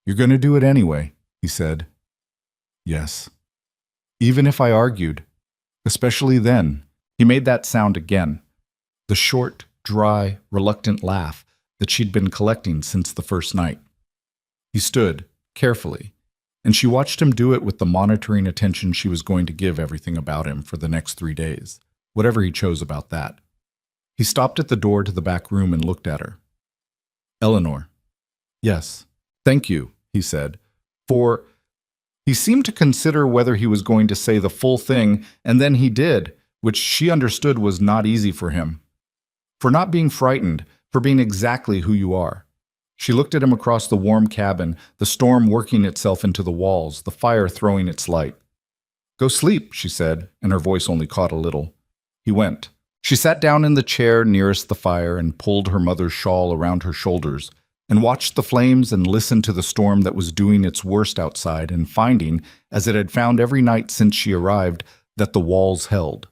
You're going to do it anyway, he said. Yes. Even if I argued, especially then, he made that sound again. The short, dry, reluctant laugh that she'd been collecting since the first night. He stood, carefully, and she watched him do it with the monitoring attention she was going to give everything about him for the next 3 days, whatever he chose about that. He stopped at the door to the back room and looked at her. Eleanor. Yes. Thank you, he said, for... He seemed to consider whether he was going to say the full thing, and then he did, which she understood was not easy for him. For not being frightened, for being exactly who you are. She looked at him across the warm cabin, the storm working itself into the walls, the fire throwing its light. Go sleep, she said, and her voice only caught a little. He went. She sat down in the chair nearest the fire and pulled her mother's shawl around her shoulders and watched the flames and listened to the storm that was doing its worst outside and finding, as it had found every night since she arrived, that the walls held.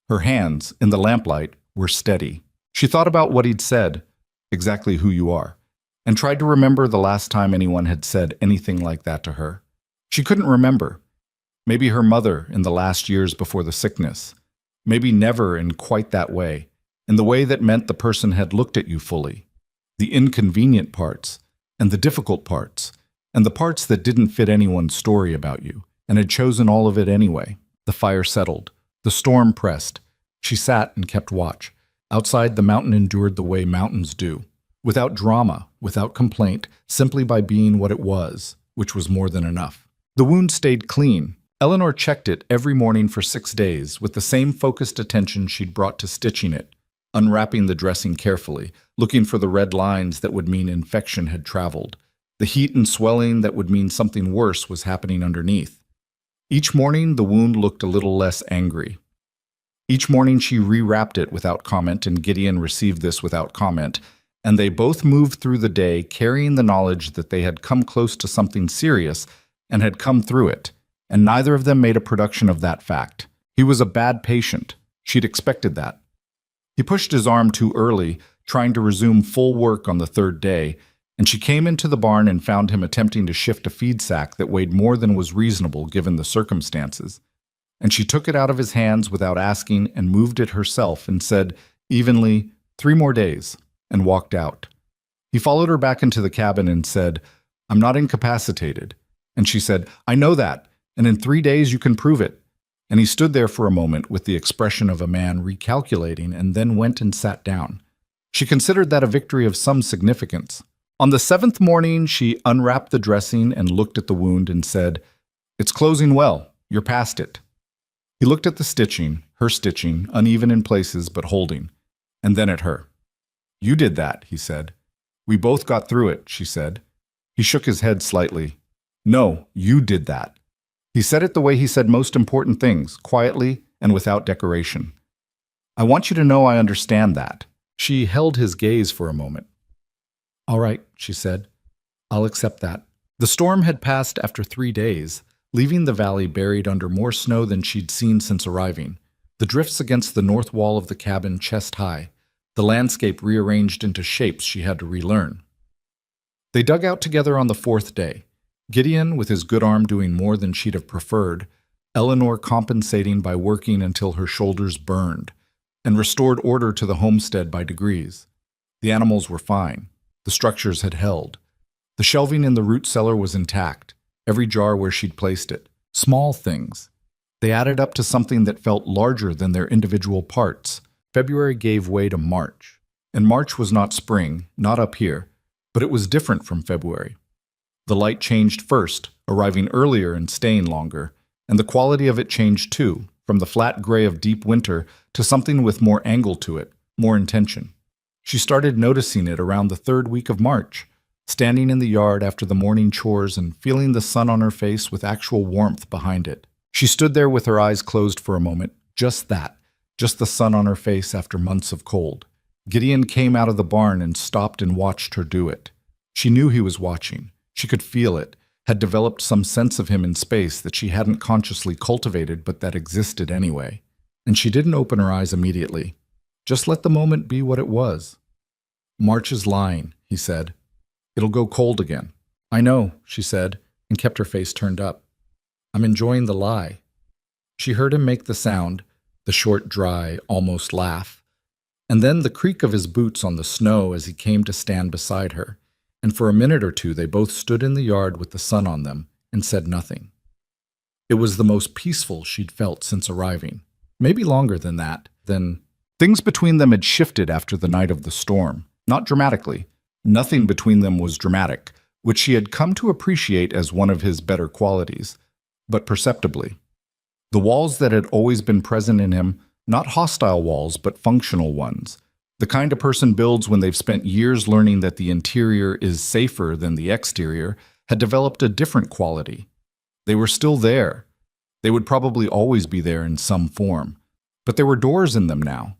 Her hands, in the lamplight, were steady. She thought about what he'd said, exactly who you are. and tried to remember the last time anyone had said anything like that to her. She couldn't remember. Maybe her mother in the last years before the sickness. Maybe never in quite that way, in the way that meant the person had looked at you fully. The inconvenient parts, and the difficult parts, and the parts that didn't fit anyone's story about you, and had chosen all of it anyway. The fire settled. The storm pressed. She sat and kept watch. Outside, the mountain endured the way mountains do, without drama, without complaint, simply by being what it was, which was more than enough. The wound stayed clean. Eleanor checked it every morning for 6 days, with the same focused attention she'd brought to stitching it, unwrapping the dressing carefully, looking for the red lines that would mean infection had traveled, the heat and swelling that would mean something worse was happening underneath. Each morning, the wound looked a little less angry. Each morning, she rewrapped it without comment, and Gideon received this without comment, and they both moved through the day carrying the knowledge that they had come close to something serious and had come through it, and neither of them made a production of that fact. He was a bad patient. She'd expected that. He pushed his arm too early, trying to resume full work on the 3rd day, and she came into the barn and found him attempting to shift a feed sack that weighed more than was reasonable given the circumstances. And she took it out of his hands without asking and moved it herself and said, evenly, 3 more days, and walked out. He followed her back into the cabin and said, I'm not incapacitated. And she said, I know that, and in 3 days you can prove it. And he stood there for a moment with the expression of a man recalculating and then went and sat down. She considered that a victory of some significance. On the 7th morning, she unwrapped the dressing and looked at the wound and said, It's closing well. You're past it. He looked at the stitching, her stitching, uneven in places but holding, and then at her. You did that, he said. We both got through it, she said. He shook his head slightly. No, you did that. He said it the way he said most important things, quietly and without decoration. I want you to know I understand that. She held his gaze for a moment. All right, she said. I'll accept that. The storm had passed after 3 days, leaving the valley buried under more snow than she'd seen since arriving, the drifts against the north wall of the cabin chest high, the landscape rearranged into shapes she had to relearn. They dug out together on the 4th day, Gideon with his good arm doing more than she'd have preferred, Eleanor compensating by working until her shoulders burned, and restored order to the homestead by degrees. The animals were fine. The structures had held. The shelving in the root cellar was intact, every jar where she'd placed it. Small things. They added up to something that felt larger than their individual parts. February gave way to March. And March was not spring, not up here, but it was different from February. The light changed first, arriving earlier and staying longer, and the quality of it changed too, from the flat gray of deep winter to something with more angle to it, more intention. She started noticing it around the 3rd week of March, standing in the yard after the morning chores and feeling the sun on her face with actual warmth behind it. She stood there with her eyes closed for a moment, just that, just the sun on her face after months of cold. Gideon came out of the barn and stopped and watched her do it. She knew he was watching. She could feel it, had developed some sense of him in space that she hadn't consciously cultivated but that existed anyway. And she didn't open her eyes immediately. Just let the moment be what it was. March is lying, he said. It'll go cold again. I know, she said, and kept her face turned up. I'm enjoying the lie. She heard him make the sound, the short, dry, almost laugh, and then the creak of his boots on the snow as he came to stand beside her, and for a minute or two they both stood in the yard with the sun on them and said nothing. It was the most peaceful she'd felt since arriving. Maybe longer than that. Then things between them had shifted after the night of the storm. Not dramatically. Nothing between them was dramatic, which she had come to appreciate as one of his better qualities, but perceptibly. The walls that had always been present in him, not hostile walls, but functional ones, the kind a person builds when they've spent years learning that the interior is safer than the exterior, had developed a different quality. They were still there. They would probably always be there in some form, but there were doors in them now.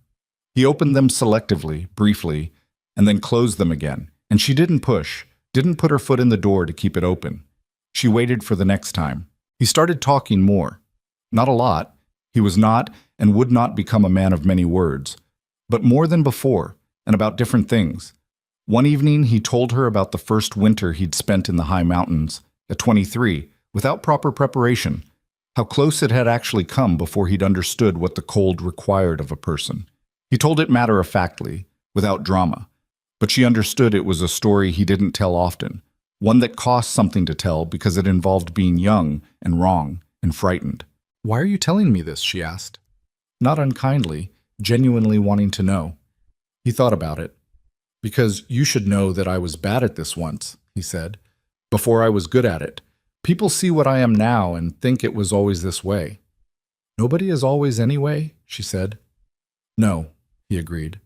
He opened them selectively, briefly, and then closed them again, and she didn't push, didn't put her foot in the door to keep it open. She waited for the next time. He started talking more. Not a lot. He was not and would not become a man of many words, but more than before, and about different things. One evening, he told her about the first winter he'd spent in the high mountains, at 23, without proper preparation, how close it had actually come before he'd understood what the cold required of a person. He told it matter-of-factly, without drama, but she understood it was a story he didn't tell often, one that cost something to tell because it involved being young and wrong and frightened. "Why are you telling me this?" she asked. Not unkindly, genuinely wanting to know. He thought about it. "Because you should know that I was bad at this once," he said. "Before I was good at it. People see what I am now and think it was always this way." "Nobody is always anyway," she said. "No," he agreed.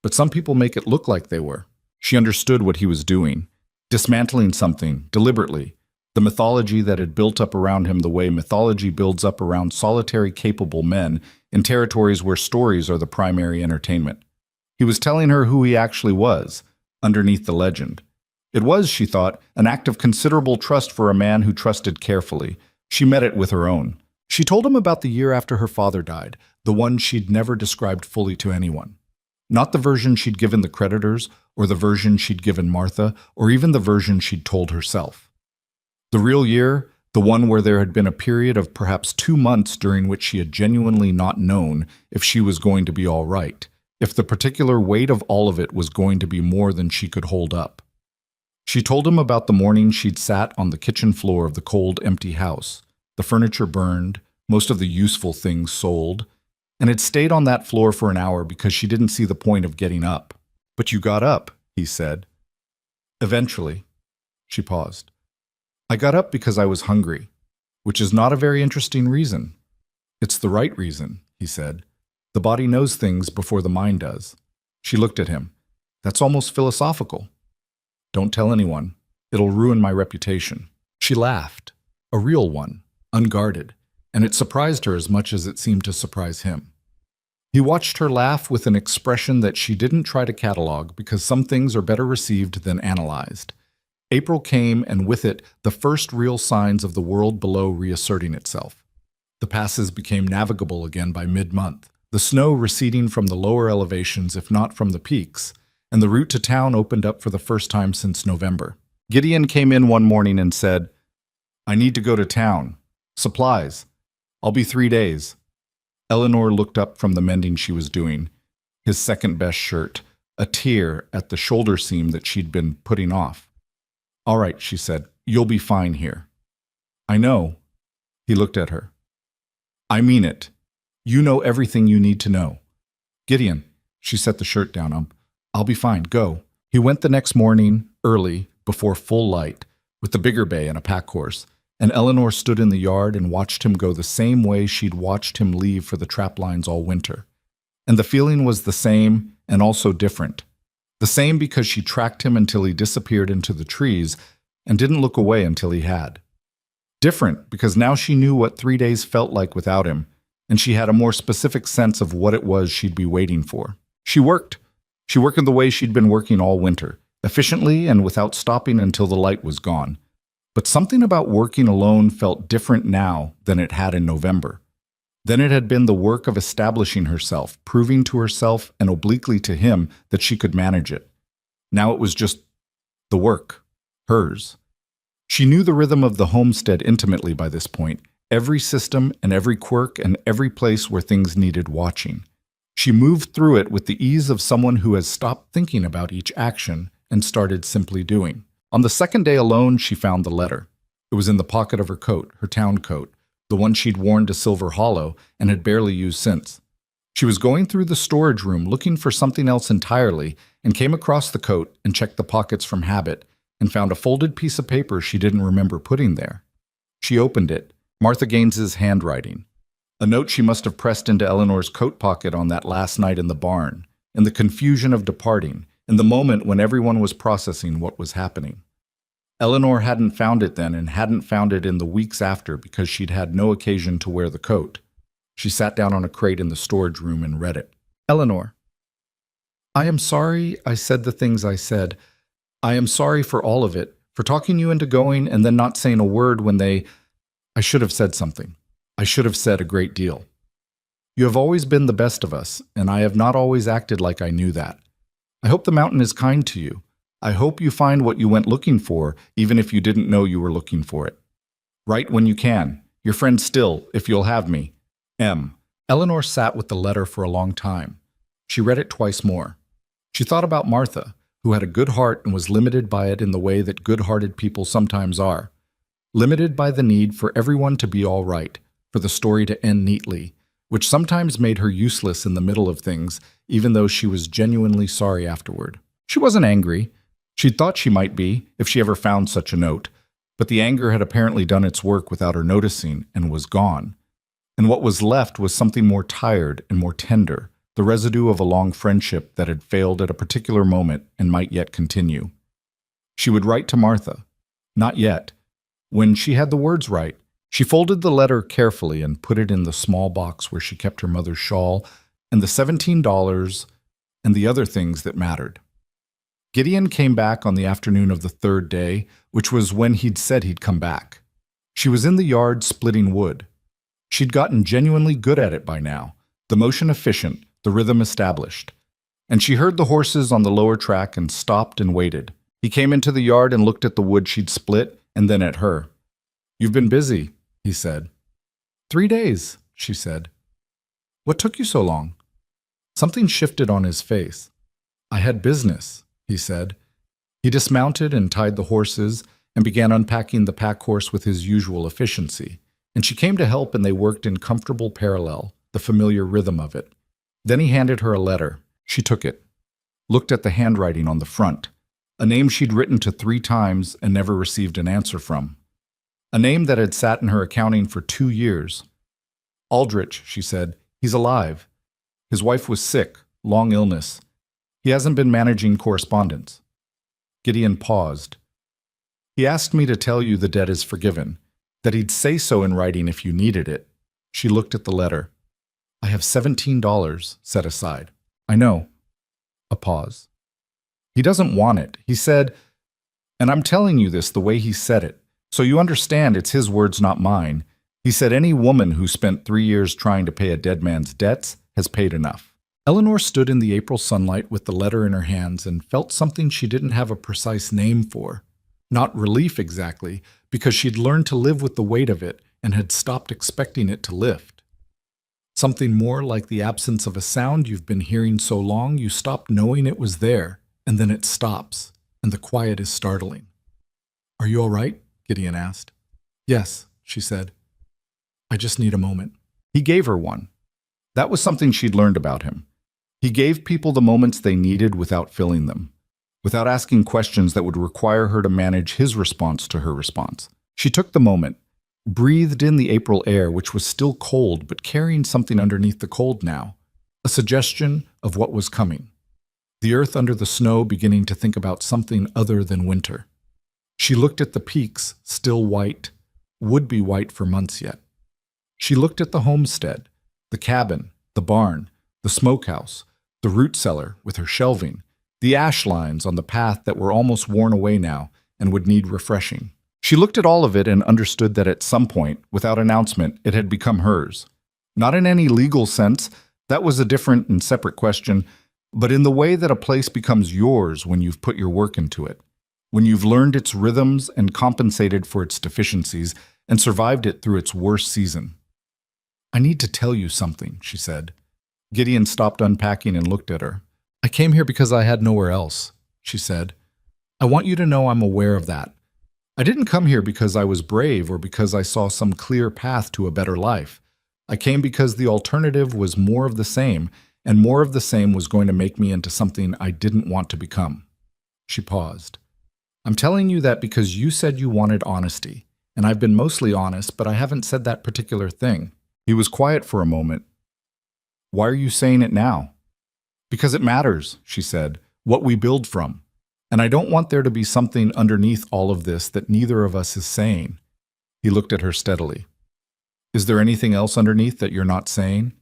"But some people make it look like they were." She understood what he was doing, dismantling something, deliberately, the mythology that had built up around him the way mythology builds up around solitary, capable men in territories where stories are the primary entertainment. He was telling her who he actually was, underneath the legend. It was, she thought, an act of considerable trust for a man who trusted carefully. She met it with her own. She told him about the year after her father died, the one she'd never described fully to anyone. Not the version she'd given the creditors, or the version she'd given Martha, or even the version she'd told herself. The real year, the one where there had been a period of perhaps 2 months during which she had genuinely not known if she was going to be all right, if the particular weight of all of it was going to be more than she could hold up. She told him about the morning she'd sat on the kitchen floor of the cold, empty house, the furniture burned, most of the useful things sold, and had stayed on that floor for an hour because she didn't see the point of getting up. "But you got up," he said. "Eventually." She paused. "I got up because I was hungry, which is not a very interesting reason." "It's the right reason," he said. "The body knows things before the mind does." She looked at him. "That's almost philosophical." "Don't tell anyone. It'll ruin my reputation." She laughed, a real one, unguarded, and it surprised her as much as it seemed to surprise him. He watched her laugh with an expression that she didn't try to catalog because some things are better received than analyzed. April came, and with it, the first real signs of the world below reasserting itself. The passes became navigable again by mid-month, the snow receding from the lower elevations if not from the peaks, and the route to town opened up for the first time since November. Gideon came in one morning and said, "I need to go to town. Supplies. I'll be 3 days." Eleanor looked up from the mending she was doing, his second-best shirt, a tear at the shoulder seam that she'd been putting off. "All right," she said, "you'll be fine here." "I know." He looked at her. "I mean it. You know everything you need to know." "Gideon," she set the shirt down. "I'll be fine. Go." He went the next morning, early, before full light, with the bigger bay and a pack horse, and Eleanor stood in the yard and watched him go the same way she'd watched him leave for the trap lines all winter. And the feeling was the same and also different. The same because she tracked him until he disappeared into the trees and didn't look away until he had. Different because now she knew what 3 days felt like without him, and she had a more specific sense of what it was she'd be waiting for. She worked. She worked in the way she'd been working all winter, efficiently and without stopping until the light was gone. But something about working alone felt different now than it had in November. Then it had been the work of establishing herself, proving to herself and obliquely to him that she could manage it. Now it was just the work, hers. She knew the rhythm of the homestead intimately by this point, every system and every quirk and every place where things needed watching. She moved through it with the ease of someone who has stopped thinking about each action and started simply doing. On the second day alone, she found the letter. It was in the pocket of her coat, her town coat, the one she'd worn to Silver Hollow and had barely used since. She was going through the storage room looking for something else entirely and came across the coat and checked the pockets from habit and found a folded piece of paper she didn't remember putting there. She opened it, Martha Gaines's handwriting. A note she must have pressed into Eleanor's coat pocket on that last night in the barn, in the confusion of departing, in the moment when everyone was processing what was happening. Eleanor hadn't found it then and hadn't found it in the weeks after because she'd had no occasion to wear the coat. She sat down on a crate in the storage room and read it. "Eleanor, I am sorry I said the things I said. I am sorry for all of it, for talking you into going and then not saying a word when I should have said something. I should have said a great deal. You have always been the best of us, and I have not always acted like I knew that. I hope the mountain is kind to you. I hope you find what you went looking for, even if you didn't know you were looking for it. Write when you can. Your friend still, if you'll have me. M. Eleanor sat with the letter for a long time. She read it twice more. She thought about Martha, who had a good heart and was limited by it in the way that good-hearted people sometimes are. Limited by the need for everyone to be all right, for the story to end neatly, which sometimes made her useless in the middle of things, even though she was genuinely sorry afterward. She wasn't angry. She'd thought she might be, if she ever found such a note, but the anger had apparently done its work without her noticing and was gone. And what was left was something more tired and more tender, the residue of a long friendship that had failed at a particular moment and might yet continue. She would write to Martha. Not yet. When she had the words right, she folded the letter carefully and put it in the small box where she kept her mother's shawl and the $17 and the other things that mattered. Gideon came back on the afternoon of the third day, which was when he'd said he'd come back. She was in the yard splitting wood. She'd gotten genuinely good at it by now, the motion efficient, the rhythm established. And she heard the horses on the lower track and stopped and waited. He came into the yard and looked at the wood she'd split and then at her. "You've been busy," he said. 3 days, she said. "What took you so long?" Something shifted on his face. "I had business," he said. He dismounted and tied the horses and began unpacking the pack horse with his usual efficiency. And she came to help and they worked in comfortable parallel, the familiar rhythm of it. Then he handed her a letter. She took it, looked at the handwriting on the front, a name she'd written to 3 times and never received an answer from. A name that had sat in her accounting for 2 years. "Aldrich," she said. "He's alive. His wife was sick, long illness. He hasn't been managing correspondence." Gideon paused. "He asked me to tell you the debt is forgiven, that he'd say so in writing if you needed it." She looked at the letter. "I have $17 set aside." "I know." A pause. "He doesn't want it. He said, and I'm telling you this the way he said it, so you understand it's his words, not mine. He said any woman who spent 3 years trying to pay a dead man's debts has paid enough." Eleanor stood in the April sunlight with the letter in her hands and felt something she didn't have a precise name for. Not relief exactly, because she'd learned to live with the weight of it and had stopped expecting it to lift. Something more like the absence of a sound you've been hearing so long you stopped knowing it was there, and then it stops, and the quiet is startling. "Are you all right?" Gideon asked. "Yes," she said. "I just need a moment." He gave her one. That was something she'd learned about him. He gave people the moments they needed without filling them, without asking questions that would require her to manage his response to her response. She took the moment, breathed in the April air, which was still cold but carrying something underneath the cold now, a suggestion of what was coming. The earth under the snow beginning to think about something other than winter. She looked at the peaks, still white, would be white for months yet. She looked at the homestead, the cabin, the barn, the smokehouse, the root cellar with her shelving, the ash lines on the path that were almost worn away now and would need refreshing. She looked at all of it and understood that at some point, without announcement, it had become hers. Not in any legal sense, that was a different and separate question, but in the way that a place becomes yours when you've put your work into it, when you've learned its rhythms and compensated for its deficiencies and survived it through its worst season. "I need to tell you something," she said. Gideon stopped unpacking and looked at her. "I came here because I had nowhere else," she said. "I want you to know I'm aware of that. I didn't come here because I was brave or because I saw some clear path to a better life. I came because the alternative was more of the same, and more of the same was going to make me into something I didn't want to become." She paused. "I'm telling you that because you said you wanted honesty, and I've been mostly honest, but I haven't said that particular thing." He was quiet for a moment. "Why are you saying it now?" "Because it matters," she said, "what we build from. And I don't want there to be something underneath all of this that neither of us is saying." He looked at her steadily. "Is there anything else underneath that you're not saying?"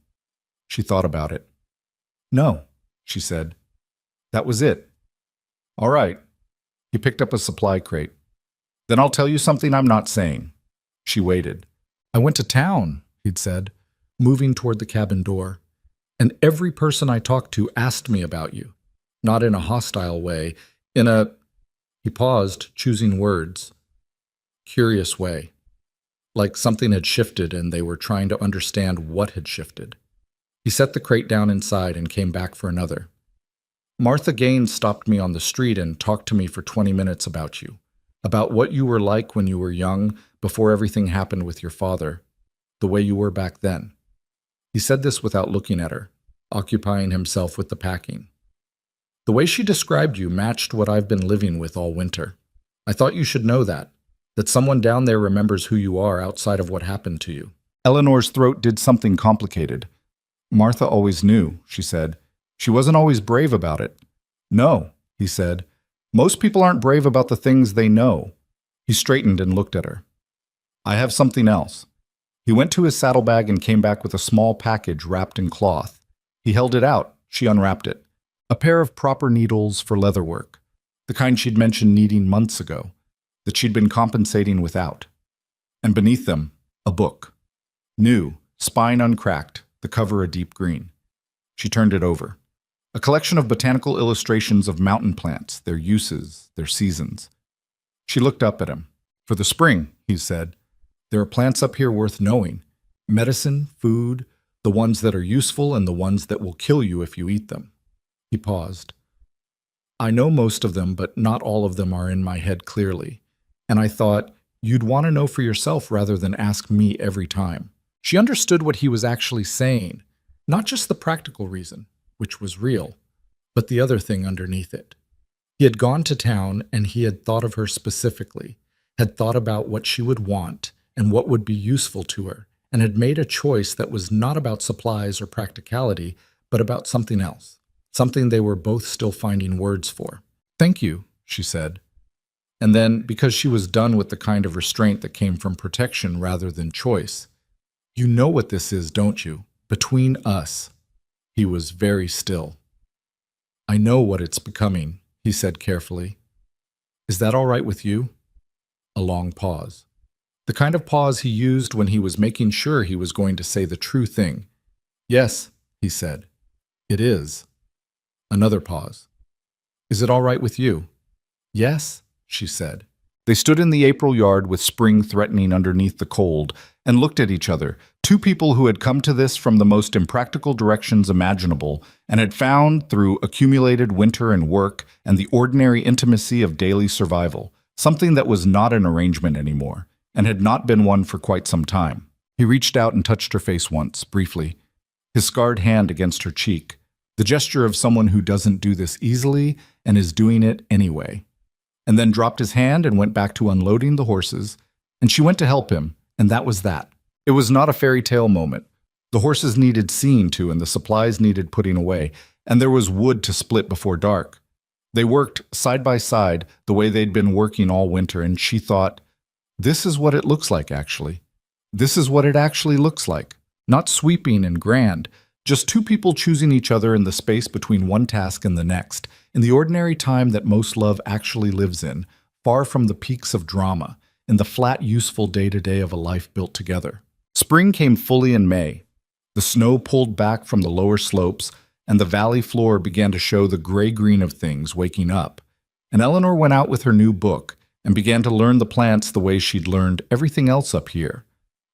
She thought about it. "No," she said. "That was it." "All right." He picked up a supply crate. "Then I'll tell you something I'm not saying." She waited. "I went to town," he'd said, moving toward the cabin door. "And every person I talked to asked me about you. not in a hostile way, in a, he paused, choosing words, curious way, like something had shifted and they were trying to understand what had shifted. He set the crate down inside and came back for another. Martha Gaines stopped me on the street and talked to me for 20 minutes about you, about what you were like when you were young, before everything happened with your father, the way you were back then. He said this without looking at her, occupying himself with the packing. The way she described you matched what I've been living with all winter. I thought you should know that someone down there remembers who you are outside of what happened to you. Eleanor's throat did something complicated. Martha always knew, she said. She wasn't always brave about it. No, he said. Most people aren't brave about the things they know. He straightened and looked at her. I have something else. He went to his saddlebag and came back with a small package wrapped in cloth. He held it out. She unwrapped it. A pair of proper needles for leatherwork, the kind she'd mentioned needing months ago, that she'd been compensating without. And beneath them, a book. New, spine uncracked, the cover a deep green. She turned it over. A collection of botanical illustrations of mountain plants, their uses, their seasons. She looked up at him. For the spring, he said, there are plants up here worth knowing. Medicine, food, the ones that are useful and the ones that will kill you if you eat them. He paused. I know most of them, but not all of them are in my head clearly. And I thought, you'd want to know for yourself rather than ask me every time. She understood what he was actually saying, not just the practical reason, which was real, but the other thing underneath it. He had gone to town and he had thought of her specifically, had thought about what she would want and what would be useful to her, and had made a choice that was not about supplies or practicality, but about something else, something they were both still finding words for. Thank you, she said. And then, because she was done with the kind of restraint that came from protection rather than choice, you know what this is, don't you? Between us. He was very still. I know what it's becoming, he said carefully. Is that all right with you? A long pause. The kind of pause he used when he was making sure he was going to say the true thing. Yes, he said. It is. Another pause. Is it all right with you? Yes, she said. They stood in the April yard with spring threatening underneath the cold and looked at each other, two people who had come to this from the most impractical directions imaginable and had found, through accumulated winter and work and the ordinary intimacy of daily survival, something that was not an arrangement anymore and had not been one for quite some time. He reached out and touched her face once, briefly, his scarred hand against her cheek, the gesture of someone who doesn't do this easily and is doing it anyway, and then dropped his hand and went back to unloading the horses, and she went to help him, and that was that. It was not a fairy tale moment. The horses needed seeing to, and the supplies needed putting away, and there was wood to split before dark. They worked side by side the way they'd been working all winter, and she thought, this is what it looks like, actually. This is what it actually looks like. Not sweeping and grand, just two people choosing each other in the space between one task and the next, in the ordinary time that most love actually lives in, far from the peaks of drama, in the flat, useful day-to-day of a life built together. Spring came fully in May. The snow pulled back from the lower slopes, and the valley floor began to show the gray-green of things waking up. And Eleanor went out with her new book and began to learn the plants the way she'd learned everything else up here,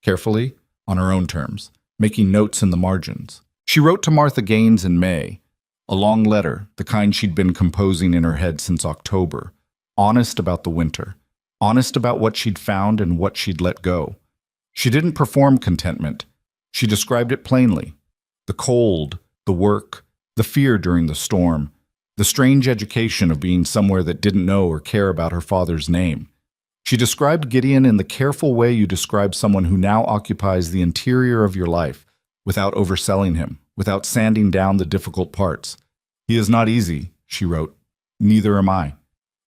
carefully, on her own terms, making notes in the margins. She wrote to Martha Gaines in May, a long letter, the kind she'd been composing in her head since October, honest about the winter, honest about what she'd found and what she'd let go. She didn't perform contentment. She described it plainly. The cold, the work, the fear during the storm, the strange education of being somewhere that didn't know or care about her father's name. She described Gideon in the careful way you describe someone who now occupies the interior of your life, without overselling him, without sanding down the difficult parts. He is not easy, she wrote. Neither am I.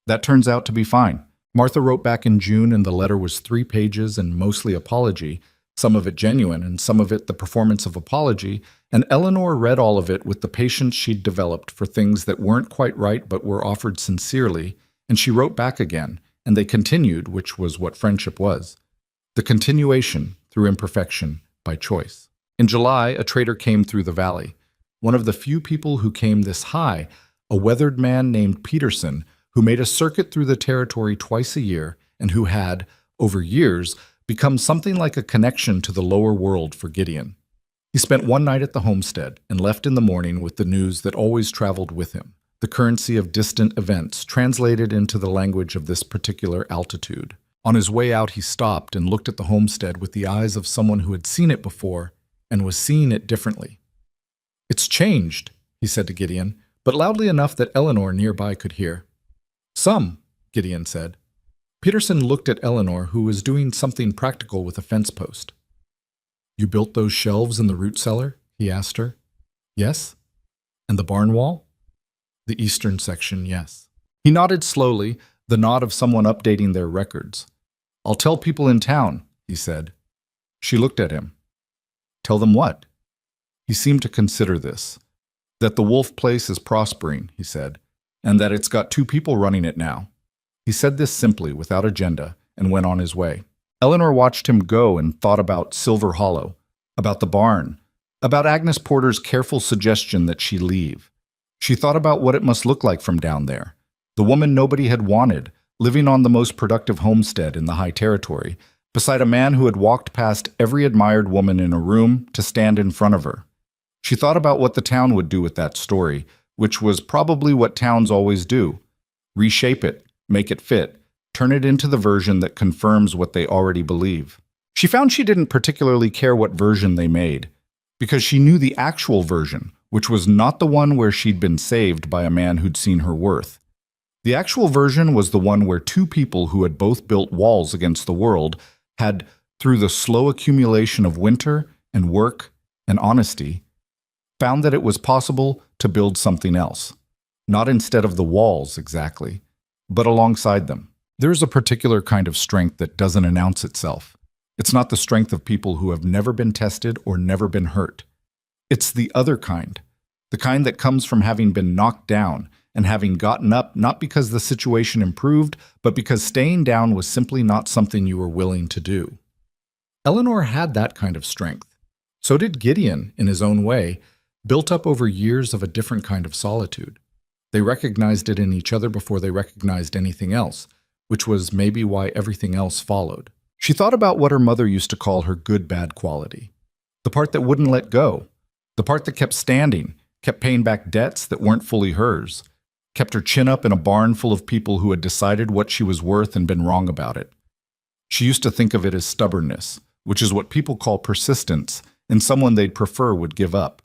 That turns out to be fine. Martha wrote back in June, and the letter was 3 pages and mostly apology, some of it genuine and some of it the performance of apology, and Eleanor read all of it with the patience she'd developed for things that weren't quite right but were offered sincerely, and she wrote back again, and they continued, which was what friendship was. The continuation, through imperfection, by choice. In July, a trader came through the valley, one of the few people who came this high, a weathered man named Peterson who made a circuit through the territory twice a year and who had, over years, become something like a connection to the lower world for Gideon. He spent one night at the homestead and left in the morning with the news that always traveled with him, the currency of distant events translated into the language of this particular altitude. On his way out, he stopped and looked at the homestead with the eyes of someone who had seen it before and was seeing it differently. "It's changed," he said to Gideon, but loudly enough that Eleanor nearby could hear. "Some," Gideon said. Peterson looked at Eleanor, who was doing something practical with a fence post. "You built those shelves in the root cellar?" he asked her. "Yes." "And the barn wall?" "The eastern section, yes." He nodded slowly, the nod of someone updating their records. "I'll tell people in town," he said. She looked at him. "Tell them what?" He seemed to consider this. "That the Wolf place is prospering," he said, "and that it's got 2 people running it now." He said this simply, without agenda, and went on his way. Eleanor watched him go and thought about Silver Hollow, about the barn, about Agnes Porter's careful suggestion that she leave. She thought about what it must look like from down there. The woman nobody had wanted, living on the most productive homestead in the high territory, beside a man who had walked past every admired woman in a room to stand in front of her. She thought about what the town would do with that story, which was probably what towns always do. Reshape it, make it fit, turn it into the version that confirms what they already believe. She found she didn't particularly care what version they made, because she knew the actual version, which was not the one where she'd been saved by a man who'd seen her worth. The actual version was the one where 2 people who had both built walls against the world had, through the slow accumulation of winter and work and honesty, found that it was possible to build something else. Not instead of the walls, exactly, but alongside them. There's a particular kind of strength that doesn't announce itself. It's not the strength of people who have never been tested or never been hurt. It's the other kind, the kind that comes from having been knocked down and having gotten up not because the situation improved, but because staying down was simply not something you were willing to do. Eleanor had that kind of strength. So did Gideon, in his own way, built up over years of a different kind of solitude. They recognized it in each other before they recognized anything else, which was maybe why everything else followed. She thought about what her mother used to call her good-bad quality. The part that wouldn't let go. The part that kept standing, kept paying back debts that weren't fully hers, kept her chin up in a barn full of people who had decided what she was worth and been wrong about it. She used to think of it as stubbornness, which is what people call persistence in someone they'd prefer would give up.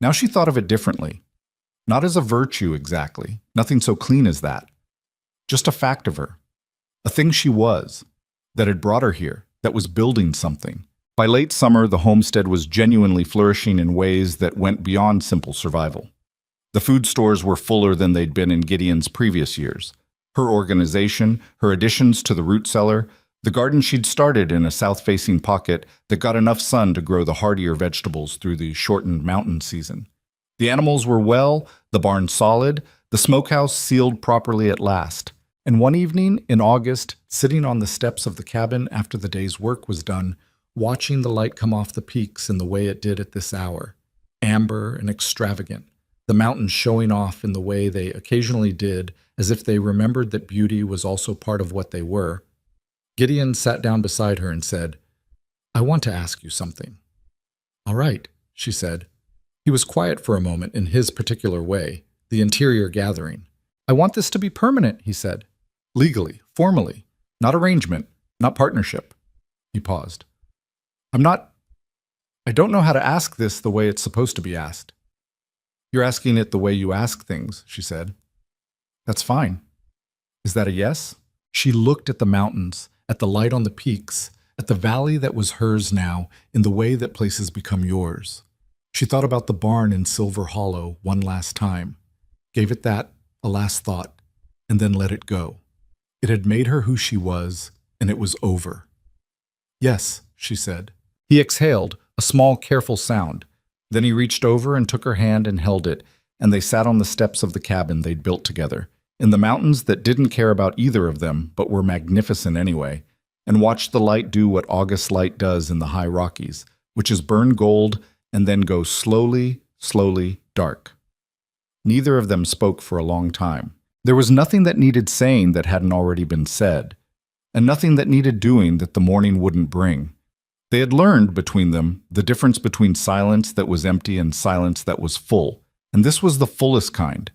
Now she thought of it differently. Not as a virtue exactly, nothing so clean as that. Just a fact of her. A thing she was, that had brought her here, that was building something. By late summer, the homestead was genuinely flourishing in ways that went beyond simple survival. The food stores were fuller than they'd been in Gideon's previous years. Her organization, her additions to the root cellar, the garden she'd started in a south-facing pocket that got enough sun to grow the hardier vegetables through the shortened mountain season. The animals were well, the barn solid, the smokehouse sealed properly at last. And one evening in August, sitting on the steps of the cabin after the day's work was done, watching the light come off the peaks in the way it did at this hour, amber and extravagant, the mountains showing off in the way they occasionally did, as if they remembered that beauty was also part of what they were, Gideon sat down beside her and said, "I want to ask you something." "All right," she said. He was quiet for a moment in his particular way, the interior gathering. "I want this to be permanent," he said. "Legally, formally, not arrangement, not partnership." He paused. I don't know how to ask this the way it's supposed to be asked." "You're asking it the way you ask things," she said. "That's fine. Is that a yes?" She looked at the mountains, at the light on the peaks, at the valley that was hers now in the way that places become yours. She thought about the barn in Silver Hollow one last time, gave it that, a last thought, and then let it go. It had made her who she was, and it was over. "Yes," she said. He exhaled, a small, careful sound. Then he reached over and took her hand and held it, and they sat on the steps of the cabin they'd built together, in the mountains that didn't care about either of them but were magnificent anyway, and watched the light do what August light does in the high Rockies, which is burn gold and then go slowly, slowly dark. Neither of them spoke for a long time. There was nothing that needed saying that hadn't already been said, and nothing that needed doing that the morning wouldn't bring. They had learned between them the difference between silence that was empty and silence that was full, and this was the fullest kind,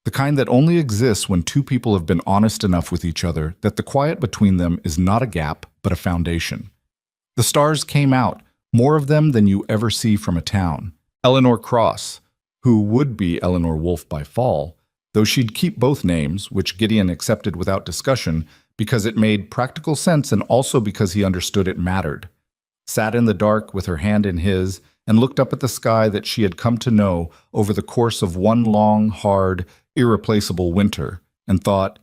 the kind that only exists when two people have been honest enough with each other that the quiet between them is not a gap, but a foundation. The stars came out, more of them than you ever see from a town. Eleanor Cross, who would be Eleanor Wolfe by fall, though she'd keep both names, which Gideon accepted without discussion because it made practical sense and also because he understood it mattered, sat in the dark with her hand in his and looked up at the sky that she had come to know over the course of one long, hard, irreplaceable winter, and thought,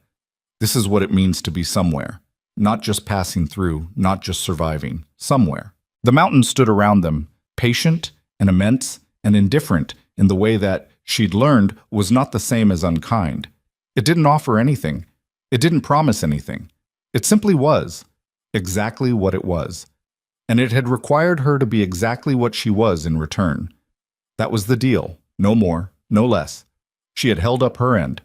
this is what it means to be somewhere, not just passing through, not just surviving, somewhere. The mountains stood around them, patient and immense and indifferent in the way that, she'd learned, was not the same as unkind. It didn't offer anything. It didn't promise anything. It simply was, exactly what it was. And it had required her to be exactly what she was in return. That was the deal, no more, no less. She had held up her end.